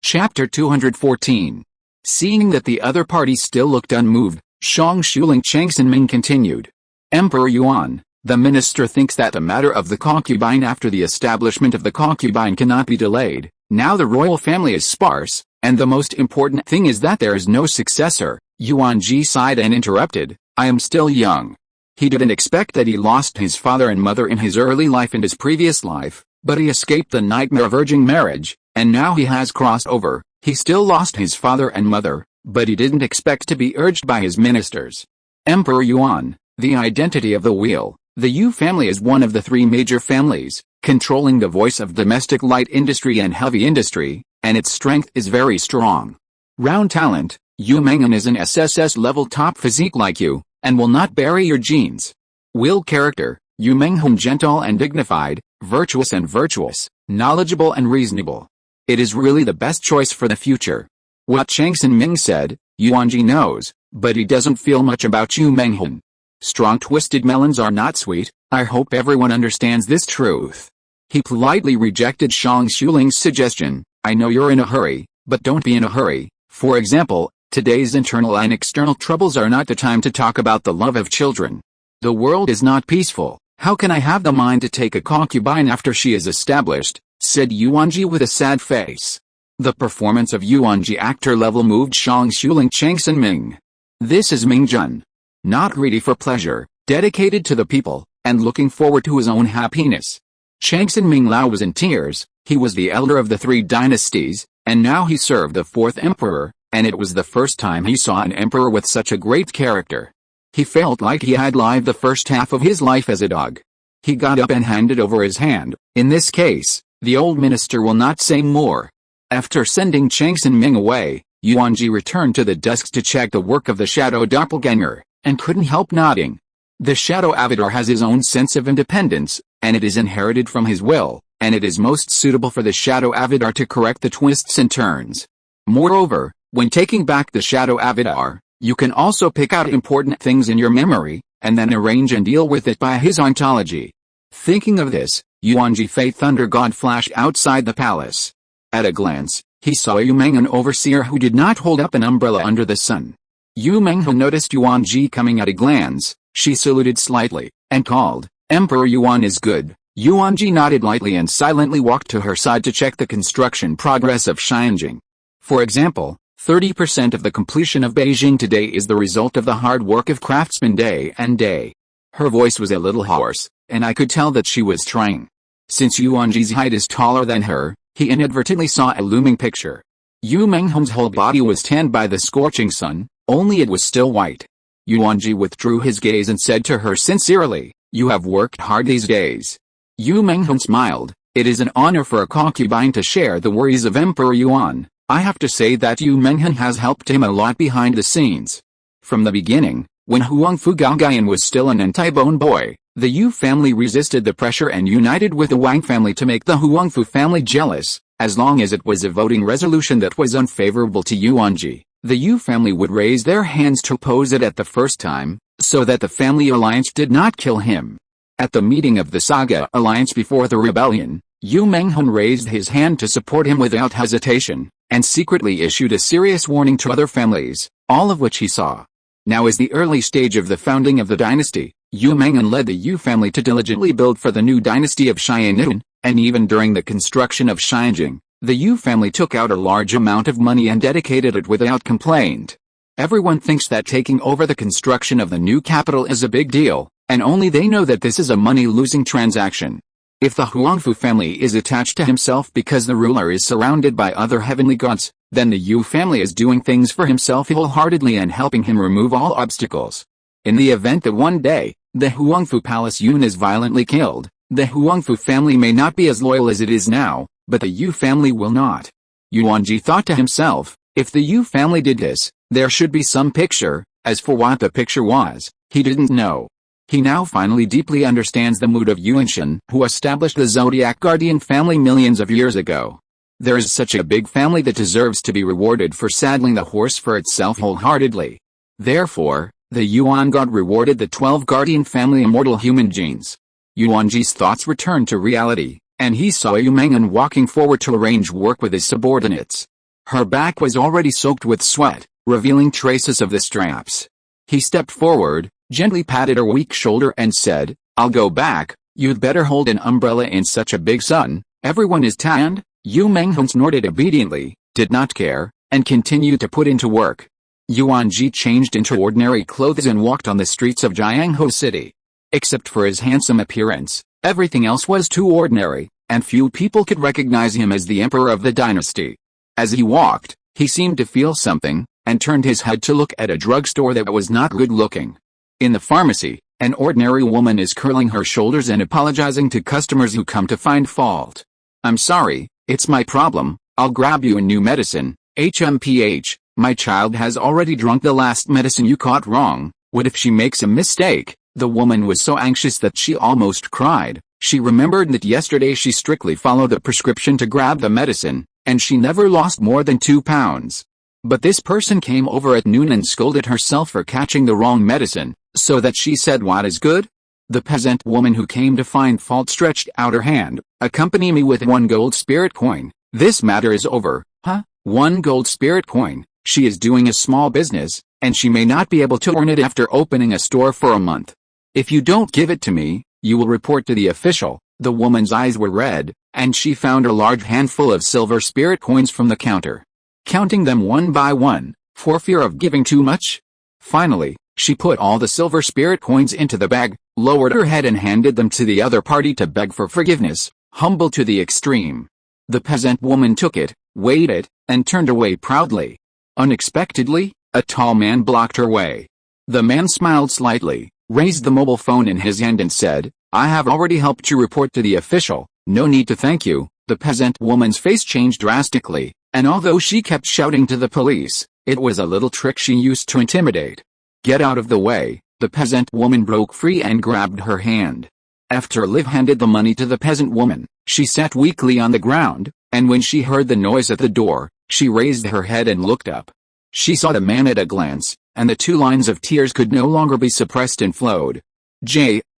Chapter 214. Seeing that the other party still looked unmoved, Shang Xuling Chang Sin-ming continued. "Emperor Yuan, the minister thinks that the matter of the concubine after the establishment of the concubine cannot be delayed. Now the royal family is sparse, and the most important thing is that there is no successor." Yuanjie sighed and interrupted, "I am still young." He didn't expect that he lost his father and mother in his early life and his previous life, but he escaped the nightmare of virgin marriage, and now he has crossed over. He still lost his father and mother, but he didn't expect to be urged by his ministers. "Emperor Yuan, the identity of the wheel. The Yu family is one of the 3 major families, controlling the voice of domestic light industry and heavy industry, and its strength is very strong. Round talent, Yu Menghan is an SSS-level top physique like you, and will not bury your genes. Will character, Yu Menghan gentle and dignified, virtuous, knowledgeable and reasonable. It is really the best choice for the future." What Chang Sin-ming said, Yuanjie knows, but he doesn't feel much about Yu Menghan. Strong twisted melons are not sweet. I hope everyone understands this truth. He politely rejected Shang Xuling's suggestion. "I know you're in a hurry, but don't be in a hurry. For example, today's internal and external troubles are not the time to talk about the love of children. The world is not peaceful. How can I have the mind to take a concubine after she is established?" said Yuanjie with a sad face. The performance of Yuanjie actor level moved Shang Xuling Chang Sin-ming. This is Ming Jun. Not greedy for pleasure, dedicated to the people, and looking forward to his own happiness. Chang Sin-ming Lao was in tears. He was the elder of the 3 dynasties, and now he served the 4th emperor, and it was the first time he saw an emperor with such a great character. He felt like he had lived the first half of his life as a dog. He got up and handed over his hand. "In this case, the old minister will not say more." After sending Chang Sin-ming away, Yuanjie returned to the desks to check the work of the shadow doppelganger, and couldn't help nodding. The shadow avatar has his own sense of independence, and it is inherited from his will, and it is most suitable for the shadow avatar to correct the twists and turns. Moreover, when taking back the shadow avatar, you can also pick out important things in your memory, and then arrange and deal with it by his ontology. Thinking of this, Yuanjie Fei Thunder God flashed outside the palace. At a glance, he saw Yu Menghan, an overseer who did not hold up an umbrella under the sun. Yu Menghan noticed Yuanjie coming at a glance. She saluted slightly, and called, "Emperor Yuan is good." Yuanjie nodded lightly and silently walked to her side to check the construction progress of Sharingan. For example, 30% of the completion of Beijing today is the result of the hard work of craftsmen day and day. Her voice was a little hoarse, and I could tell that she was trying. Since Yuanjie's height is taller than her, he inadvertently saw a looming picture. Yu Menghan's whole body was tanned by the scorching sun, only it was still white. Yuanjie withdrew his gaze and said to her sincerely, "You have worked hard these days." Yu Menghan smiled. "It is an honor for a concubine to share the worries of Emperor Yuan. I have to say that Yu Menghan has helped him a lot behind the scenes. From the beginning, when Huangfu Gaogayan was still an anti-bone boy, the Yu family resisted the pressure and united with the Wang family to make the Huangfu family jealous. As long as it was a voting resolution that was unfavorable to Yuanjie, the Yu family would raise their hands to oppose it at the first time, so that the family alliance did not kill him. At the meeting of the Saga Alliance before the rebellion, Yu Menghan raised his hand to support him without hesitation, and secretly issued a serious warning to other families, all of which he saw. Now is the early stage of the founding of the dynasty. Yuanjie led the Yu family to diligently build for the new dynasty of Sharingan, and even during the construction of Sharingan, the Yu family took out a large amount of money and dedicated it without complaint. Everyone thinks that taking over the construction of the new capital is a big deal, and only they know that this is a money-losing transaction. If the Huangfu family is attached to himself because the ruler is surrounded by other heavenly gods, then the Yu family is doing things for himself wholeheartedly and helping him remove all obstacles. In the event that one day, the Huangfu Palace Yun is violently killed, the Huangfu family may not be as loyal as it is now, but the Yu family will not. Yuanjie thought to himself, if the Yu family did this, there should be some picture. As for what the picture was, he didn't know. He now finally deeply understands the mood of Yuanjie, who established the Zodiac Guardian family millions of years ago. There is such a big family that deserves to be rewarded for saddling the horse for itself wholeheartedly. Therefore, the Yuan god rewarded the 12 Guardian family immortal human genes. Yuanjie's thoughts returned to reality, and he saw Yuanjie walking forward to arrange work with his subordinates. Her back was already soaked with sweat, revealing traces of the straps. He stepped forward, gently patted her weak shoulder and said, "I'll go back, you'd better hold an umbrella in such a big sun, everyone is tanned." Yuanjie snorted obediently, did not care, and continued to put into work. Yuanjie changed into ordinary clothes and walked on the streets of Jianghu City. Except for his handsome appearance, everything else was too ordinary, and few people could recognize him as the emperor of the dynasty. As he walked, he seemed to feel something, and turned his head to look at a drugstore that was not good looking. In the pharmacy, an ordinary woman is curling her shoulders and apologizing to customers who come to find fault. "I'm sorry, it's my problem, I'll grab you a new medicine, HMPH, my child has already drunk the last medicine you caught wrong, what if she makes a mistake?" The woman was so anxious that she almost cried. She remembered that yesterday she strictly followed the prescription to grab the medicine, and she never lost more than 2 pounds. But this person came over at noon and scolded herself for catching the wrong medicine, so that she said, "What is good?" The peasant woman who came to find fault stretched out her hand. "Accompany me with 1 gold spirit coin. This matter is over." "Huh? 1 gold spirit coin?" She is doing a small business, and she may not be able to earn it after opening a store for a month. "If you don't give it to me, you will report to the official." The woman's eyes were red, and she found a large handful of silver spirit coins from the counter. Counting them one by one, for fear of giving too much. Finally, she put all the silver spirit coins into the bag, lowered her head and handed them to the other party to beg for forgiveness, humble to the extreme. The peasant woman took it, weighed it, and turned away proudly. Unexpectedly, a tall man blocked her way. The man smiled slightly, raised the mobile phone in his hand and said, "I have already helped you report to the official, no need to thank you." The peasant woman's face changed drastically, and although she kept shouting to the police, it was a little trick she used to intimidate. "Get out of the way." The peasant woman broke free and grabbed her hand. After Liv handed the money to the peasant woman, she sat weakly on the ground, and when she heard the noise at the door, she raised her head and looked up. She saw the man at a glance, and the 2 lines of tears could no longer be suppressed and flowed.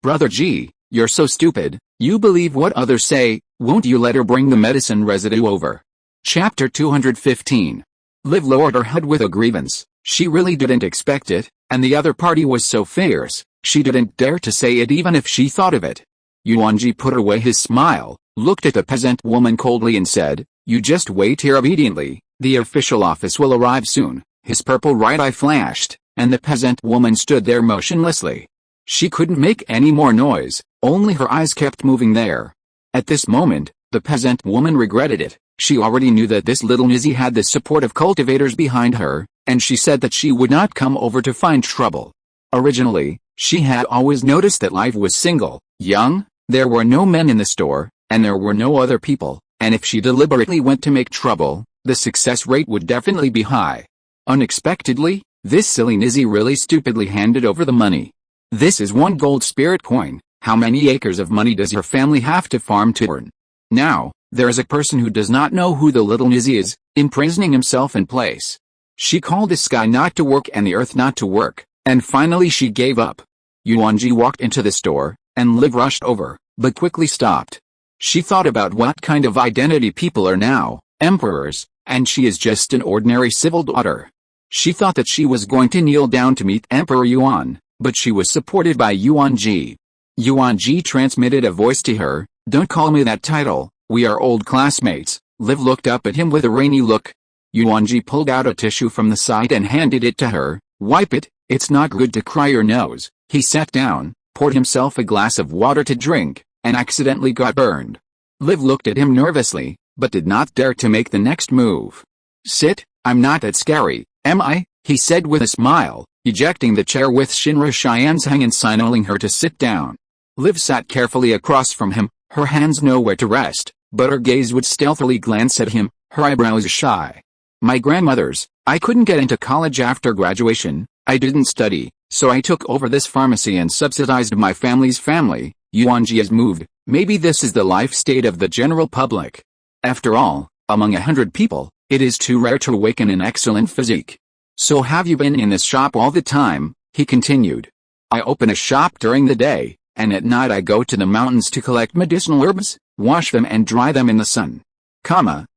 Brother G, you're so stupid, you believe what others say, won't you let her bring the medicine residue over?" Chapter 215. Liv lowered her head with a grievance. She really didn't expect it, and the other party was so fierce, she didn't dare to say it even if she thought of it. Yuanjie put away his smile, looked at the peasant woman coldly and said, "You just wait here obediently, the official office will arrive soon." His purple right eye flashed, and the peasant woman stood there motionlessly. She couldn't make any more noise, only her eyes kept moving there. At this moment, the peasant woman regretted it. She already knew that this little Nizzy had the support of cultivators behind her, and she said that she would not come over to find trouble. Originally, she had always noticed that Liv was single, young, there were no men in the store, and there were no other people, and if she deliberately went to make trouble, the success rate would definitely be high. Unexpectedly, this silly Nizzy really stupidly handed over the money. "This is 1 gold spirit coin. How many acres of money does your family have to farm to earn?" Now, there is a person who does not know who the little Nizzy is, imprisoning himself in place. She called the sky not to work and the earth not to work, and finally she gave up. Yuanjie walked into the store, and Liv rushed over, but quickly stopped. She thought about what kind of identity people are now, emperors, and she is just an ordinary civil daughter. She thought that she was going to kneel down to meet Emperor Yuan, but she was supported by Yuanjie. Yuanjie transmitted a voice to her, "Don't call me that title, we are old classmates." Liv looked up at him with a rainy look. Yuanjie pulled out a tissue from the side and handed it to her. "Wipe it, it's not good to cry your nose." He sat down, poured himself a glass of water to drink, and accidentally got burned. Liv looked at him nervously, but did not dare to make the next move. "Sit, I'm not that scary, am I?" he said with a smile, ejecting the chair with Shinra Shiansang and signaling her to sit down. Liv sat carefully across from him, her hands nowhere to rest, but her gaze would stealthily glance at him, her eyebrows shy. "My grandmother's, I couldn't get into college after graduation, I didn't study, so I took over this pharmacy and subsidized my family's family." Yuanjie is moved. Maybe this is the life state of the general public. After all, among 100 people, it is too rare to awaken an excellent physique. "So have you been in this shop all the time?" he continued. "I open a shop during the day, and at night I go to the mountains to collect medicinal herbs, wash them and dry them in the sun."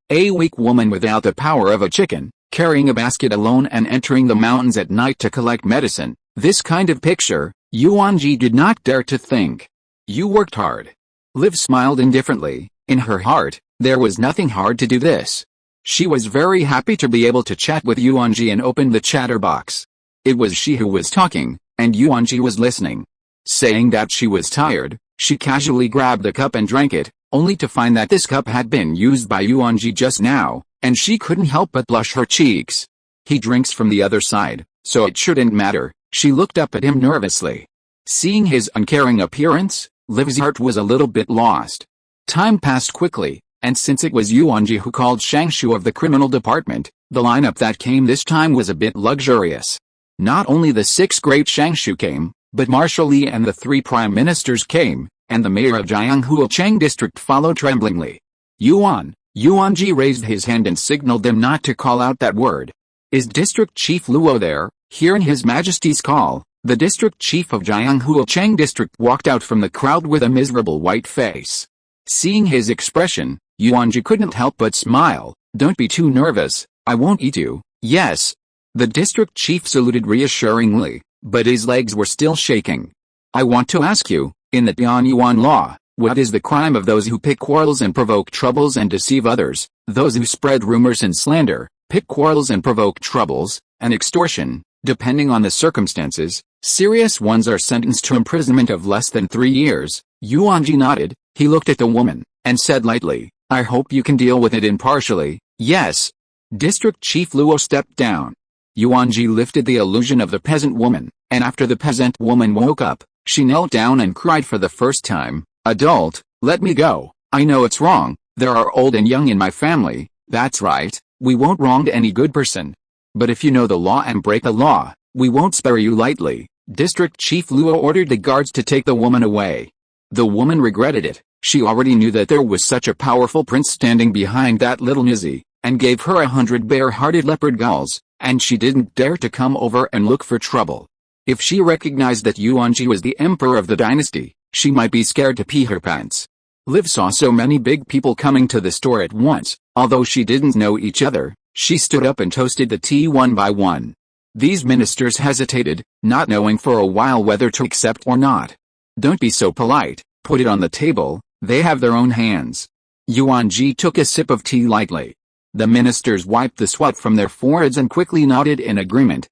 A weak woman without the power of a chicken, carrying a basket alone and entering the mountains at night to collect medicine. This kind of picture, Yuanjie did not dare to think. "You worked hard." Liv smiled indifferently. In her heart, there was nothing hard to do this. She was very happy to be able to chat with Yuanjie and opened the chatterbox. It was she who was talking, and Yuanjie was listening. Saying that she was tired, she casually grabbed the cup and drank it, only to find that this cup had been used by Yuanjie just now, and she couldn't help but blush her cheeks. "He drinks from the other side, so it shouldn't matter." She looked up at him nervously. Seeing his uncaring appearance, Liv's heart was a little bit lost. Time passed quickly, and since it was Yuanjie who called Shangshu of the criminal department, the lineup that came this time was a bit luxurious. Not only the 6 great Shangshu came, but Marshal Li and the 3 prime ministers came, and the mayor of Jianghuacheng district followed tremblingly. Yuanjie raised his hand and signaled them not to call out that word. "Is District Chief Luo there?" Hearing His Majesty's call, the district chief of Jianghuacheng district walked out from the crowd with a miserable white face. Seeing his expression, Yuanjie couldn't help but smile. "Don't be too nervous, I won't eat you." "Yes." The district chief saluted reassuringly, but his legs were still shaking. "I want to ask you, in the Tianyuan law, what is the crime of those who pick quarrels and provoke troubles and deceive others, those who spread rumors and slander, pick quarrels and provoke troubles, and extortion, depending on the circumstances? Serious ones are sentenced to imprisonment of less than 3 years. Yuanjie nodded. He looked at the woman, and said lightly, "I hope you can deal with it impartially." "Yes." District Chief Luo stepped down. Yuanjie lifted the illusion of the peasant woman, and after the peasant woman woke up, she knelt down and cried for the first time, "Adult, let me go. I know it's wrong, there are old and young in my family." "That's right, we won't wrong any good person. But if you know the law and break the law, we won't spare you lightly." District Chief Luo ordered the guards to take the woman away. The woman regretted it. She already knew that there was such a powerful prince standing behind that little nizzy, and gave her 100 bare-hearted leopard gulls, and she didn't dare to come over and look for trouble. If she recognized that Yuanjie was the emperor of the dynasty, she might be scared to pee her pants. Liv saw so many big people coming to the store at once. Although she didn't know each other, she stood up and toasted the tea one by one. These ministers hesitated, not knowing for a while whether to accept or not. "Don't be so polite, put it on the table, they have their own hands." Yuanjie took a sip of tea lightly. The ministers wiped the sweat from their foreheads and quickly nodded in agreement.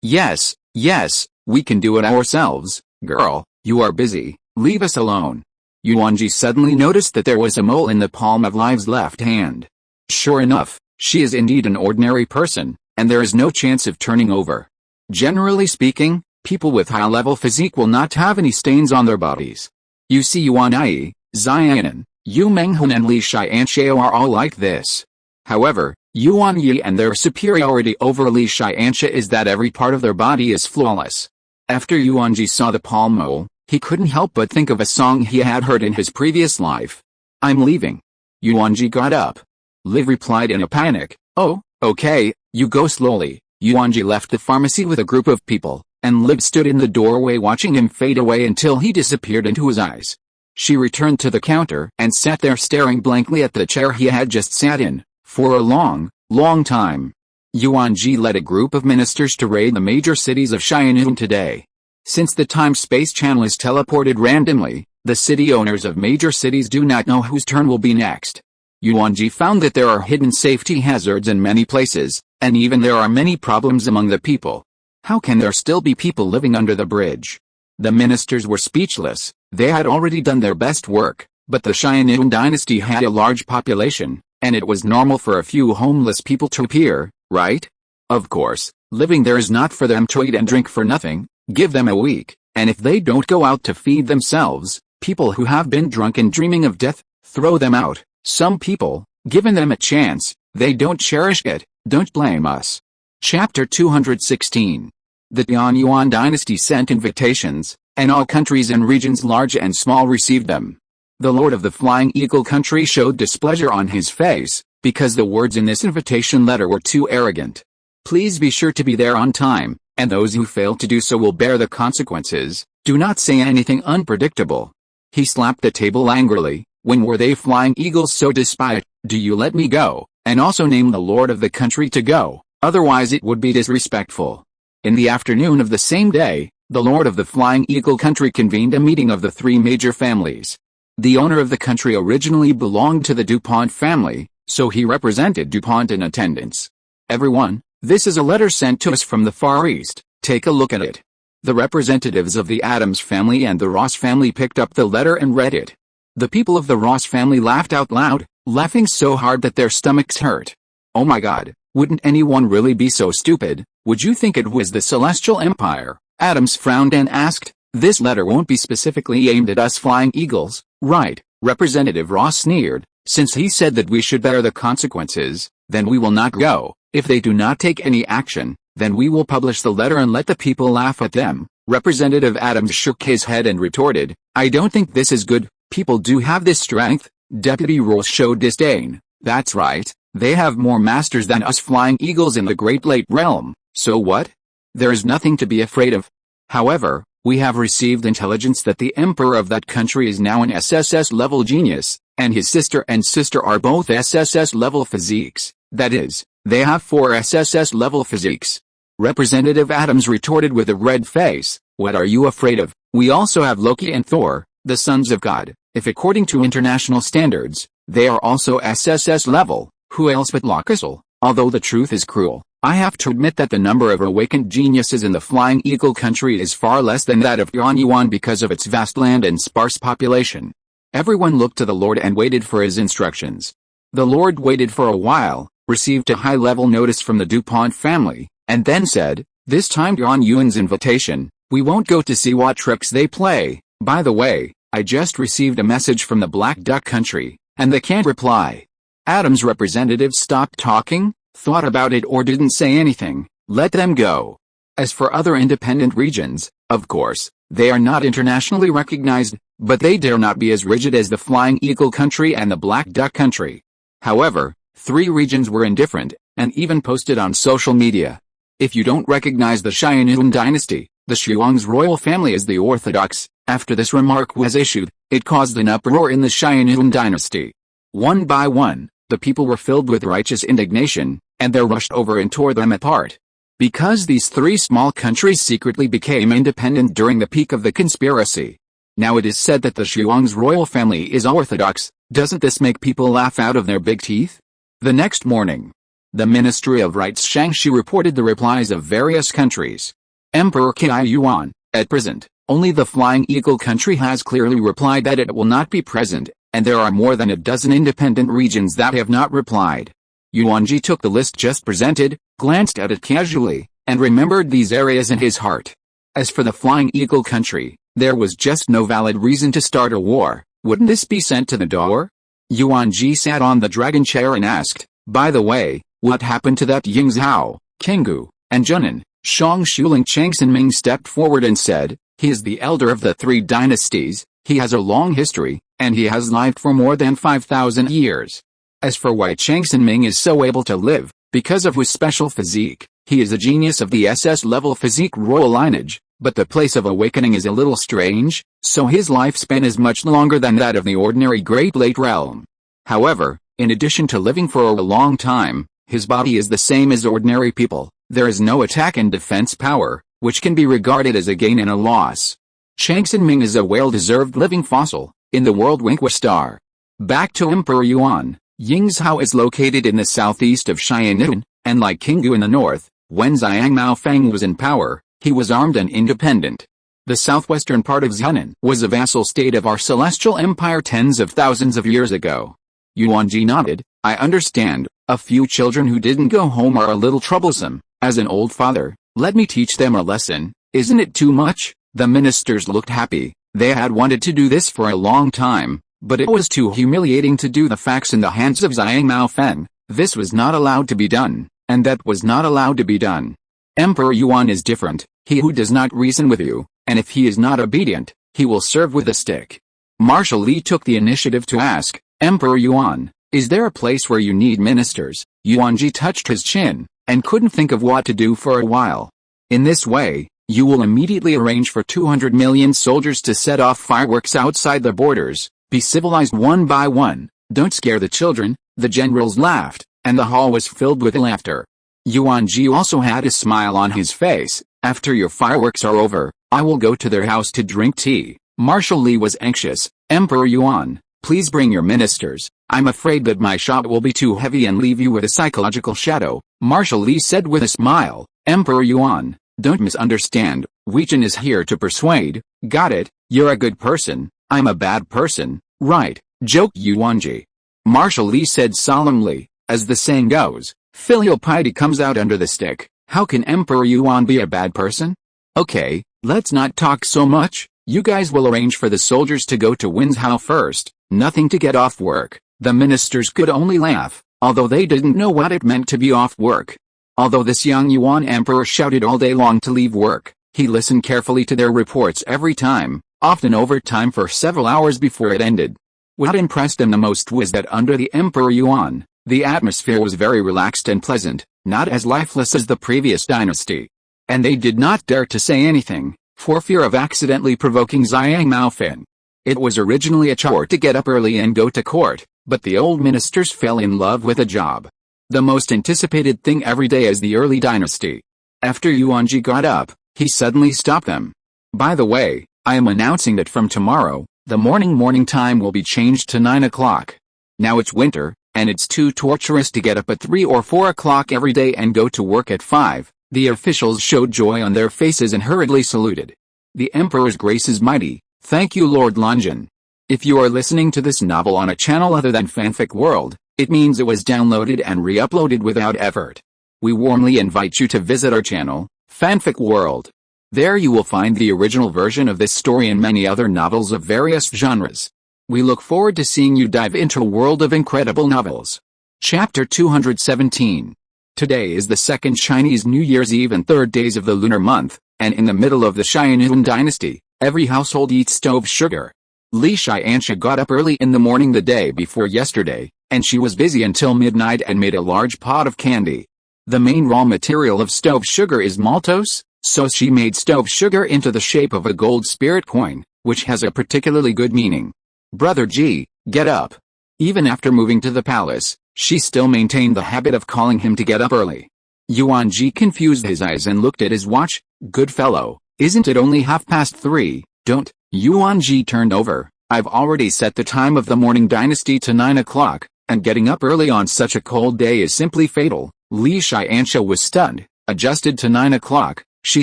Yes, we can do it ourselves." "Girl, you are busy, leave us alone." Yuanjie suddenly noticed that there was a mole in the palm of Liv's left hand. Sure enough, she is indeed an ordinary person, and there is no chance of turning over. Generally speaking, people with high-level physique will not have any stains on their bodies. You see, Yuanjie, Xianan, Yu Menghun and Li Tiansha are all like this. However, Yuanjie and their superiority over Li Tiansha is that every part of their body is flawless. After Yuanjie saw the palm mole, he couldn't help but think of a song he had heard in his previous life. "I'm leaving." Yuanjie got up. Liv replied in a panic, "Oh, okay, you go slowly." Yuanjie left the pharmacy with a group of people, and Liv stood in the doorway watching him fade away until he disappeared into his eyes. She returned to the counter and sat there staring blankly at the chair he had just sat in, for a long time. Yuanjie led a group of ministers to raid the major cities of Sharingan today. Since the time-space channel is teleported randomly, the city owners of major cities do not know whose turn will be next. Yuanjie found that there are hidden safety hazards in many places, and even there are many problems among the people. How can there still be people living under the bridge? The ministers were speechless. They had already done their best work, but the Sharingan dynasty had a large population, and it was normal for a few homeless people to appear, right? Of course, living there is not for them to eat and drink for nothing. Give them a week, and if they don't go out to feed themselves, people who have been drunk and dreaming of death, throw them out. Some people, given them a chance, they don't cherish it. Don't blame us. Chapter 216. The Tianyuan dynasty sent invitations, and all countries and regions large and small received them. The Lord of the Flying Eagle country showed displeasure on his face, because the words in this invitation letter were too arrogant. Please be sure to be there on time, and those who fail to do so will bear the consequences. Do not say anything unpredictable. He slapped the table angrily. When were they flying eagles so despite? Do you let me go, and also name the lord of the country to go, otherwise it would be disrespectful. In the afternoon of the same day, the lord of the Flying Eagle country convened a meeting of the three major families. The owner of the country originally belonged to the DuPont family, so he represented DuPont in attendance. Everyone, this is a letter sent to us from the Far East, take a look at it. The representatives of the Adams family and the Ross family picked up the letter and read it. The people of the Ross family laughed out loud, laughing so hard that their stomachs hurt. Oh my God, wouldn't anyone really be so stupid? Would you think it was the Celestial Empire? Adams frowned and asked, this letter won't be specifically aimed at us flying eagles, right? Representative Ross sneered, since he said that we should bear the consequences, then we will not go. If they do not take any action, then we will publish the letter and let the people laugh at them. Representative Adams shook his head and retorted, I don't think this is good. People do have this strength. Deputy Ross showed disdain. That's right, they have more masters than us flying eagles in the Great Lake realm, so what? There is nothing to be afraid of. However, we have received intelligence that the emperor of that country is now an SSS-level genius, and his sister and sister are both SSS-level physiques, that is, they have 4 SSS-level physiques. Representative Adams retorted with a red face, what are you afraid of? We also have Loki and Thor, the sons of God. If according to international standards, they are also SSS-level, who else but Lokasal? Although the truth is cruel, I have to admit that the number of awakened geniuses in the Flying Eagle country is far less than that of Yuan because of its vast land and sparse population. Everyone looked to the Lord and waited for his instructions. The Lord waited for a while, received a high-level notice from the DuPont family, and then said, this time Yuan's invitation, we won't go to see what tricks they play. By the way, I just received a message from the Black Duck country, and they can't reply. Adams' representative stopped talking, thought about it or didn't say anything, let them go. As for other independent regions, of course, they are not internationally recognized, but they dare not be as rigid as the Flying Eagle country and the Black Duck country. However, 3 regions were indifferent, and even posted on social media. If you don't recognize the Sharingan dynasty, the Shuang's royal family is the orthodox. After this remark was issued, it caused an uproar in the Sharingan dynasty. One by one, the people were filled with righteous indignation, and they rushed over and tore them apart. Because these 3 small countries secretly became independent during the peak of the conspiracy. Now it is said that the Shuang's royal family is orthodox. Doesn't this make people laugh out of their big teeth? The next morning, the Ministry of Rights Shangxi reported the replies of various countries. Emperor Qi Yuan, at present, only the Flying Eagle country has clearly replied that it will not be present, and there are more than a dozen independent regions that have not replied. Yuanjie took the list just presented, glanced at it casually, and remembered these areas in his heart. As for the Flying Eagle country, there was just no valid reason to start a war. Wouldn't this be sent to the door? Yuanjie sat on the dragon chair and asked, by the way, what happened to that Ying Zhao, Kingu, and Junin? Shang Shuling Changsenming stepped forward and said, he is the elder of the 3 dynasties, he has a long history, and he has lived for more than 5,000 years. As for why Changsenming is so able to live, because of his special physique, he is a genius of the SS-level physique royal lineage, but the place of awakening is a little strange, so his lifespan is much longer than that of the ordinary Great Lake realm. However, in addition to living for a long time, His body is the same as ordinary people. There is no attack and defense power, which can be regarded as a gain and a loss. Chang Ming is a well-deserved living fossil in the world Winqua star. Back to Emperor Yuan. Ying's Hao is located in the southeast of Sharingan, and like Kingu in the north, when Xiang Maofeng was in power, he was armed and independent. The southwestern part of Xianan was a vassal state of our celestial empire tens of thousands of years ago. Yuanjie nodded. I understand. A few children who didn't go home are a little troublesome. As an old father, let me teach them a lesson. Isn't it too much? The ministers looked happy. They had wanted to do this for a long time, but it was too humiliating to do the facts in the hands of Xiang Maofeng. This was not allowed to be done, and that was not allowed to be done. Emperor Yuan is different. He who does not reason with you, and if he is not obedient, he will serve with a stick. Marshal Li took the initiative to ask, Emperor Yuan, is there a place where you need ministers? Yuanjie touched his chin, and couldn't think of what to do for a while. In this way, you will immediately arrange for 200 million soldiers to set off fireworks outside the borders. Be civilized one by one, don't scare the children. The generals laughed, and the hall was filled with laughter. Yuanjie also had a smile on his face. After your fireworks are over, I will go to their house to drink tea. Marshal Li was anxious. Emperor Yuan, please bring your ministers. I'm afraid that my shot will be too heavy and leave you with a psychological shadow. Marshal Li said with a smile. Emperor Yuan, don't misunderstand. Weijin is here to persuade. Got it? You're a good person. I'm a bad person, right? Joked Yuanjie. Marshal Li said solemnly, as the saying goes, filial piety comes out under the stick. How can Emperor Yuan be a bad person? Okay, let's not talk so much. You guys will arrange for the soldiers to go to Winzhao first. Nothing to get off work. The ministers could only laugh, although they didn't know what it meant to be off work. Although this young Yuan emperor shouted all day long to leave work, he listened carefully to their reports every time, often overtime for several hours before it ended. What impressed him the most was that under the Emperor Yuan, the atmosphere was very relaxed and pleasant, not as lifeless as the previous dynasty. And they did not dare to say anything, for fear of accidentally provoking Xiang Maofeng. It was originally a chore to get up early and go to court, but the old ministers fell in love with the job. The most anticipated thing every day is the early dynasty. After Yuanjie got up, he suddenly stopped them. By the way, I am announcing that from tomorrow, the morning time will be changed to 9 o'clock. Now it's winter, and it's too torturous to get up at 3 or 4 o'clock every day and go to work at 5. The officials showed joy on their faces and hurriedly saluted. The Emperor's grace is mighty. Thank you, Lord Lanjin. If you are listening to this novel on a channel other than Fanfic World, it means it was downloaded and re-uploaded without effort. We warmly invite you to visit our channel, Fanfic World. There you will find the original version of this story and many other novels of various genres. We look forward to seeing you dive into a world of incredible novels. Chapter 217. Today is the second Chinese New Year's Eve and third days of the lunar month, and in the middle of the Sharingan dynasty, every household eats stove sugar. Li Tiansha got up early in the morning the day before yesterday, and she was busy until midnight and made a large pot of candy. The main raw material of stove sugar is maltose, so she made stove sugar into the shape of a gold spirit coin, which has a particularly good meaning. Brother Ji, get up. Even after moving to the palace, she still maintained the habit of calling him to get up early. Yuanjie confused his eyes and looked at his watch. Good fellow, isn't it only 3:30? Don't. Yuanjie turned over. I've already set the time of the morning dynasty to 9 o'clock, and getting up early on such a cold day is simply fatal. Li Tiansha was stunned. Adjusted to 9 o'clock, she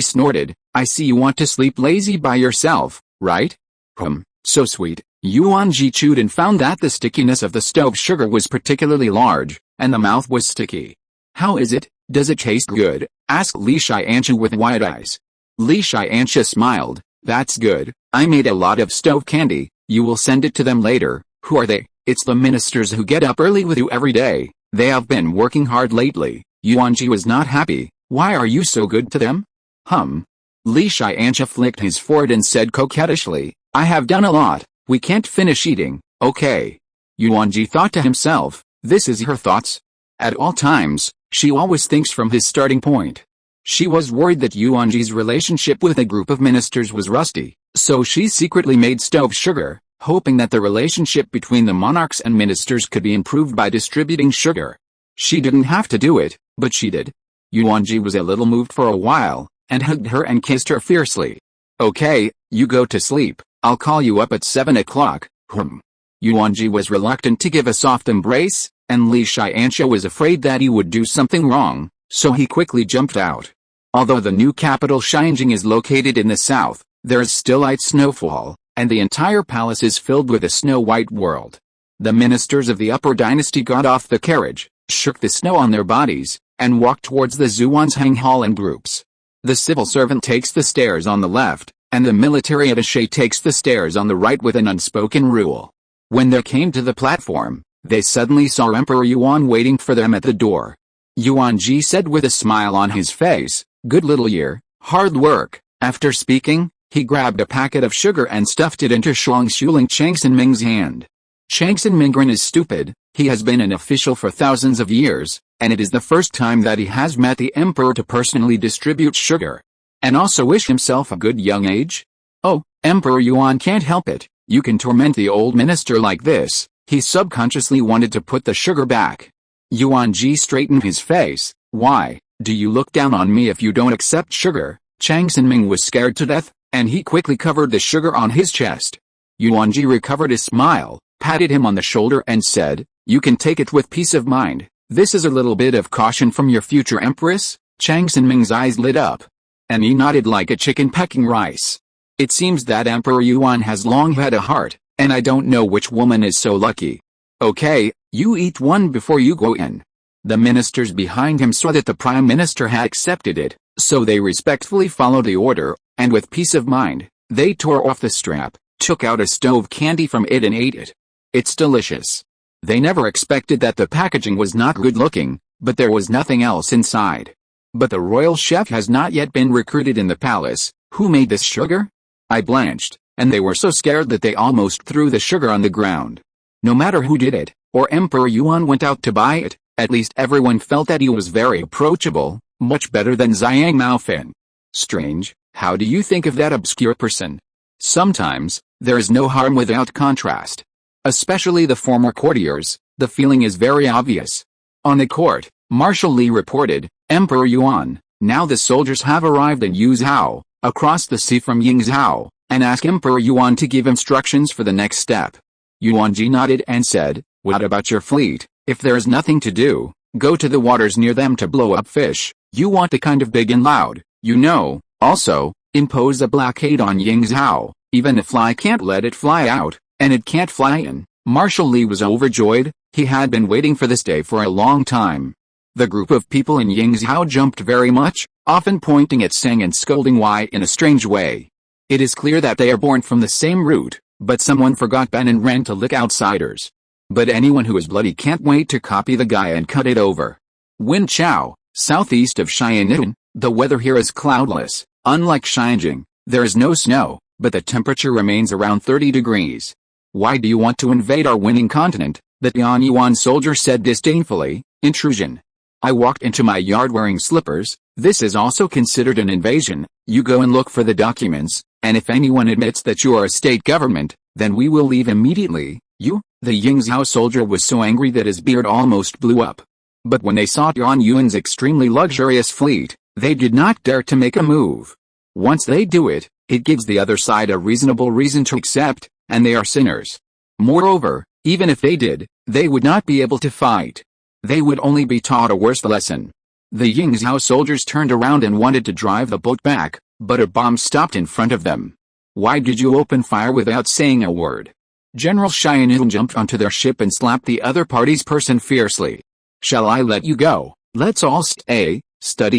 snorted. I see you want to sleep lazy by yourself, right? So sweet. Yuanjie chewed and found that the stickiness of the stove sugar was particularly large, and the mouth was sticky. How is it? Does it taste good? Asked Li Tiansha with wide eyes. Li Tiansha smiled. That's good. I made a lot of stove candy. You will send it to them later. Who are they? It's the ministers who get up early with you every day. They have been working hard lately. Yuanjie was not happy. Why are you so good to them? Li Tiansha flicked his forehead and said coquettishly, I have done a lot. We can't finish eating, okay? Yuanjie thought to himself, this is her thoughts. At all times, she always thinks from his starting point. She was worried that Yuanjie's relationship with a group of ministers was rusty, so she secretly made stove sugar, hoping that the relationship between the monarchs and ministers could be improved by distributing sugar. She didn't have to do it, but she did. Yuanjie was a little moved for a while, and hugged her and kissed her fiercely. Okay, you go to sleep, I'll call you up at 7 o'clock, Yuanjie was reluctant to give a soft embrace, and Li Tiansha was afraid that he would do something wrong, so he quickly jumped out. Although the new capital Sharingan is located in the south, there is still light snowfall, and the entire palace is filled with a snow-white world. The ministers of the upper dynasty got off the carriage, shook the snow on their bodies, and walked towards the Zhuanzhang Hall in groups. The civil servant takes the stairs on the left, and the military attaché takes the stairs on the right with an unspoken rule. When they came to the platform, they suddenly saw Emperor Yuan waiting for them at the door. Yuanjie said with a smile on his face, "Good little year, hard work." After speaking, he grabbed a packet of sugar and stuffed it into Shuling Changxinming's hand. Changxinming is stupid. He has been an official for thousands of years, and it is the first time that he has met the emperor to personally distribute sugar. And also wish himself a good young age? Oh, Emperor Yuan can't help it. You can torment the old minister like this. He subconsciously wanted to put the sugar back. Yuanjie straightened his face. Why, do you look down on me if you don't accept sugar? Changxinming was scared to death, and he quickly covered the sugar on his chest. Yuanjie recovered his smile, patted him on the shoulder and said, "You can take it with peace of mind. This is a little bit of caution from your future empress." Changxinming's eyes lit up, and he nodded like a chicken pecking rice. It seems that Emperor Yuan has long had a heart, and I don't know which woman is so lucky. Okay, you eat one before you go in. The ministers behind him saw that the prime minister had accepted it, so they respectfully followed the order, and with peace of mind, they tore off the strap, took out a stove candy from it and ate it. It's delicious. They never expected that the packaging was not good looking, but there was nothing else inside. But the royal chef has not yet been recruited in the palace. Who made this sugar? I blanched, and they were so scared that they almost threw the sugar on the ground. No matter who did it, or Emperor Yuan went out to buy it, at least everyone felt that he was very approachable, much better than Zhang Maofin. Strange, how do you think of that obscure person? Sometimes, there is no harm without contrast. Especially the former courtiers, the feeling is very obvious. On the court, Marshal Li reported, "Emperor Yuan, now the soldiers have arrived in Yuzhou, across the sea from Yingzhou, and ask Emperor Yuan to give instructions for the next step." Yuanjie nodded and said, "What about your fleet? If there is nothing to do, go to the waters near them to blow up fish. You want a kind of big and loud, you know. Also, impose a blockade on Yingzhou. Even a fly can't let it fly out, and it can't fly in." Marshal Li was overjoyed. He had been waiting for this day for a long time. The group of people in Yingzhou jumped very much, often pointing at Sang and scolding Why in a strange way. It is clear that they are born from the same root, but someone forgot Ben and ran to lick outsiders. But anyone who is bloody can't wait to copy the guy and cut it over. Winchao, southeast of Sharingan, the weather here is cloudless. Unlike Sharingan, there is no snow, but the temperature remains around 30 degrees. Why do you want to invade our winning continent? The Yuan soldier said disdainfully. Intrusion. I walked into my yard wearing slippers. This is also considered an invasion. You go and look for the documents, and if anyone admits that you are a state government, then we will leave immediately. You? The Yingzhou soldier was so angry that his beard almost blew up. But when they saw Yuan Yuan's extremely luxurious fleet, they did not dare to make a move. Once they do it, it gives the other side a reasonable reason to accept, and they are sinners. Moreover, even if they did, they would not be able to fight. They would only be taught a worse lesson. The Yingzhou soldiers turned around and wanted to drive the boat back, but a bomb stopped in front of them. Why did you open fire without saying a word? General Sharingan jumped onto their ship and slapped the other party's person fiercely. Shall I let you go? Let's all study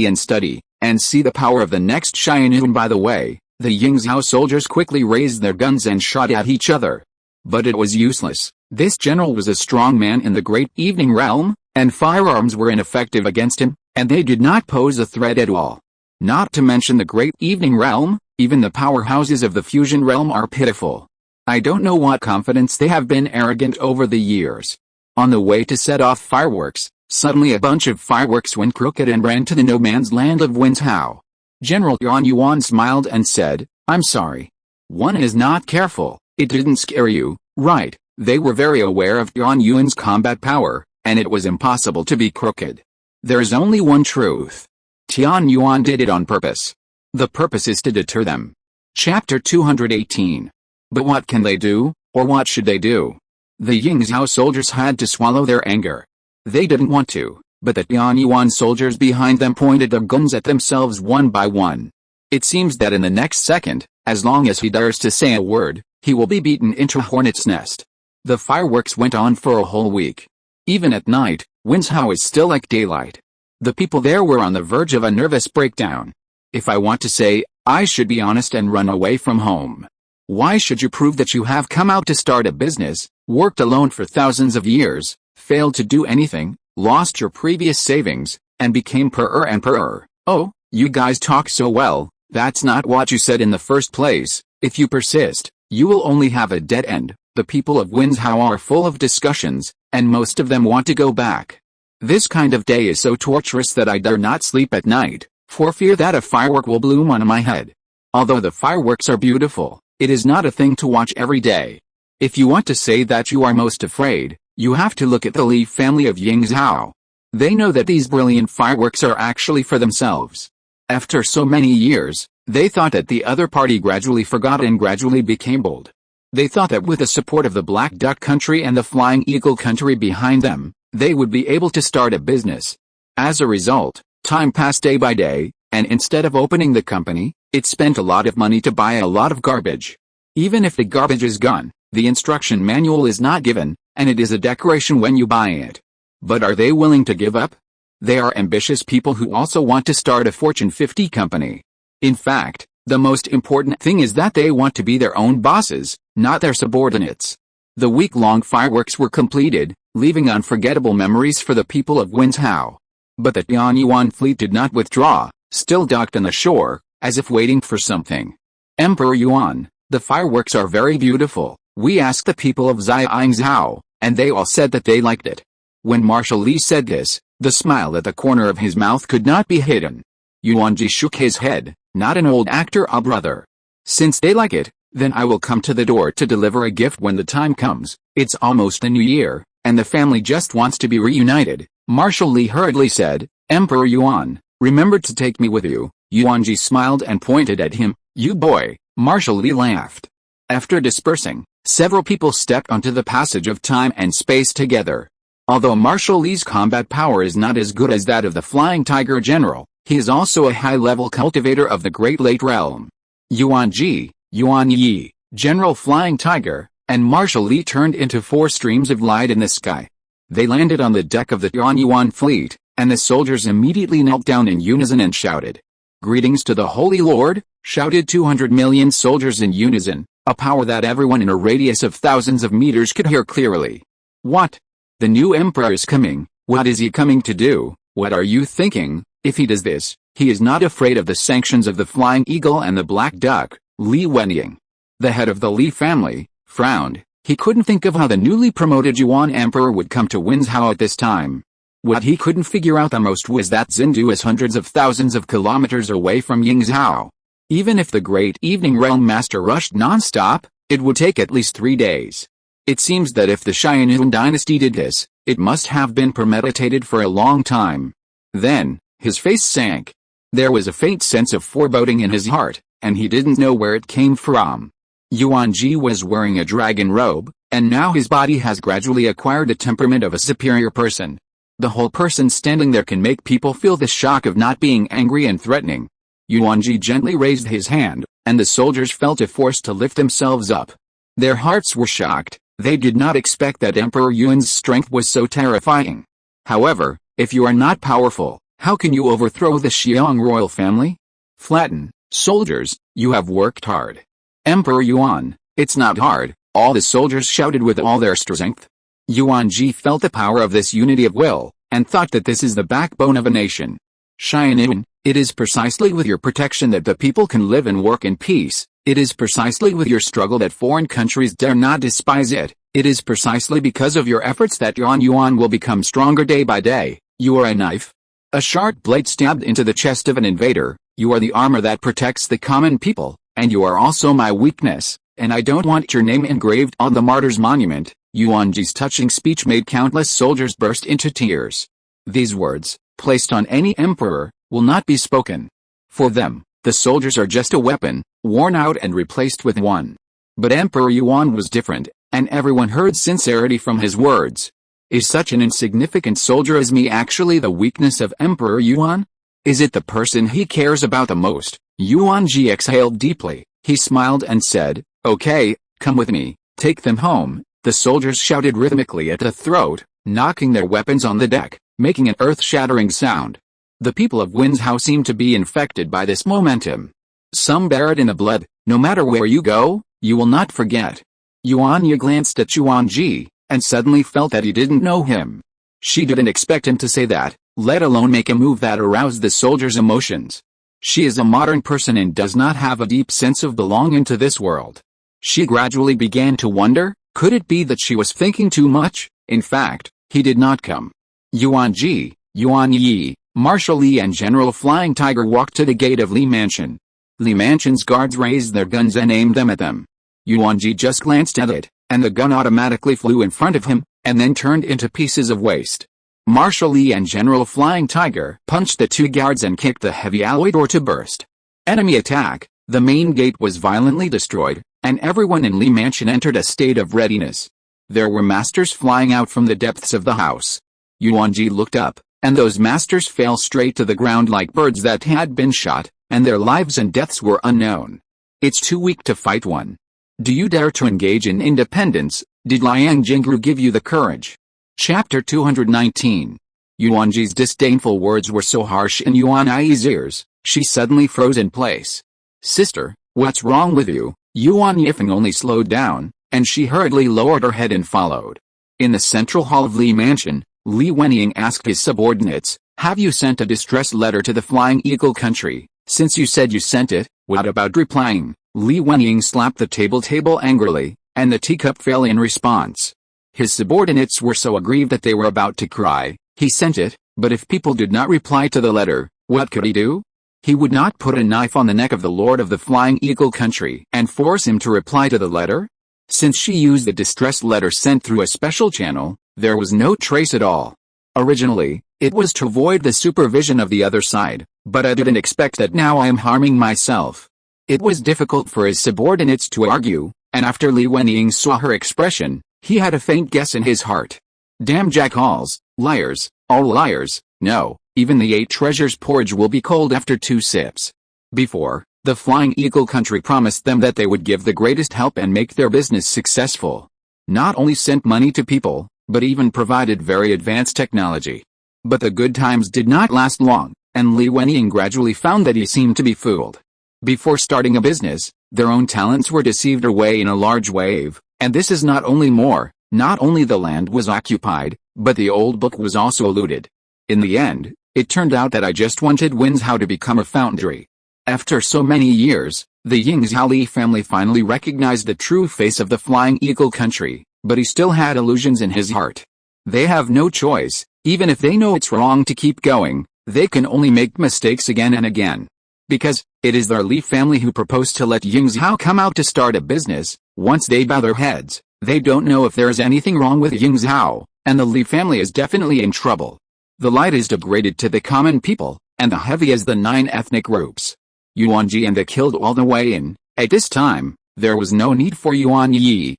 and see the power of the next Sharingan. By the way, the Yingzhou soldiers quickly raised their guns and shot at each other. But it was useless. This general was a strong man in the Great Evening Realm, and firearms were ineffective against him, and they did not pose a threat at all. Not to mention the Great Evening Realm, even the powerhouses of the Fusion Realm are pitiful. I don't know what confidence they have been arrogant over the years. On the way to set off fireworks, suddenly a bunch of fireworks went crooked and ran to the no man's land of Winchao. General Yuan smiled and said, I'm sorry. One is not careful. It didn't scare you, right? They were very aware of Yuan's combat power, and it was impossible to be crooked. There's only one truth. Tian Yuan did it on purpose. The purpose is to deter them. Chapter 218. But what can they do, or what should they do? The Yingzhou soldiers had to swallow their anger. They didn't want to, but the Tian Yuan soldiers behind them pointed their guns at themselves one by one. It seems that in the next second, as long as he dares to say a word, he will be beaten into a hornet's nest. The fireworks went on for a whole week. Even at night, Yingzhou is still like daylight. The people there were on the verge of a nervous breakdown. If I want to say, I should be honest and run away from home. Why should you prove that you have come out to start a business, worked alone for thousands of years, failed to do anything, lost your previous savings, and became poorer and poorer? Oh, you guys talk so well, that's not what you said in the first place. If you persist, you will only have a dead end. The people of Yingzhou are full of discussions, and most of them want to go back. This kind of day is so torturous that I dare not sleep at night, for fear that a firework will bloom on my head. Although the fireworks are beautiful, it is not a thing to watch every day. If you want to say that you are most afraid, you have to look at the Li family of Yingzhou. They know that these brilliant fireworks are actually for themselves. After so many years, they thought that the other party gradually forgot and gradually became bold. They thought that with the support of the Black Duck country and the Flying Eagle country behind them, they would be able to start a business. As a result, time passed day by day, and instead of opening the company, it spent a lot of money to buy a lot of garbage. Even if the garbage is gone, the instruction manual is not given, and it is a decoration when you buy it. But are they willing to give up? They are ambitious people who also want to start a Fortune 50 company. In fact, the most important thing is that they want to be their own bosses, not their subordinates. The week-long fireworks were completed, leaving unforgettable memories for the people of Yingzhou. But the Tian Yuan fleet did not withdraw, still docked on the shore, as if waiting for something. Emperor Yuan, the fireworks are very beautiful. We asked the people of Yingzhou, and they all said that they liked it. When Marshal Li said this, the smile at the corner of his mouth could not be hidden. Yuanjie shook his head, not an old actor, a brother. Since they like it, then I will come to the door to deliver a gift when the time comes. It's almost the new year, and the family just wants to be reunited. Marshal Li hurriedly said, Emperor Yuan, remember to take me with you. Yuanjie smiled and pointed at him. You boy. Marshal Li laughed. After dispersing, several people stepped onto the passage of time and space together. Although Marshal Li's combat power is not as good as that of the Flying Tiger General, he is also a high-level cultivator of the Great Lake Realm. Yuanjie, Yuanjie, General Flying Tiger, and Marshal Li turned into four streams of light in the sky. They landed on the deck of the Tian Yuan fleet, and the soldiers immediately knelt down in unison and shouted. Greetings to the Holy Lord, shouted 200 million soldiers in unison, a power that everyone in a radius of thousands of meters could hear clearly. What? The new emperor is coming. What is he coming to do? What are you thinking? If he does this, he is not afraid of the sanctions of the Flying Eagle and the Black Duck. Li Wenying, the head of the Li family, frowned. He couldn't think of how the newly promoted Yuan emperor would come to Yingzhou at this time. What he couldn't figure out the most was that Xindu is hundreds of thousands of kilometers away from Yingzhou. Even if the great evening realm master rushed non-stop, it would take at least 3 days. It seems that if the Sharingan dynasty did this, it must have been premeditated for a long time. Then, his face sank. There was a faint sense of foreboding in his heart, and he didn't know where it came from. Yuanjie was wearing a dragon robe, and now his body has gradually acquired the temperament of a superior person. The whole person standing there can make people feel the shock of not being angry and threatening. Yuanjie gently raised his hand, and the soldiers felt a force to lift themselves up. Their hearts were shocked. They did not expect that Emperor Yuan's strength was so terrifying. However, if you are not powerful, how can you overthrow the Xiang royal family? Flatten, soldiers, you have worked hard. Emperor Yuan, it's not hard, all the soldiers shouted with all their strength. Yuanjie felt the power of this unity of will, and thought that this is the backbone of a nation. Sharingan, it is precisely with your protection that the people can live and work in peace. It is precisely with your struggle that foreign countries dare not despise it. It is precisely because of your efforts that Tian Yuan will become stronger day by day. You are a knife. A sharp blade stabbed into the chest of an invader. You are the armor that protects the common people, and you are also my weakness, and I don't want your name engraved on the martyr's monument. Yuanjie's touching speech made countless soldiers burst into tears. These words, placed on any emperor, will not be spoken. For them, the soldiers are just a weapon, worn out and replaced with one. But Emperor Yuan was different, and everyone heard sincerity from his words. Is such an insignificant soldier as me actually the weakness of Emperor Yuan? Is it the person he cares about the most? Yuanjie exhaled deeply. He smiled and said, "Okay, come with me, take them home." The soldiers shouted rhythmically at the throat, knocking their weapons on the deck, making an earth-shattering sound. The people of Winzhou seemed to be infected by this momentum. Some bear it in the blood. No matter where you go, you will not forget. Yuanjie glanced at Yuanjie, and suddenly felt that he didn't know him. She didn't expect him to say that, let alone make a move that aroused the soldier's emotions. She is a modern person and does not have a deep sense of belonging to this world. She gradually began to wonder, could it be that she was thinking too much? In fact, he did not come. Yuanjie, Yuanjie, Marshal Li and General Flying Tiger walked to the gate of Li Mansion. Li Mansion's guards raised their guns and aimed them at them. Yuanjie just glanced at it, and the gun automatically flew in front of him, and then turned into pieces of waste. Marshal Li and General Flying Tiger punched the two guards and kicked the heavy alloy door to burst. Enemy attack. The main gate was violently destroyed, and everyone in Li Mansion entered a state of readiness. There were masters flying out from the depths of the house. Yuanjie looked up, and those masters fell straight to the ground like birds that had been shot, and their lives and deaths were unknown. It's too weak to fight one. Do you dare to engage in independence? Did Liang Jingru give you the courage? Chapter 219. Yuanjie's disdainful words were so harsh in Yuanjie's ears, she suddenly froze in place. Sister, what's wrong with you? Yuanjie only slowed down, and she hurriedly lowered her head and followed. In the central hall of Li Mansion, Li Wenying asked his subordinates, have you sent a distress letter to the Flying Eagle country? Since you said you sent it, what about replying? Li Wenying slapped the table angrily, and the teacup fell in response. His subordinates were so aggrieved that they were about to cry. He sent it, but if people did not reply to the letter, what could he do? He would not put a knife on the neck of the Lord of the Flying Eagle country and force him to reply to the letter? Since she used the distress letter sent through a special channel, there was no trace at all. Originally, it was to avoid the supervision of the other side, but I didn't expect that now I am harming myself. It was difficult for his subordinates to argue, and after Li Wenying saw her expression, he had a faint guess in his heart. Damn jackals, liars, all liars, no, even the 8 treasures porridge will be cold after 2 sips. Before, the Flying Eagle country promised them that they would give the greatest help and make their business successful. Not only sent money to people, but even provided very advanced technology. But the good times did not last long, and Li Wenying gradually found that he seemed to be fooled. Before starting a business, their own talents were deceived away in a large wave, and this is not only more, not only the land was occupied, but the old book was also looted. In the end, it turned out that I just wanted Winzhou to become a foundry. After so many years, the Yingzhou Li family finally recognized the true face of the Flying Eagle country, but he still had illusions in his heart. They have no choice, even if they know it's wrong to keep going, they can only make mistakes again and again. Because, it is their Li family who proposed to let Yingzhou come out to start a business. Once they bow their heads, they don't know if there is anything wrong with Yingzhou, and the Li family is definitely in trouble. The light is degraded to the common people, and the heavy is the 9 ethnic groups. Yuanjie and the killed all the way in. At this time, there was no need for Yuanjie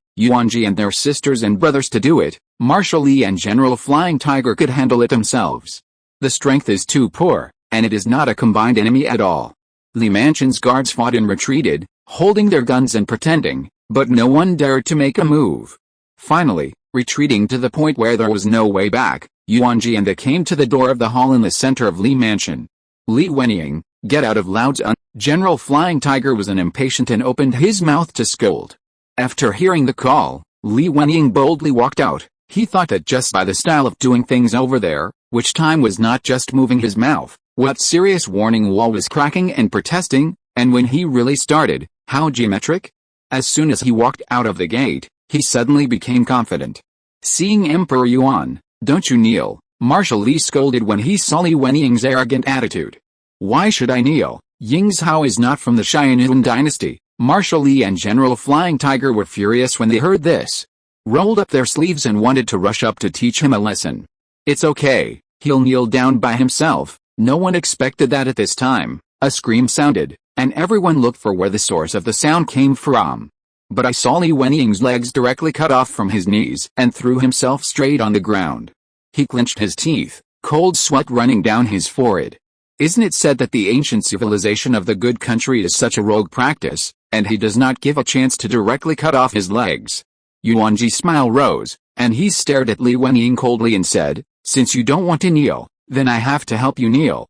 and their sisters and brothers to do it. Marshal Li and General Flying Tiger could handle it themselves. The strength is too poor, and it is not a combined enemy at all. Li Mansion's guards fought and retreated, holding their guns and pretending, but no one dared to make a move. Finally, retreating to the point where there was no way back, Yuanjie and they came to the door of the hall in the center of Li Mansion. Li Wenying, get out of Lao Zun. General Flying Tiger was impatient and opened his mouth to scold. After hearing the call, Li Wenying boldly walked out. He thought that just by the style of doing things over there, which time was not just moving his mouth, what serious warning wall was cracking and protesting, and when he really started, how geometric? As soon as he walked out of the gate, he suddenly became confident. Seeing Emperor Yuan, don't you kneel, Marshal Li scolded when he saw Li Wenying's arrogant attitude. Why should I kneel? Yingzhou is not from the Sharingan dynasty. Marshal Li and General Flying Tiger were furious when they heard this. rolled up their sleeves and wanted to rush up to teach him a lesson. It's okay, he'll kneel down by himself. No one expected that at this time. A scream sounded, and everyone looked for where the source of the sound came from. But I saw Li Wenying's legs directly cut off from his knees and threw himself straight on the ground. He clenched his teeth, cold sweat running down his forehead. Isn't it said that the ancient civilization of the good country is such a rogue practice, and he does not give a chance to directly cut off his legs? Yuanjie's smile rose, and he stared at Li Wenying coldly and said, "Since you don't want to kneel, then I have to help you kneel."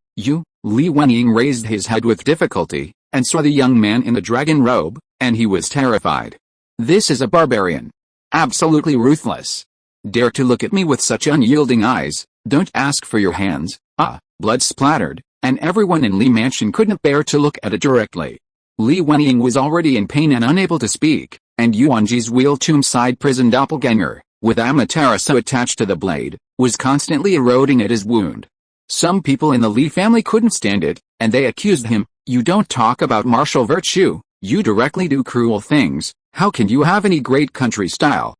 Li Wenying raised his head with difficulty, and saw the young man in the dragon robe, and he was terrified. This is a barbarian. Absolutely ruthless. Dare to look at me with such unyielding eyes, don't ask for your hands. Blood splattered, and everyone in Li Mansion couldn't bear to look at it directly. Li Wenying was already in pain and unable to speak, and Yuanjie's wheel-tomb-side prison doppelganger, with Amaterasu attached to the blade, was constantly eroding at his wound. Some people in the Li family couldn't stand it, and they accused him. You don't talk about martial virtue, you directly do cruel things. How can you have any great country style?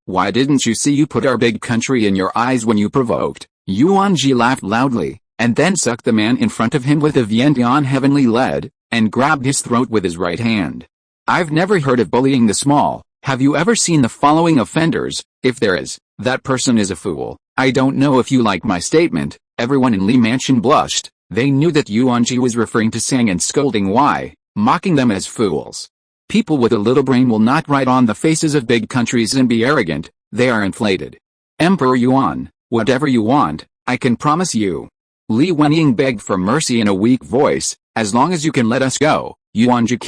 Why didn't you see you put our big country in your eyes when you provoked? Yuanjie laughed loudly, and then sucked the man in front of him with a Vientiane heavenly lead, and grabbed his throat with his right hand. I've never heard of bullying the small. Have you ever seen the following offenders? If there is, that person is a fool. I don't know if you like my statement. Everyone in Li Mansion blushed. They knew that Yuanjie was referring to Sang and scolding why, mocking them as fools. People with a little brain will not write on the faces of big countries and be arrogant. They are inflated. Emperor Yuan, whatever you want, I can promise you. Li Wenying begged for mercy in a weak voice. As long as you can let us go. Yuanjie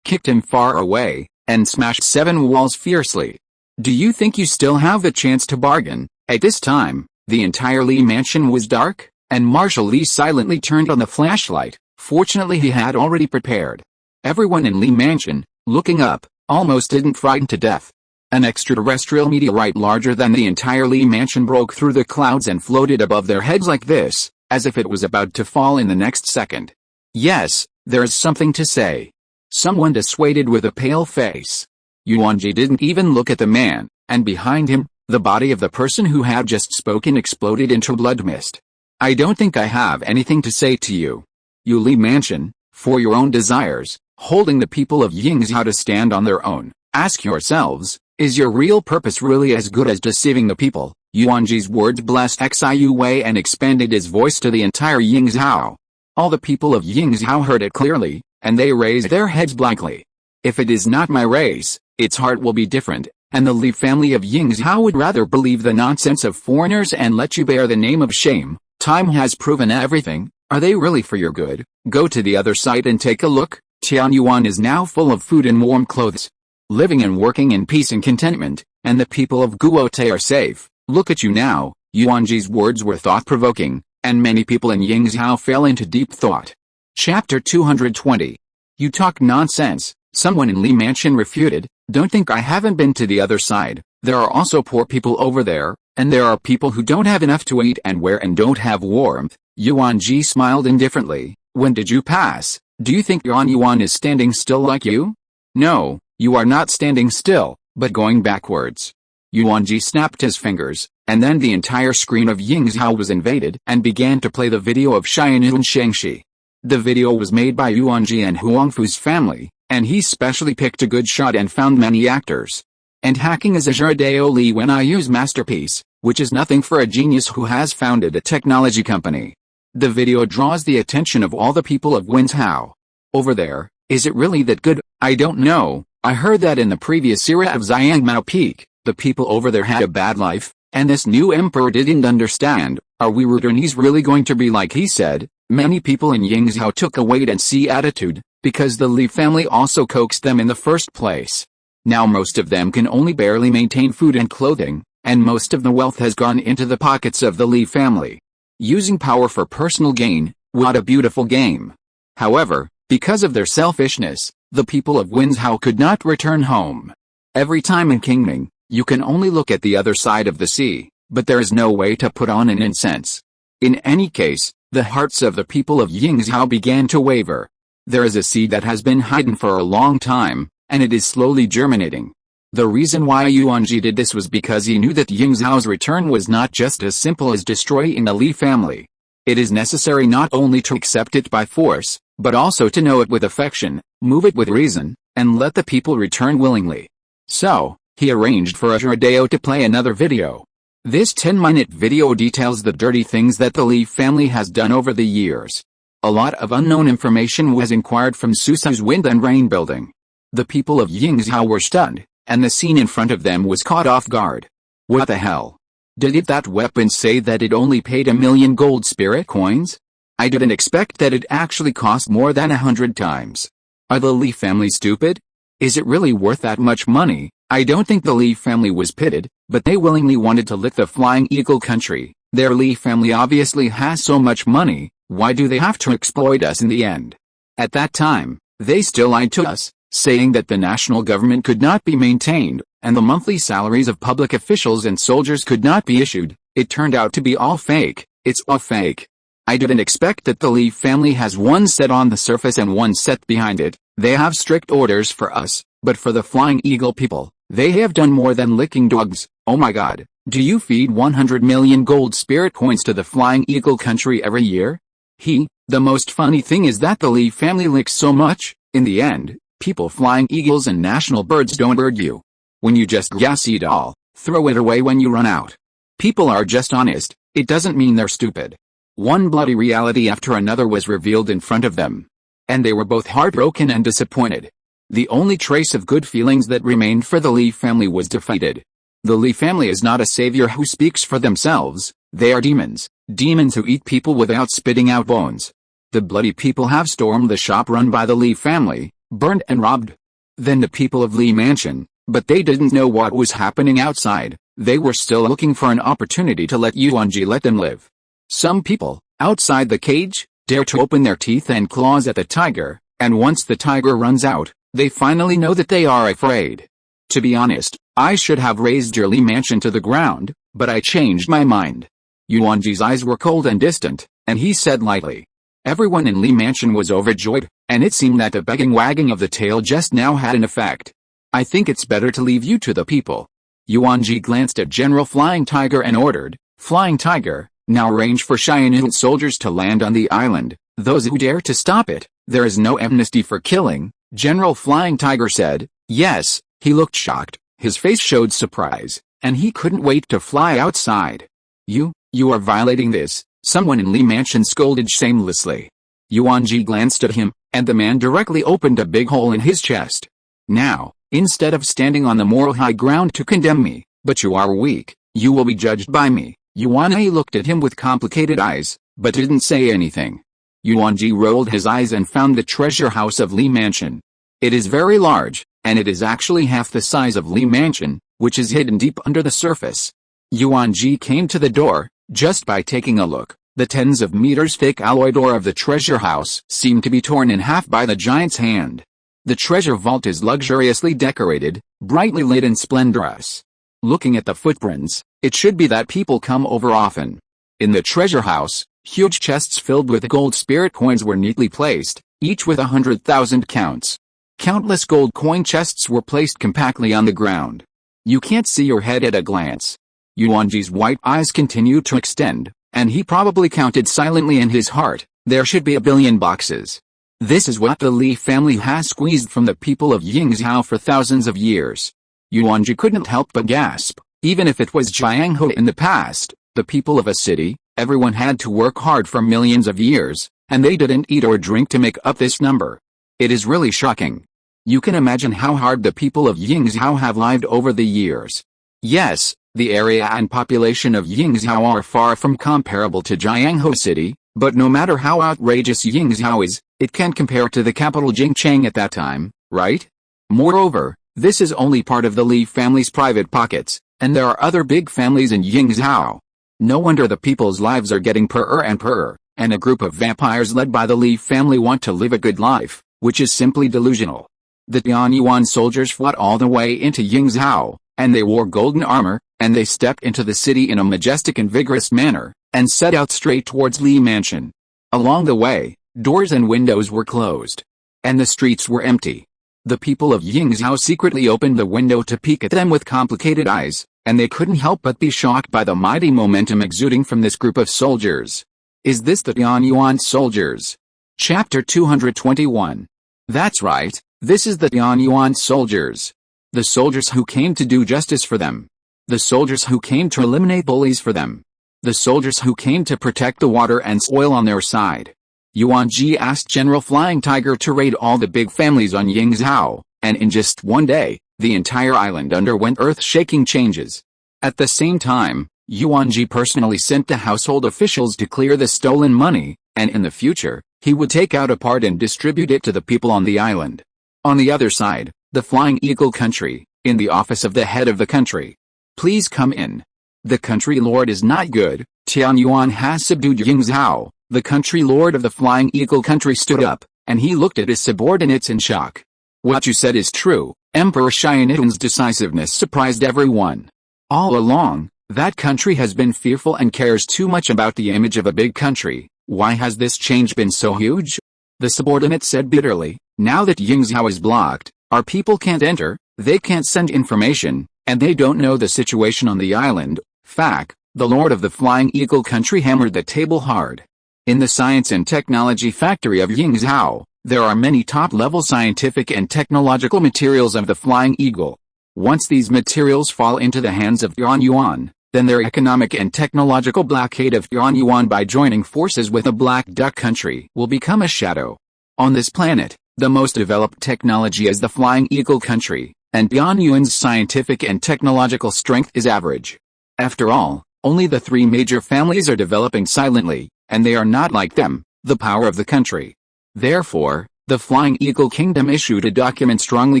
kicked him far away, and smashed 7 walls fiercely. Do you think you still have the chance to bargain? At this time, the entire Li Mansion was dark, and Marshal Li silently turned on the flashlight. Fortunately he had already prepared. Everyone in Li Mansion, looking up, almost didn't frighten to death. An extraterrestrial meteorite larger than the entire Li Mansion broke through the clouds and floated above their heads like this, as if it was about to fall in the next second. Yes, there's something to say. Someone dissuaded with a pale face. Yuanjie didn't even look at the man, and behind him, the body of the person who had just spoken exploded into blood mist. I don't think I have anything to say to you. You Li Mansion, for your own desires, holding the people of Yingzhou to stand on their own. Ask yourselves, is your real purpose really as good as deceiving the people? Yuanjie's words blessed Xiu Wei and expanded his voice to the entire Yingzhou. All the people of Yingzhou heard it clearly, and they raised their heads blankly. If it is not my race, its heart will be different, and the Li family of Yingzhou would rather believe the nonsense of foreigners and let you bear the name of shame. Time has proven everything. Are they really for your good? Go to the other side and take a look. Tianyuan is now full of food and warm clothes, living and working in peace and contentment, and the people of Guote are safe. Look at you now. Yuanjie's words were thought-provoking, and many people in Yingzhou fell into deep thought. Chapter 220. You talk nonsense, someone in Li Mansion refuted. Don't think I haven't been to the other side. There are also poor people over there, and there are people who don't have enough to eat and wear and don't have warmth. Yuanjie smiled indifferently. When did you pass? Do you think Yuan is standing still like you? No, you are not standing still, but going backwards. Yuanjie snapped his fingers, and then the entire screen of Yingzhou was invaded and began to play the video of Xianun Shengshi. The video was made by Yuanjie and Huangfu's family, and he specially picked a good shot and found many actors. And hacking is a Jardeo Li Wenying's masterpiece, which is nothing for a genius who has founded a technology company. The video draws the attention of all the people of Yingzhou. Over there, is it really that good? I don't know. I heard that in the previous era of Xiangmao Peak, the people over there had a bad life, and this new emperor didn't understand. Are we returnees really going to be like he said? Many people in Yingzhou took a wait-and-see attitude, because the Li family also coaxed them in the first place. Now most of them can only barely maintain food and clothing, and most of the wealth has gone into the pockets of the Li family. Using power for personal gain, what a beautiful game. However, because of their selfishness, the people of Yingzhou could not return home. Every time in Qingming, you can only look at the other side of the sea, but there is no way to put on an incense. In any case, the hearts of the people of Yingzhou began to waver. There is a seed that has been hidden for a long time, and it is slowly germinating. The reason why Yuanjie did this was because he knew that Ying Zhao's return was not just as simple as destroying the Li family. It is necessary not only to accept it by force, but also to know it with affection, move it with reason, and let the people return willingly. So, he arranged for Ajradeo to play another video. This 10-minute video details the dirty things that the Li family has done over the years. A lot of unknown information was inquired from Susa's Wind and Rain building. The people of Yingzhou were stunned, and the scene in front of them was caught off guard. What the hell? Did that weapon say that it only paid 1 million gold spirit coins? I didn't expect that it actually cost more than 100 times. Are the Li family stupid? Is it really worth that much money? I don't think the Li family was pitted, but they willingly wanted to lick the Flying Eagle country. Their Li family obviously has so much money, why do they have to exploit us in the end? At that time, they still lied to us, saying that the national government could not be maintained, and the monthly salaries of public officials and soldiers could not be issued. It turned out to be all fake. It's all fake. I didn't expect that the Li family has one set on the surface and one set behind it. They have strict orders for us, but for the Flying Eagle people, they have done more than licking dogs. Oh my god, do you feed 100 million gold spirit coins to the Flying Eagle country every year? The most funny thing is that the Li family licks so much. In the end, people flying eagles and national birds don't bird you. When you just gas it all, throw it away when you run out. People are just honest, it doesn't mean they're stupid. One bloody reality after another was revealed in front of them. And they were both heartbroken and disappointed. The only trace of good feelings that remained for the Li family was defeated. The Li family is not a savior who speaks for themselves, they are demons. Demons who eat people without spitting out bones. The bloody people have stormed the shop run by the Li family, burned and robbed. Then the people of Li Mansion, but they didn't know what was happening outside. They were still looking for an opportunity to let Yuanjie let them live. Some people, outside the cage, dare to open their teeth and claws at the tiger, and once the tiger runs out, they finally know that they are afraid. To be honest, I should have razed your Li Mansion to the ground, but I changed my mind. Yuanjie's eyes were cold and distant, and he said lightly. Everyone in Li Mansion was overjoyed, and it seemed that the begging wagging of the tail just now had an effect. I think it's better to leave you to the people. Yuanjie glanced at General Flying Tiger and ordered, Flying Tiger, now arrange for Sharingan soldiers to land on the island. Those who dare to stop it, there is no amnesty for killing. General Flying Tiger said. Yes, he looked shocked, his face showed surprise, and he couldn't wait to fly outside. You are violating this, someone in Li Mansion scolded shamelessly. Yuanjie glanced at him, and the man directly opened a big hole in his chest. Now, instead of standing on the moral high ground to condemn me, but you are weak, you will be judged by me. Yuanjie looked at him with complicated eyes, but didn't say anything. Yuanjie rolled his eyes and found the treasure house of Li Mansion. It is very large, and it is actually half the size of Li Mansion, which is hidden deep under the surface. Yuanjie came to the door. Just by taking a look, the tens of meters thick alloy door of the treasure house seemed to be torn in half by the giant's hand. The treasure vault is luxuriously decorated, brightly lit and splendorous. Looking at the footprints, it should be that people come over often. In the treasure house, huge chests filled with gold spirit coins were neatly placed, each with 100,000 counts. Countless gold coin chests were placed compactly on the ground. You can't see your head at a glance. Yuanjie's white eyes continued to extend, and he probably counted silently in his heart, there should be 1 billion boxes. This is what the Li family has squeezed from the people of Yingzhou for thousands of years. Yuanjie couldn't help but gasp. Even if it was Jianghe in the past, the people of a city, everyone had to work hard for millions of years, and they didn't eat or drink to make up this number. It is really shocking. You can imagine how hard the people of Yingzhou have lived over the years. Yes, the area and population of Yingzhou are far from comparable to Jianghe City, but no matter how outrageous Yingzhou is, it can't compare to the capital Jingcheng at that time, right? Moreover, this is only part of the Li family's private pockets, and there are other big families in Yingzhou. No wonder the people's lives are getting poorer and poorer, and a group of vampires led by the Li family want to live a good life, which is simply delusional. The Tianyuan soldiers fought all the way into Yingzhou, and they wore golden armor, and they stepped into the city in a majestic and vigorous manner, and set out straight towards Li Mansion. Along the way, doors and windows were closed, and the streets were empty. The people of Yingzhou secretly opened the window to peek at them with complicated eyes, and they couldn't help but be shocked by the mighty momentum exuding from this group of soldiers. Is this the Tianyuan soldiers? Chapter 221. That's right, this is the Tianyuan soldiers. The soldiers who came to do justice for them. The soldiers who came to eliminate bullies for them. The soldiers who came to protect the water and soil on their side. Yuanjie asked General Flying Tiger to raid all the big families on Yingzhou, and in just one day, the entire island underwent earth-shaking changes. At the same time, Yuanjie personally sent the household officials to clear the stolen money, and in the future, he would take out a part and distribute it to the people on the island. On the other side, the Flying Eagle country, in the office of the head of the country. Please come in. The country lord is not good. Tianyuan has subdued Yingzhou. The country lord of the Flying Eagle country stood up, and he looked at his subordinates in shock. What you said is true. Emperor Sharingan's decisiveness surprised everyone. All along, that country has been fearful and cares too much about the image of a big country. Why has this change been so huge? The subordinate said bitterly, now that Yingzhou is blocked, our people can't enter, they can't send information, and they don't know the situation on the island. Fact, the lord of the Flying Eagle country hammered the table hard. In the science and technology factory of Yingzhou, there are many top-level scientific and technological materials of the Flying Eagle. Once these materials fall into the hands of Tianyuan, then their economic and technological blockade of Tianyuan by joining forces with a Black Duck country will become a shadow. On this planet, the most developed technology is the Flying Eagle country, and Tianyuan's scientific and technological strength is average. After all, only the three major families are developing silently, and they are not like them, the power of the country. Therefore, the Flying Eagle Kingdom issued a document strongly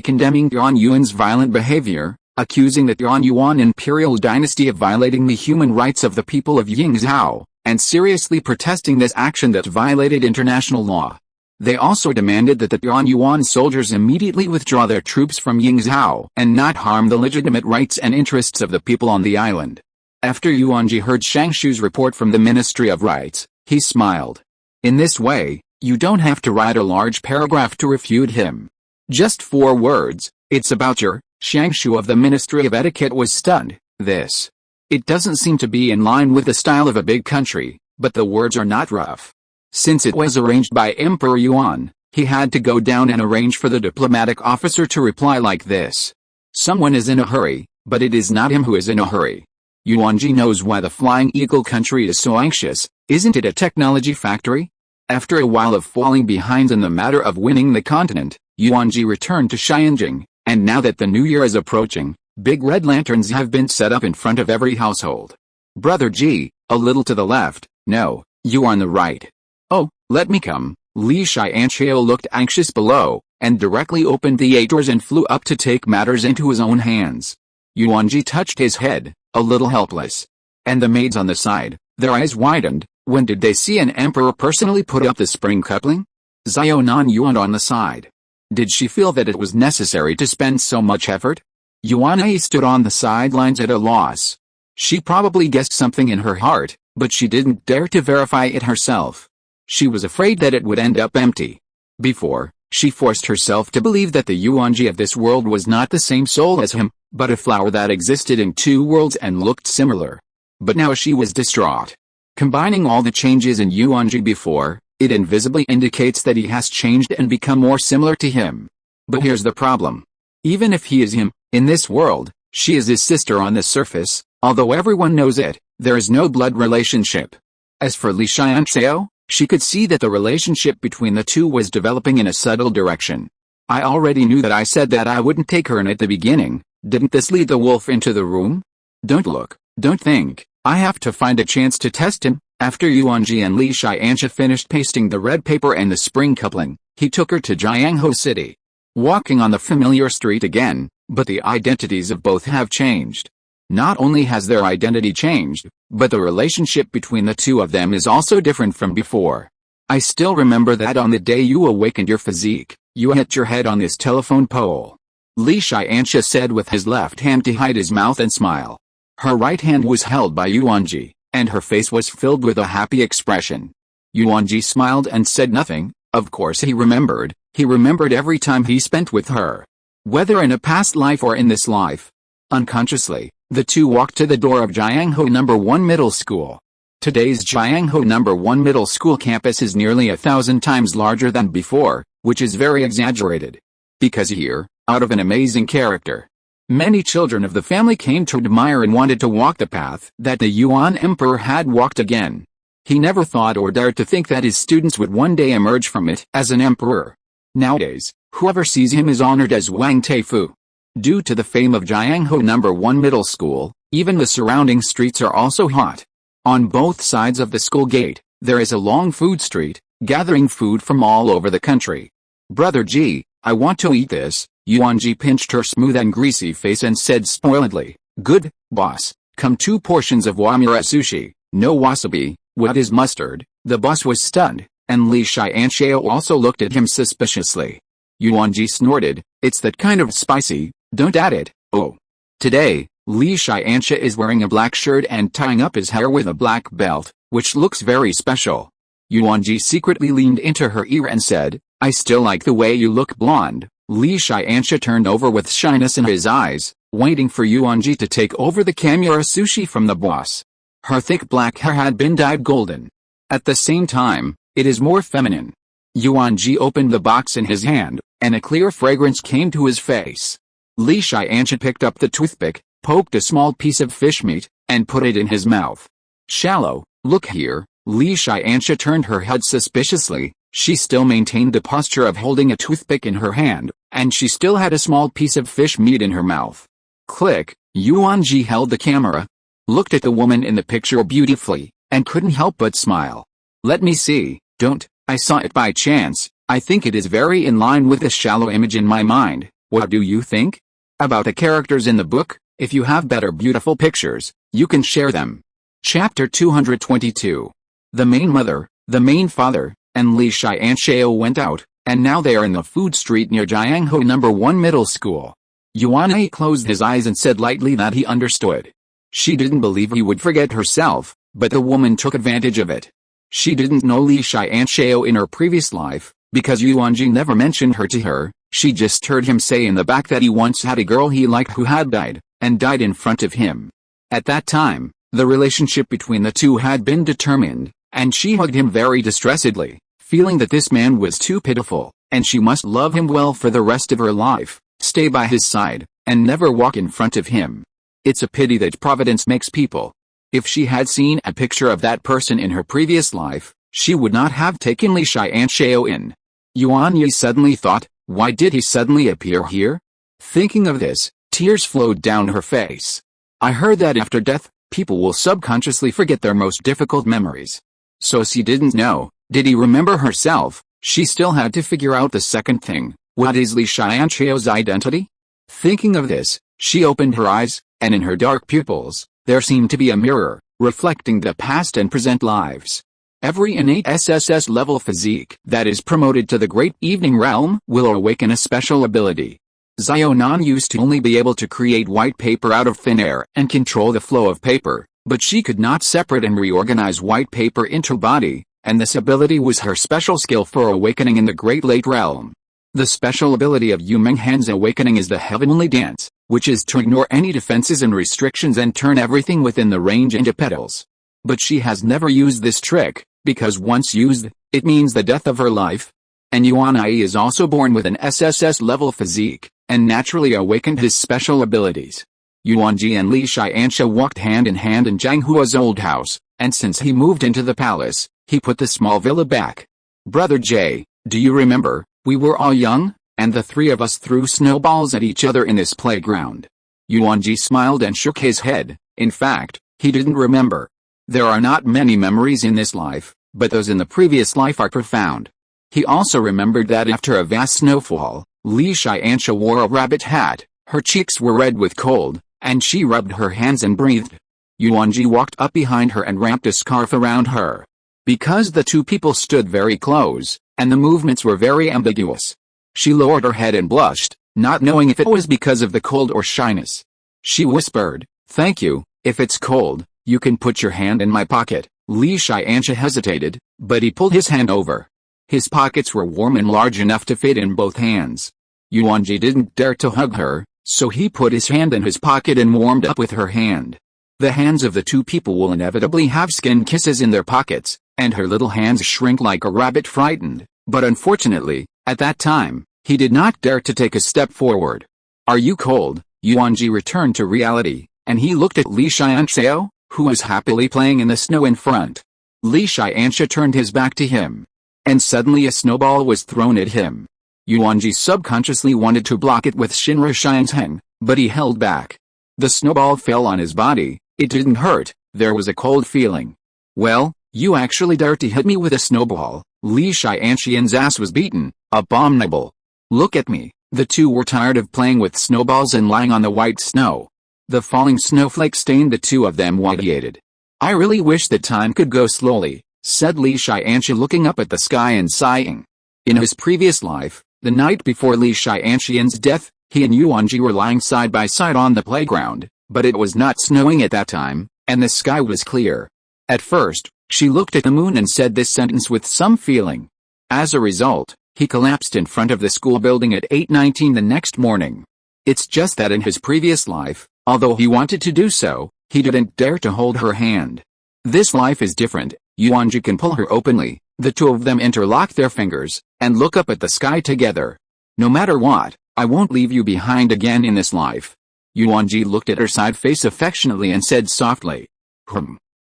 condemning Tianyuan's violent behavior, accusing the Tianyuan imperial dynasty of violating the human rights of the people of Yingzhou, and seriously protesting this action that violated international law. They also demanded that the Tianyuan soldiers immediately withdraw their troops from Yingzhou and not harm the legitimate rights and interests of the people on the island. After Yuanjie heard Shangshu's report from the Ministry of Rights, he smiled. In this way, you don't have to write a large paragraph to refute him. Just 4 words, it's about your. Shangshu of the Ministry of Etiquette was stunned. It doesn't seem to be in line with the style of a big country, but the words are not rough. Since it was arranged by Emperor Yuan, he had to go down and arrange for the diplomatic officer to reply like this. Someone is in a hurry, but it is not him who is in a hurry. Yuanjie knows why the Flying Eagle country is so anxious. Isn't it a technology factory? After a while of falling behind in the matter of winning the continent, Yuanjie returned to Sharingan, and now that the new year is approaching, big red lanterns have been set up in front of every household. Brother G, a little to the left. No, you are on the right. Oh, let me come. Li Tiansha looked anxious below, and directly opened the 8 doors and flew up to take matters into his own hands. Yuanjie touched his head, a little helpless. And the maids on the side, their eyes widened. When did they see an emperor personally put up the spring coupling? Xiaonan yawned on the side. Did she feel that it was necessary to spend so much effort? Yuanjie stood on the sidelines at a loss. She probably guessed something in her heart, but she didn't dare to verify it herself. She was afraid that it would end up empty. Before, she forced herself to believe that the Yuanjie of this world was not the same soul as him, but a flower that existed in 2 worlds and looked similar. But now she was distraught. Combining all the changes in Yuanjie before, it invisibly indicates that he has changed and become more similar to him. But here's the problem. Even if he is him, in this world, she is his sister on the surface, although everyone knows it, there is no blood relationship. As for Li Tiansha, she could see that the relationship between the two was developing in a subtle direction. I already knew that I said that I wouldn't take her in at the beginning. Didn't this lead the wolf into the room? Don't look, don't think. I have to find a chance to test him. After Yuanjie and Li Tiansha finished pasting the red paper and the spring coupling, he took her to Jianghu City. Walking on the familiar street again, but the identities of both have changed. Not only has their identity changed, but the relationship between the two of them is also different from before. I still remember that on the day you awakened your physique, you hit your head on this telephone pole. Li Tiansha said with his left hand to hide his mouth and smile. Her right hand was held by Yuanjie, and her face was filled with a happy expression. Yuanjie smiled and said nothing. Of course he remembered, He remembered every time he spent with her, whether in a past life or in this life. Unconsciously, the two walked to the door of Jianghu No. 1 Middle School. Today's Jianghu No. 1 Middle School campus is nearly 1,000 times larger than before, which is very exaggerated. Because here, out of an amazing character, many children of the family came to admire and wanted to walk the path that the Yuan Emperor had walked again. He never thought or dared to think that his students would one day emerge from it as an emperor. Nowadays, whoever sees him is honored as Wang Teifu. Due to the fame of Jianghu No. 1 Middle School, even the surrounding streets are also hot. On both sides of the school gate, there is a long food street, gathering food from all over the country. Brother Ji, I want to eat this. Yuanjie pinched her smooth and greasy face and said spoiledly, "Good, boss. Come 2 portions of wamura sushi, no wasabi, what is mustard?" The boss was stunned, and Li Tiansha also looked at him suspiciously. Yuanjie snorted, "It's that kind of spicy, don't add it, oh." Today, Li Tiansha is wearing a black shirt and tying up his hair with a black belt, which looks very special. Yuanjie secretly leaned into her ear and said, "I still like the way you look blonde." Li Tiansha turned over with shyness in his eyes, waiting for Yuanjie to take over the kamura sushi from the boss. Her thick black hair had been dyed golden. At the same time, it is more feminine. Yuanjie opened the box in his hand, and a clear fragrance came to his face. Li Tiansha picked up the toothpick, poked a small piece of fish meat, and put it in his mouth. "Shallow, look here." Li Tiansha turned her head suspiciously. She still maintained the posture of holding a toothpick in her hand, and she still had a small piece of fish meat in her mouth. Click. Yuanjie held the camera, looked at the woman in the picture beautifully, and couldn't help but smile. "Let me see." "Don't, I saw it by chance. I think it is very in line with the shallow image in my mind." "What do you think about the characters in the book? If you have better beautiful pictures, you can share them." Chapter 222. The main mother, the main father, and Li Tiansha went out, and now they are in the food street near Jianghu No. 1 Middle School. Yuanjie closed his eyes and said lightly that he understood. She didn't believe he would forget herself, but the woman took advantage of it. She didn't know Li Tiansha in her previous life, because Yuanjie never mentioned her to her. She just heard him say in the back that he once had a girl he liked who had died, and died in front of him. At that time, the relationship between the two had been determined, and she hugged him very distressedly, feeling that this man was too pitiful, and she must love him well for the rest of her life, stay by his side, and never walk in front of him. It's a pity that Providence makes people. If she had seen a picture of that person in her previous life, she would not have taken Li Tiansha in. Yuanjie suddenly thought, why did he suddenly appear here? Thinking of this, tears flowed down her face. I heard that after death, people will subconsciously forget their most difficult memories. So she didn't know, did he remember herself? She still had to figure out the second thing, what is Li Tiansha's identity? Thinking of this, she opened her eyes, and in her dark pupils, there seemed to be a mirror, reflecting the past and present lives. Every innate SSS-level physique that is promoted to the Great Evening Realm will awaken a special ability. Xiaonan used to only be able to create white paper out of thin air and control the flow of paper, but she could not separate and reorganize white paper into body, and this ability was her special skill for awakening in the Great Late Realm. The special ability of Yu Menghan's awakening is the Heavenly Dance, which is to ignore any defenses and restrictions and turn everything within the range into petals. But she has never used this trick, because once used, it means the death of her life. And Yuanjie is also born with an SSS-level physique, and naturally awakened his special abilities. Yuanjie and Li Tiansha walked hand in hand in Zhang Hua's old house, and since he moved into the palace, he put the small villa back. Brother Jay, do you remember, we were all young, and the three of us threw snowballs at each other in this playground? Yuanjie smiled and shook his head. In fact, he didn't remember. There are not many memories in this life, but those in the previous life are profound. He also remembered that after a vast snowfall, Li Tiansha wore a rabbit hat, her cheeks were red with cold, and she rubbed her hands and breathed. Yuanjie walked up behind her and wrapped a scarf around her. Because the two people stood very close, and the movements were very ambiguous, she lowered her head and blushed, not knowing if it was because of the cold or shyness. She whispered, "Thank you, if it's cold, you can put your hand in my pocket." Li Tiansha hesitated, but he pulled his hand over. His pockets were warm and large enough to fit in both hands. Yuanjie didn't dare to hug her, so he put his hand in his pocket and warmed up with her hand. The hands of the two people will inevitably have skin kisses in their pockets, and her little hands shrink like a rabbit frightened, but unfortunately, at that time, he did not dare to take a step forward. "Are you cold?" Yuanjie returned to reality, and he looked at Li Tiansha, who was happily playing in the snow in front. Li Tiansha turned his back to him, and suddenly a snowball was thrown at him. Yuanjie subconsciously wanted to block it with Shinra Shinzheng, but he held back. The snowball fell on his body. It didn't hurt, there was a cold feeling. "Well, you actually dared to hit me with a snowball." Li Tiansha's ass was beaten. "Abominable. Look at me." The two were tired of playing with snowballs and lying on the white snow. The falling snowflakes stained the two of them white-heated. "I really wish that time could go slowly," said Li Tiansha looking up at the sky and sighing. In his previous life, the night before Li Tiansha's death, he and Yuanjie were lying side by side on the playground, but it was not snowing at that time, and the sky was clear. At first, she looked at the moon and said this sentence with some feeling. As a result, he collapsed in front of the school building at 8:19 the next morning. It's just that in his previous life, although he wanted to do so, he didn't dare to hold her hand. This life is different. Yuanjie can pull her openly. The two of them interlock their fingers, and look up at the sky together. "No matter what, I won't leave you behind again in this life." Yuanjie looked at her side face affectionately and said softly,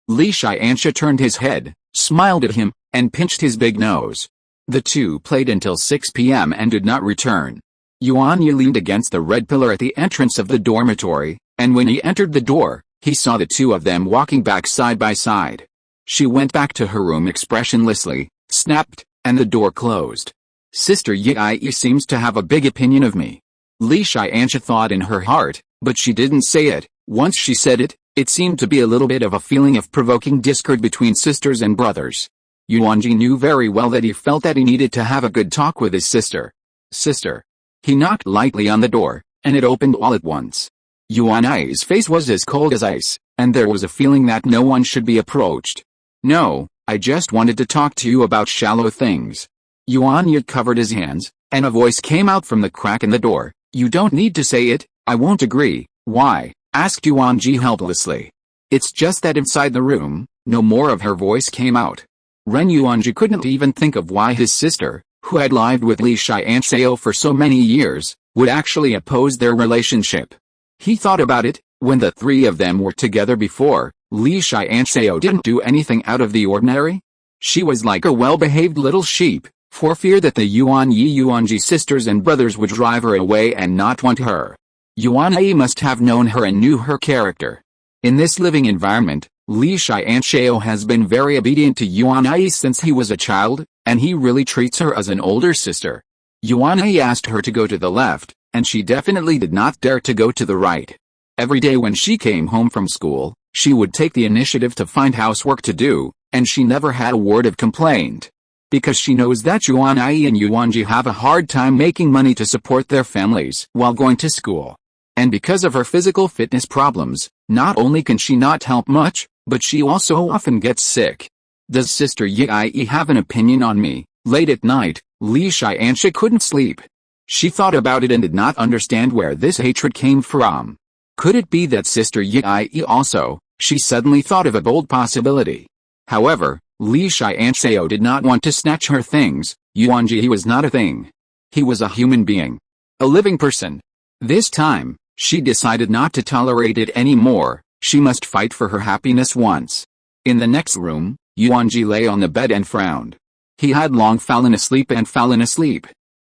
Li Tiansha turned his head, smiled at him, and pinched his big nose. The two played until 6 p.m. and did not return. Yuanjie leaned against the red pillar at the entrance of the dormitory, and when he entered the door, he saw the two of them walking back side by side. She went back to her room expressionlessly, snapped, and the door closed. "Sister Yi seems to have a big opinion of me." Li Tiansha thought in her heart, but she didn't say it. Once she said it, it seemed to be a little bit of a feeling of provoking discord between sisters and brothers. Yuanjie knew very well that he felt that he needed to have a good talk with his sister. "Sister." He knocked lightly on the door, and it opened all at once. Yuanjie's face was as cold as ice, and there was a feeling that no one should be approached. "No, I just wanted to talk to you about shallow things." Yuanjie covered his hands, and a voice came out from the crack in the door. "You don't need to say it, I won't agree." "Why?" asked Yuanjie helplessly. "It's just that inside the room, no more of her voice came out." Yuanjie couldn't even think of why his sister, who had lived with Li Tiansha for so many years, would actually oppose their relationship. He thought about it. When the three of them were together before, Li Tiansha didn't do anything out of the ordinary. She was like a well-behaved little sheep, for fear that the Yuanjie sisters and brothers would drive her away and not want her. Yuanjie must have known her and knew her character. In this living environment, Li Tiansha has been very obedient to Yuanjie since he was a child, and he really treats her as an older sister. Yuanjie asked her to go to the left, and she definitely did not dare to go to the right. Every day when she came home from school, she would take the initiative to find housework to do, and she never had a word of complaint. Because she knows that Yuanjie and Yuanjie have a hard time making money to support their families while going to school. And because of her physical fitness problems, not only can she not help much, but she also often gets sick. "Does Sister Yi have an opinion on me?" Late at night, Li Tiansha couldn't sleep. She thought about it and did not understand where this hatred came from. Could it be that Sister Yi also? She suddenly thought of a bold possibility. However, Li Tiansha did not want to snatch her things. Yuanjie was not a thing. He was a human being. A living person. This time, she decided not to tolerate it anymore. She must fight for her happiness once. In the next room, Yuanjie lay on the bed and frowned. He had long fallen asleep.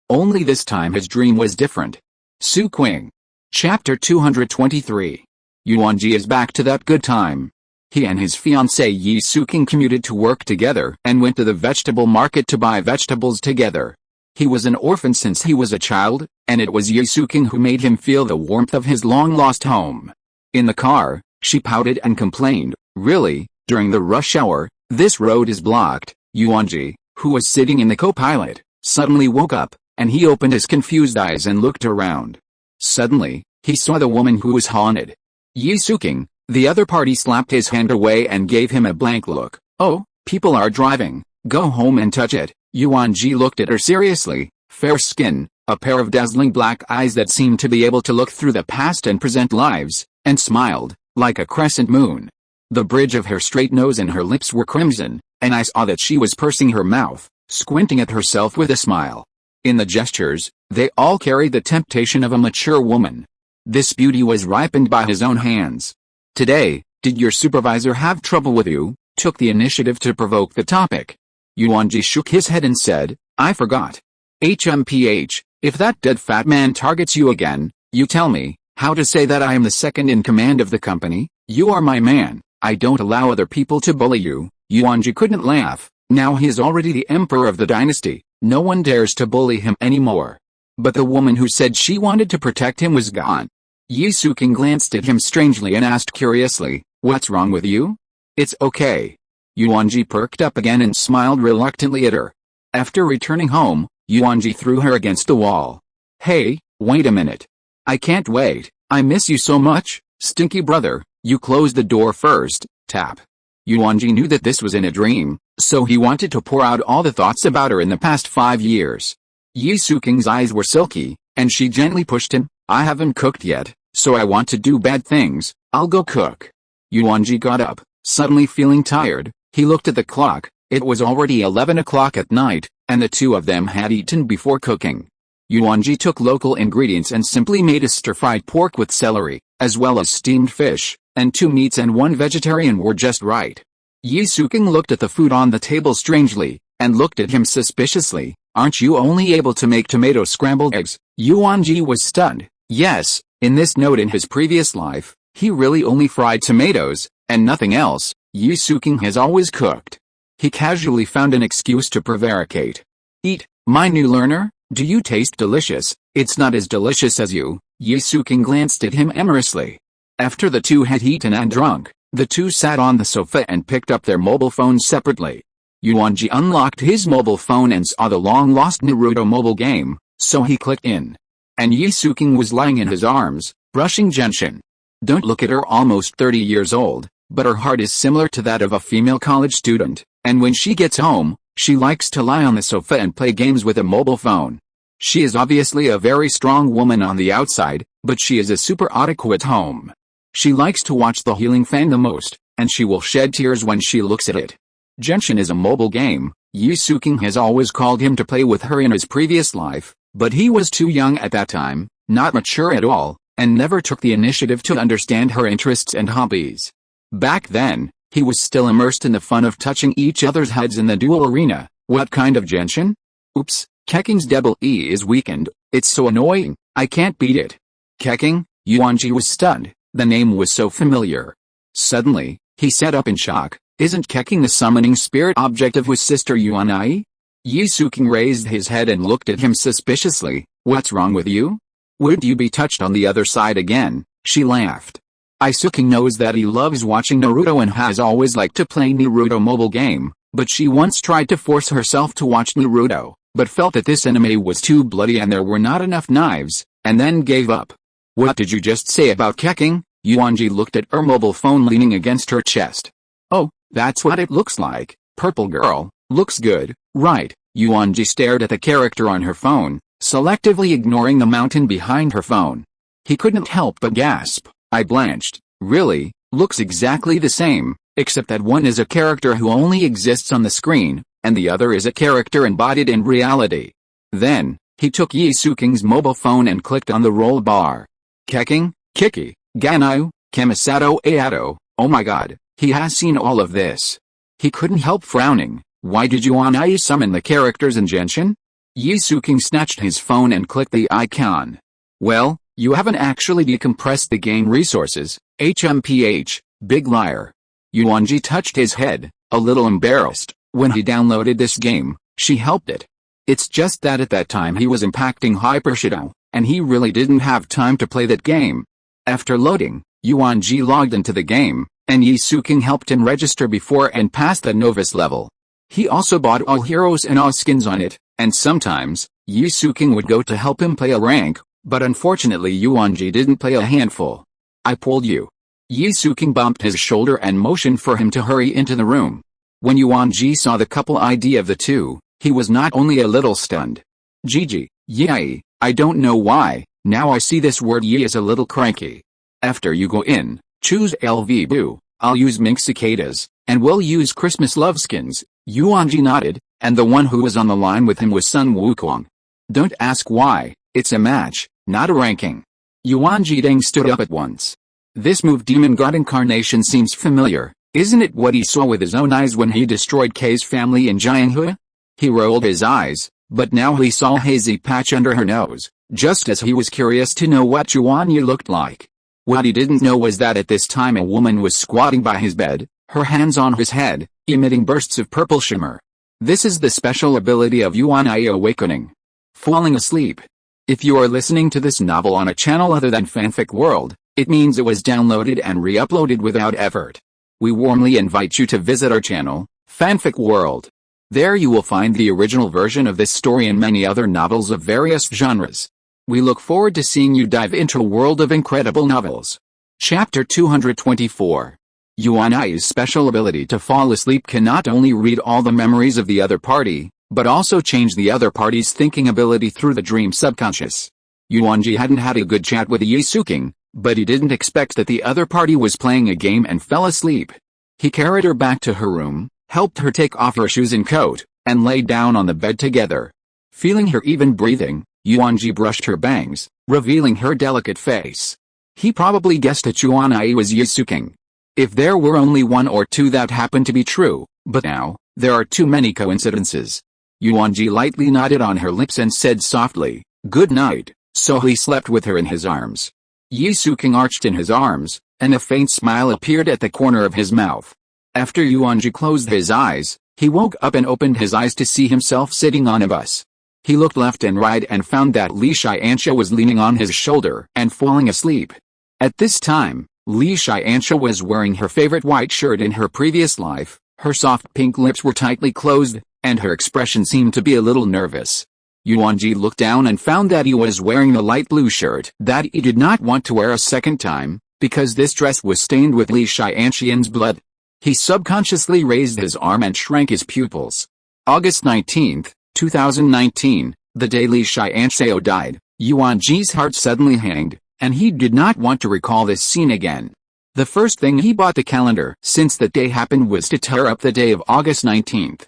Only this time his dream was different. Su Qing. Chapter 223. Yuanjie is back to that good time. He and his fiancée Yi Suking commuted to work together and went to the vegetable market to buy vegetables together. He was an orphan since he was a child, and it was Yi Suking who made him feel the warmth of his long-lost home. In the car, she pouted and complained, "Really, during the rush hour, this road is blocked." Yuanjie, who was sitting in the co-pilot, suddenly woke up, and he opened his confused eyes and looked around. Suddenly, he saw the woman who was haunted. Yi Suking. The other party slapped his hand away and gave him a blank look. "Oh, people are driving. Go home and touch it. Yuanjie looked at her seriously, fair skin, a pair of dazzling black eyes that seemed to be able to look through the past and present lives, and smiled, like a crescent moon. The bridge of her straight nose and her lips were crimson, and I saw that she was pursing her mouth, squinting at herself with a smile. In the gestures, they all carried the temptation of a mature woman. This beauty was ripened by his own hands. Today, did your supervisor have trouble with you? Took the initiative to provoke the topic. Yuanjie shook his head and said, I forgot. HMPH, if that dead fat man targets you again, you tell me, how to say that I am the second in command of the company? You are my man, I don't allow other people to bully you. Yuanjie couldn't laugh, now he is already the emperor of the dynasty, no one dares to bully him anymore. But the woman who said she wanted to protect him was gone. Yi Suking glanced at him strangely and asked curiously, what's wrong with you? It's okay. Yuanjie perked up again and smiled reluctantly at her. After returning home, Yuanjie threw her against the wall. Hey, wait a minute. I can't wait, I miss you so much, stinky brother, you closed the door first, tap. Yuanjie knew that this was in a dream, so he wanted to pour out all the thoughts about her in the past 5 years. Yi Suking's eyes were silky, and she gently pushed him. I haven't cooked yet, so I want to do bad things, I'll go cook. Yuanjie got up, suddenly feeling tired. He looked at the clock, it was already 11 o'clock at night, and the two of them had eaten before cooking. Yuanjie took local ingredients and simply made a stir-fried pork with celery, as well as steamed fish, and 2 meats and 1 vegetarian were just right. Yi Suking looked at the food on the table strangely, and looked at him suspiciously. Aren't you only able to make tomato scrambled eggs? Yuanjie was stunned. Yes, in this note in his previous life, he really only fried tomatoes, and nothing else. Yi Suking has always cooked. He casually found an excuse to prevaricate. Eat, my new learner, do you taste delicious? It's not as delicious as you. Yi Suking glanced at him amorously. After the two had eaten and drunk, the two sat on the sofa and picked up their mobile phones separately. Yuanjie unlocked his mobile phone and saw the long-lost Naruto mobile game, so he clicked in. And Yi Suking was lying in his arms, brushing Genshin. Don't look at her, almost 30 years old, but her heart is similar to that of a female college student, and when she gets home, she likes to lie on the sofa and play games with a mobile phone. She is obviously a very strong woman on the outside, but she is a super otaku at home. She likes to watch the healing fan the most, and she will shed tears when she looks at it. Genshin is a mobile game. Yi Suking has always called him to play with her in his previous life, but he was too young at that time, not mature at all, and never took the initiative to understand her interests and hobbies. Back then, he was still immersed in the fun of touching each other's heads in the duel arena. What kind of Genshin? Oops, Keking's double E is weakened, it's so annoying, I can't beat it. Keking? Yuanjie was stunned, the name was so familiar. Suddenly, he sat up in shock. Isn't Keking the summoning spirit object of his sister Yuanjie? Yi Suking raised his head and looked at him suspiciously. What's wrong with you? Would you be touched on the other side again? She laughed. Yi Suking knows that he loves watching Naruto and has always liked to play Naruto mobile game, but she once tried to force herself to watch Naruto, but felt that this anime was too bloody and there were not enough knives, and then gave up. What did you just say about Keking? Yuanjie looked at her mobile phone leaning against her chest. Oh, that's what it looks like. Purple girl, looks good, right? Yuanjie stared at the character on her phone, selectively ignoring the mountain behind her phone. He couldn't help but gasp. I blanched. Really, looks exactly the same, except that one is a character who only exists on the screen, and the other is a character embodied in reality. Then, he took Yi Suking's mobile phone and clicked on the roll bar. Keking, Kiki, Ganyu, Kamisato Ayato, oh my god, he has seen all of this. He couldn't help frowning. Why did Yuanjie summon the characters in Genshin? Yi Suking snatched his phone and clicked the icon. Well, you haven't actually decompressed the game resources, HMPH, big liar. Yuanjie touched his head, a little embarrassed. When he downloaded this game, she helped it. It's just that at that time he was impacting Hyper Shadow, and he really didn't have time to play that game. After loading, Yuanjie logged into the game, and Yi Suking helped him register before and pass the novice level. He also bought all heroes and all skins on it, and sometimes, Yi Suking would go to help him play a rank, but unfortunately Yuanjie didn't play a handful. I pulled you. Yi Suking bumped his shoulder and motioned for him to hurry into the room. When Yuanjie saw the couple ID of the two, he was not only a little stunned. Gigi, yay, I don't know why, now I see this word ye is a little cranky. After you go in, choose LV Boo, I'll use mink cicadas, and we'll use Christmas loveskins. Yuanjie nodded, and the one who was on the line with him was Sun Wukong. Don't ask why, it's a match, not a ranking. Yuanjie Deng stood up at once. This move Demon God Incarnation seems familiar, isn't it what he saw with his own eyes when he destroyed K's family in Jianghua? He rolled his eyes, but now he saw a hazy patch under her nose, just as he was curious to know what Yuanjie looked like. What he didn't know was that at this time a woman was squatting by his bed, her hands on his head, emitting bursts of purple shimmer. This is the special ability of Yuanjie Awakening. Falling asleep. If you are listening to this novel on a channel other than Fanfic World, it means it was downloaded and re-uploaded without effort. We warmly invite you to visit our channel, Fanfic World. There you will find the original version of this story and many other novels of various genres. We look forward to seeing you dive into a world of incredible novels. Chapter 224. Yuanjie's special ability to fall asleep can not only read all the memories of the other party, but also change the other party's thinking ability through the dream subconscious. Yuanjie hadn't had a good chat with Yisuking, but he didn't expect that the other party was playing a game and fell asleep. He carried her back to her room, helped her take off her shoes and coat, and lay down on the bed together. Feeling her even breathing, Yuanjie brushed her bangs, revealing her delicate face. He probably guessed that Yuanjie was Yisuking. If there were only one or two that happened to be true, but now, there are too many coincidences. Yuanjie lightly nodded on her lips and said softly, "Good night," so he slept with her in his arms. Yisuking arched in his arms, and a faint smile appeared at the corner of his mouth. After Yuanjie closed his eyes, he woke up and opened his eyes to see himself sitting on a bus. He looked left and right and found that Li Tiansha was leaning on his shoulder and falling asleep. At this time, Li Tiansha was wearing her favorite white shirt in her previous life, her soft pink lips were tightly closed, and her expression seemed to be a little nervous. Yuanjie looked down and found that he was wearing the light blue shirt that he did not want to wear a second time, because this dress was stained with Li Tiansha's blood. He subconsciously raised his arm and shrank his pupils. August 19, 2019, the day Li Tiansha died, Yuanjie's heart suddenly hanged, and he did not want to recall this scene again. The first thing he bought the calendar since that day happened was to tear up the day of August 19.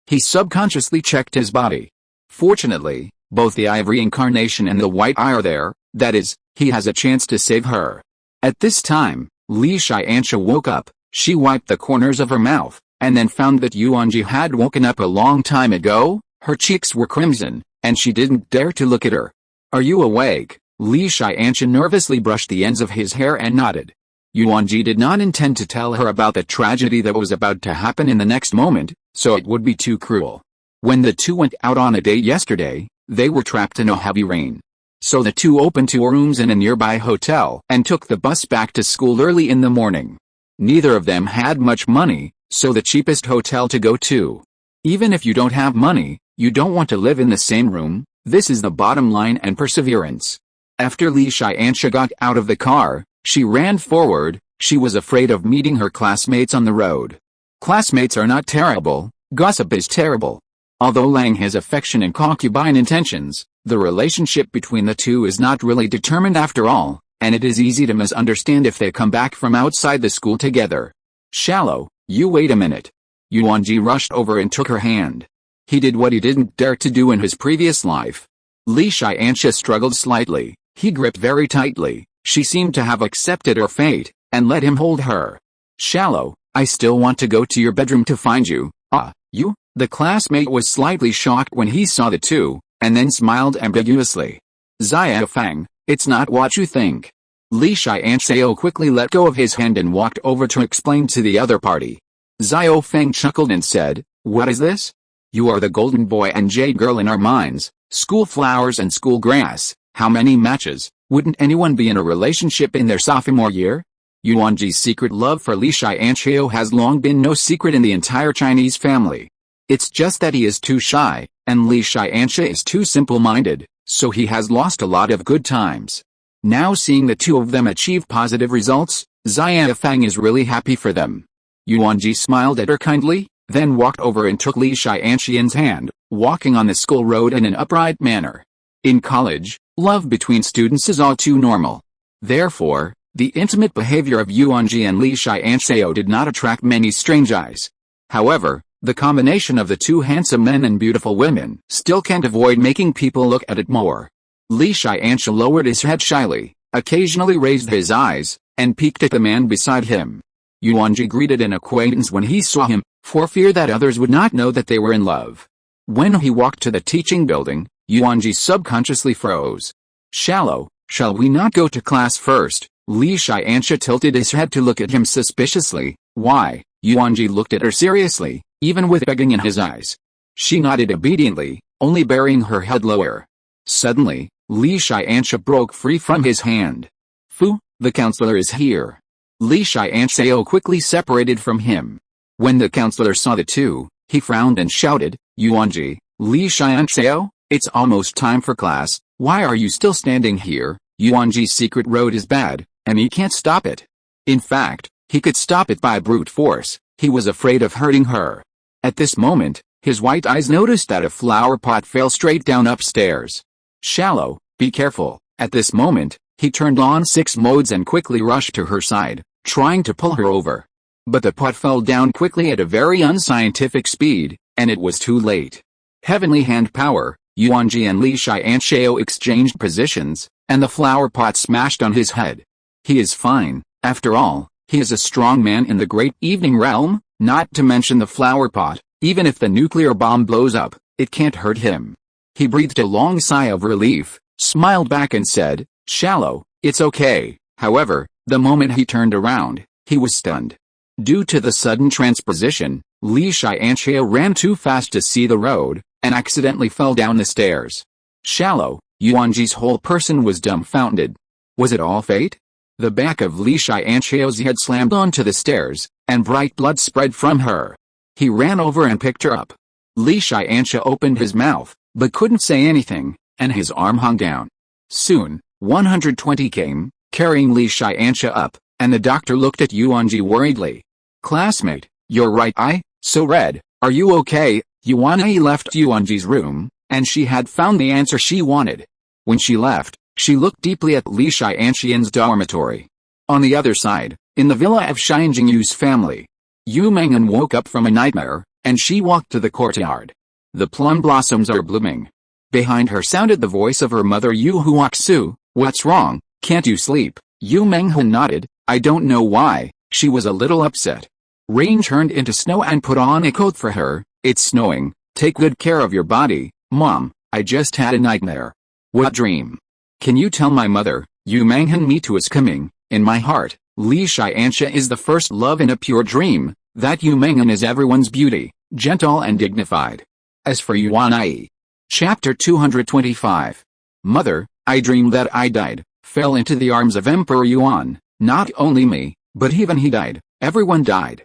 He subconsciously checked his body. Fortunately, both the ivory incarnation and the white eye are there, that is, he has a chance to save her. At this time, Li Tiansha woke up, she wiped the corners of her mouth, and then found that Yuanjie had woken up a long time ago. Her cheeks were crimson, and she didn't dare to look at her. "Are you awake?" Li Tiansha nervously brushed the ends of his hair and nodded. Yuanjie did not intend to tell her about the tragedy that was about to happen in the next moment, so it would be too cruel. When the two went out on a date yesterday, they were trapped in a heavy rain. So the two opened two rooms in a nearby hotel and took the bus back to school early in the morning. Neither of them had much money, so the cheapest hotel to go to. Even if you don't have money, you don't want to live in the same room. This is the bottom line and perseverance. After Li Tiansha got out of the car, she ran forward. She was afraid of meeting her classmates on the road. Classmates are not terrible, gossip is terrible. Although Lang has affection and concubine intentions, the relationship between the two is not really determined after all, and it is easy to misunderstand if they come back from outside the school together. "Shallow, you wait a minute." Yuanjie rushed over and took her hand. He did what he didn't dare to do in his previous life. Li Tiansha struggled slightly, he gripped very tightly, she seemed to have accepted her fate, and let him hold her. "Shallow, I still want to go to your bedroom to find you." "Ah, you?" The classmate was slightly shocked when he saw the two, and then smiled ambiguously. "Xia Fang, it's not what you think." Li Tiansha quickly let go of his hand and walked over to explain to the other party. Xia Fang chuckled and said, "What is this? You are the golden boy and jade girl in our minds, school flowers and school grass, how many matches, wouldn't anyone be in a relationship in their sophomore year?" Yuanjie's secret love for Li Tiansha has long been no secret in the entire Chinese family. It's just that he is too shy, and Li Tiansha is too simple-minded, so he has lost a lot of good times. Now seeing the two of them achieve positive results, Xia Fang is really happy for them. Yuanjie smiled at her kindly, then walked over and took Li Tiansha's hand, walking on the school road in an upright manner. In college, love between students is all too normal. Therefore, the intimate behavior of Yuanjie and Li Tiansha did not attract many strange eyes. However, the combination of the two handsome men and beautiful women still can't avoid making people look at it more. Li Tiansha lowered his head shyly, occasionally raised his eyes, and peeked at the man beside him. Yuanjie greeted an acquaintance when he saw him, for fear that others would not know that they were in love. When he walked to the teaching building, Yuanjie subconsciously froze. Shallow, shall we not go to class first? Li Tiansha tilted his head to look at him suspiciously. Why? Yuanjie looked at her seriously, even with begging in his eyes. She nodded obediently, only burying her head lower. Suddenly, Li Tiansha broke free from his hand. Fu, the counselor is here. Li Tiansha quickly separated from him. When the counselor saw the two, he frowned and shouted, Yuanjie, Li Tiansha, it's almost time for class, why are you still standing here? Yuanjie's secret road is bad, and he can't stop it. In fact, he could stop it by brute force, he was afraid of hurting her. At this moment, his white eyes noticed that a flower pot fell straight down upstairs. Shallow, be careful. At this moment, he turned on 6 modes and quickly rushed to her side, trying to pull her over. But the pot fell down quickly at a very unscientific speed, and it was too late. Heavenly hand power, Yuanjie and Li Tiansha exchanged positions, and the flower pot smashed on his head. He is fine, after all, he is a strong man in the great evening realm, not to mention the flower pot, even if the nuclear bomb blows up, it can't hurt him. He breathed a long sigh of relief, smiled back and said, Shallow, it's okay. However, the moment he turned around, he was stunned. Due to the sudden transposition, Li Tiansha ran too fast to see the road, and accidentally fell down the stairs. Shallow, Yuanjie's whole person was dumbfounded. Was it all fate? The back of Li Tiansha's head slammed onto the stairs, and bright blood spread from her. He ran over and picked her up. Li Tiansha opened his mouth, but couldn't say anything, and his arm hung down. Soon, 120 came, carrying Li Tiansha up, and the doctor looked at Yuanjie worriedly. Classmate, your right eye, so red, are you okay? Yuanjie left Yuanjie's room, and she had found the answer she wanted. When she left, she looked deeply at Li Tiansha's dormitory. On the other side, in the villa of Sharingan's family, Yu Menghan woke up from a nightmare, and she walked to the courtyard. The plum blossoms are blooming. Behind her sounded the voice of her mother Yu Huaxu. What's wrong, can't you sleep? Yu Menghan nodded. I don't know why, she was a little upset. Rain turned into snow and put on a coat for her. It's snowing, take good care of your body. Mom, I just had a nightmare. What dream? Can you tell my mother? Yu Menghan me too is coming, in my heart. Li Tiansha is the first love in a pure dream, that Yu Menghan is everyone's beauty, gentle and dignified. As for Yuanjie. Chapter 225. Mother, I dreamed that I died, fell into the arms of Emperor Yuan, not only me, but even he died, everyone died.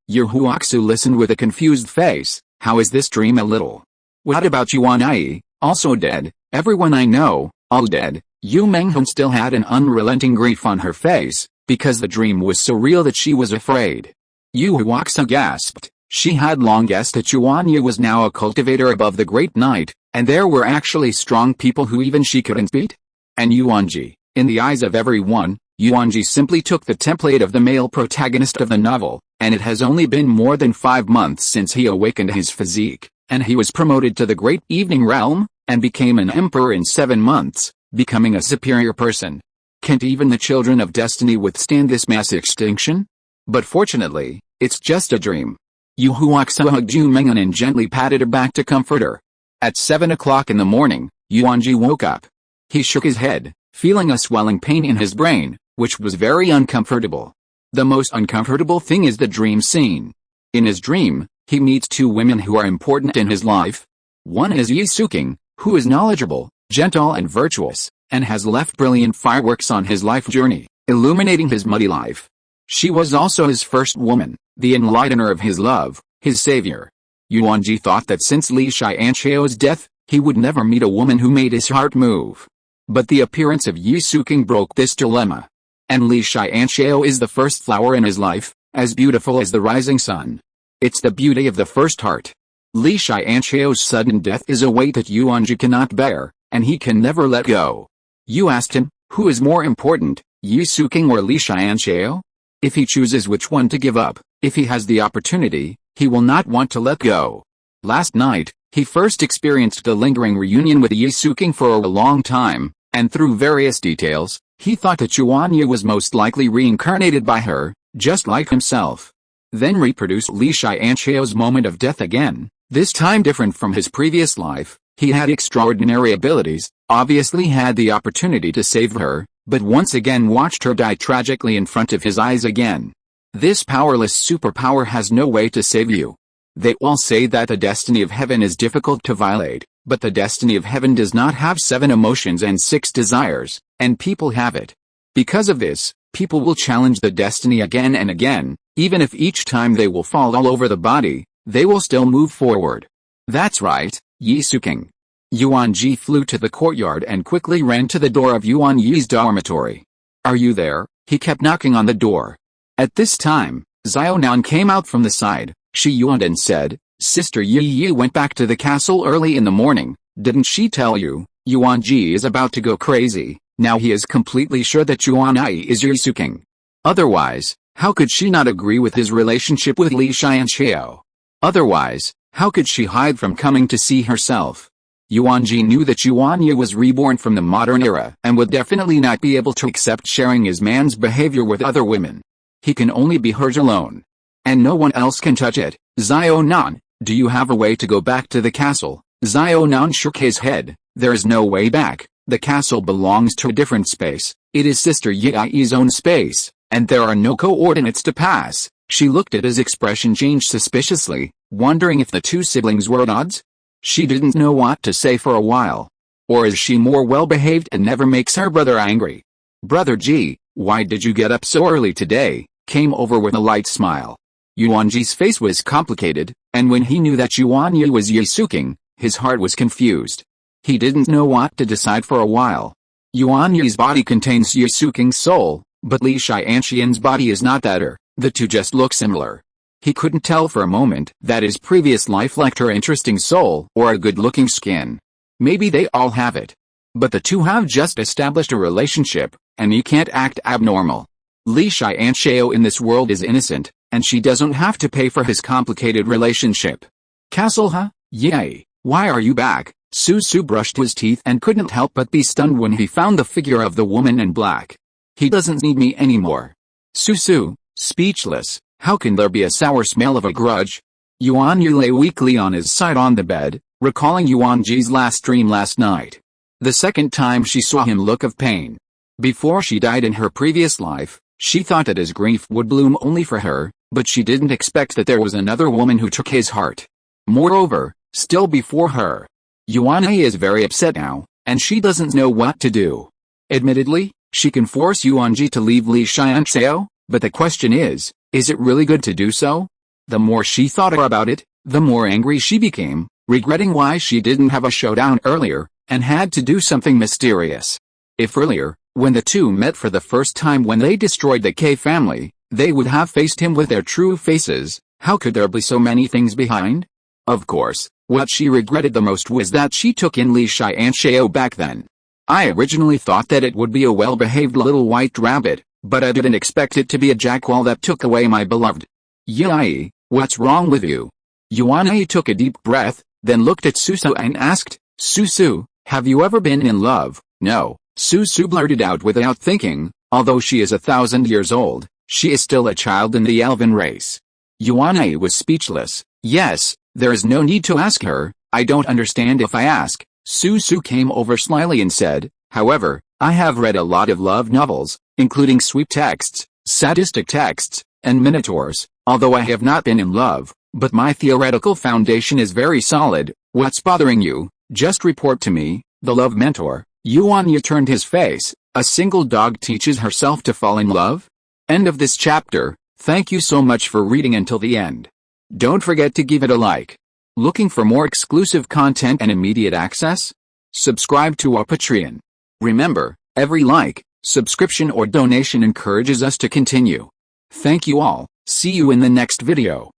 Yu Huaxu listened with a confused face, how is this dream a little? What about Yuanjie, also dead, everyone I know, all dead? Yu Menghan still had an unrelenting grief on her face, because the dream was so real that she was afraid. Yu Huaxu gasped. She had long guessed that Yuanjie was now a cultivator above the Great Knight, and there were actually strong people who even she couldn't beat? And Yuanjie, in the eyes of everyone, Yuanjie simply took the template of the male protagonist of the novel, and it has only been more than 5 months since he awakened his physique, and he was promoted to the Great Evening Realm, and became an emperor in 7 months, becoming a superior person. Can't even the children of destiny withstand this mass extinction? But fortunately, it's just a dream. Yu Huaxu hugged Yu Menghan and gently patted her back to comfort her. At 7 o'clock in the morning, Yuanjie woke up. He shook his head, feeling a swelling pain in his brain, which was very uncomfortable. The most uncomfortable thing is the dream scene. In his dream, he meets 2 women who are important in his life. One is Yi Suking, who is knowledgeable, gentle and virtuous, and has left brilliant fireworks on his life journey, illuminating his muddy life. She was also his first woman, the enlightener of his love, his savior. Yuanjie thought that since Li Tiansha's death, he would never meet a woman who made his heart move. But the appearance of Yi Suking broke this dilemma. And Li Tiansha is the first flower in his life, as beautiful as the rising sun. It's the beauty of the first heart. Li Tiansha's sudden death is a weight that Yuanjie cannot bear, and he can never let go. You asked him, who is more important, Yisuking or Li Tiansha? If he chooses which one to give up, if he has the opportunity, he will not want to let go. Last night, he first experienced a lingering reunion with Yisuking for a long time, and through various details, he thought that Yuanjie was most likely reincarnated by her, just like himself. Then reproduced Li Tiansha's moment of death again, this time different from his previous life. He had extraordinary abilities, obviously had the opportunity to save her, but once again watched her die tragically in front of his eyes again. This powerless superpower has no way to save you. They all say that the destiny of heaven is difficult to violate, but the destiny of heaven does not have 7 emotions and 6 desires, and people have it. Because of this, people will challenge the destiny again and again, even if each time they will fall all over the body, they will still move forward. That's right, Yisuking. Yuanjie flew to the courtyard and quickly ran to the door of Yuanjie's dormitory. Are you there? He kept knocking on the door. At this time, Xiaonan came out from the side. She yawned and said, Sister Yi went back to the castle early in the morning. Didn't she tell you? Yuanjie is about to go crazy. Now he is completely sure that Yuanjie is Yisuking. Otherwise, how could she not agree with his relationship with Li Tiansha? Otherwise, how could she hide from coming to see herself? Yuanjie knew that Yuanjie was reborn from the modern era and would definitely not be able to accept sharing his man's behavior with other women. He can only be hers alone. And no one else can touch it. Xiaonan, do you have a way to go back to the castle? Xiaonan shook his head. There is no way back. The castle belongs to a different space. It is Sister Yi's own space, and there are no coordinates to pass. She looked at his expression change suspiciously, wondering if the two siblings were at odds. She didn't know what to say for a while. Or is she more well-behaved and never makes her brother angry? Brother Ji, why did you get up so early today? Came over with a light smile. Yuanjie's face was complicated, and when he knew that Yuanjie was Yisuking, his heart was confused. He didn't know what to decide for a while. Yuanjie's body contains Yisuking's soul, but Li Tiansha's body is not that her. The two just look similar. He couldn't tell for a moment that his previous life lacked her interesting soul or a good-looking skin. Maybe they all have it. But the two have just established a relationship, and he can't act abnormal. Li Tiansha in this world is innocent, and she doesn't have to pay for his complicated relationship. Castle, huh? Yay, why are you back? Susu brushed his teeth and couldn't help but be stunned when he found the figure of the woman in black. He doesn't need me anymore. Susu, speechless, how can there be a sour smell of a grudge? Yuanjie lay weakly on his side on the bed, recalling Yuanjie's last dream last night. The second time she saw him look of pain. Before she died in her previous life, she thought that his grief would bloom only for her, but she didn't expect that there was another woman who took his heart. Moreover, still before her. Yuanjie is very upset now, and she doesn't know what to do. Admittedly, she can force Yuanjie to leave Li Tiansha, but the question is it really good to do so? The more she thought about it, the more angry she became, regretting why she didn't have a showdown earlier, and had to do something mysterious. If earlier, when the two met for the first time when they destroyed the K family, they would have faced him with their true faces, how could there be so many things behind? Of course, what she regretted the most was that she took in Li Tiansha back then. I originally thought that it would be a well-behaved little white rabbit, but I didn't expect it to be a jackal that took away my beloved. Yi, what's wrong with you? Yuanjie took a deep breath, then looked at Susu and asked, Susu, have you ever been in love? No, Susu blurted out without thinking, although she is 1,000 years old, she is still a child in the elven race. Yuanjie was speechless. Yes, there is no need to ask her, I don't understand if I ask. Susu came over slyly and said, however, I have read a lot of love novels, including sweet texts, sadistic texts, and minotaurs, although I have not been in love, but my theoretical foundation is very solid. What's bothering you? Just report to me. The love mentor. Yuanjie turned his face. A single dog teaches herself to fall in love? End of this chapter. Thank you so much for reading until the end. Don't forget to give it a like. Looking for more exclusive content and immediate access? Subscribe to our Patreon. Remember, every like, subscription or donation encourages us to continue. Thank you all. See you in the next video.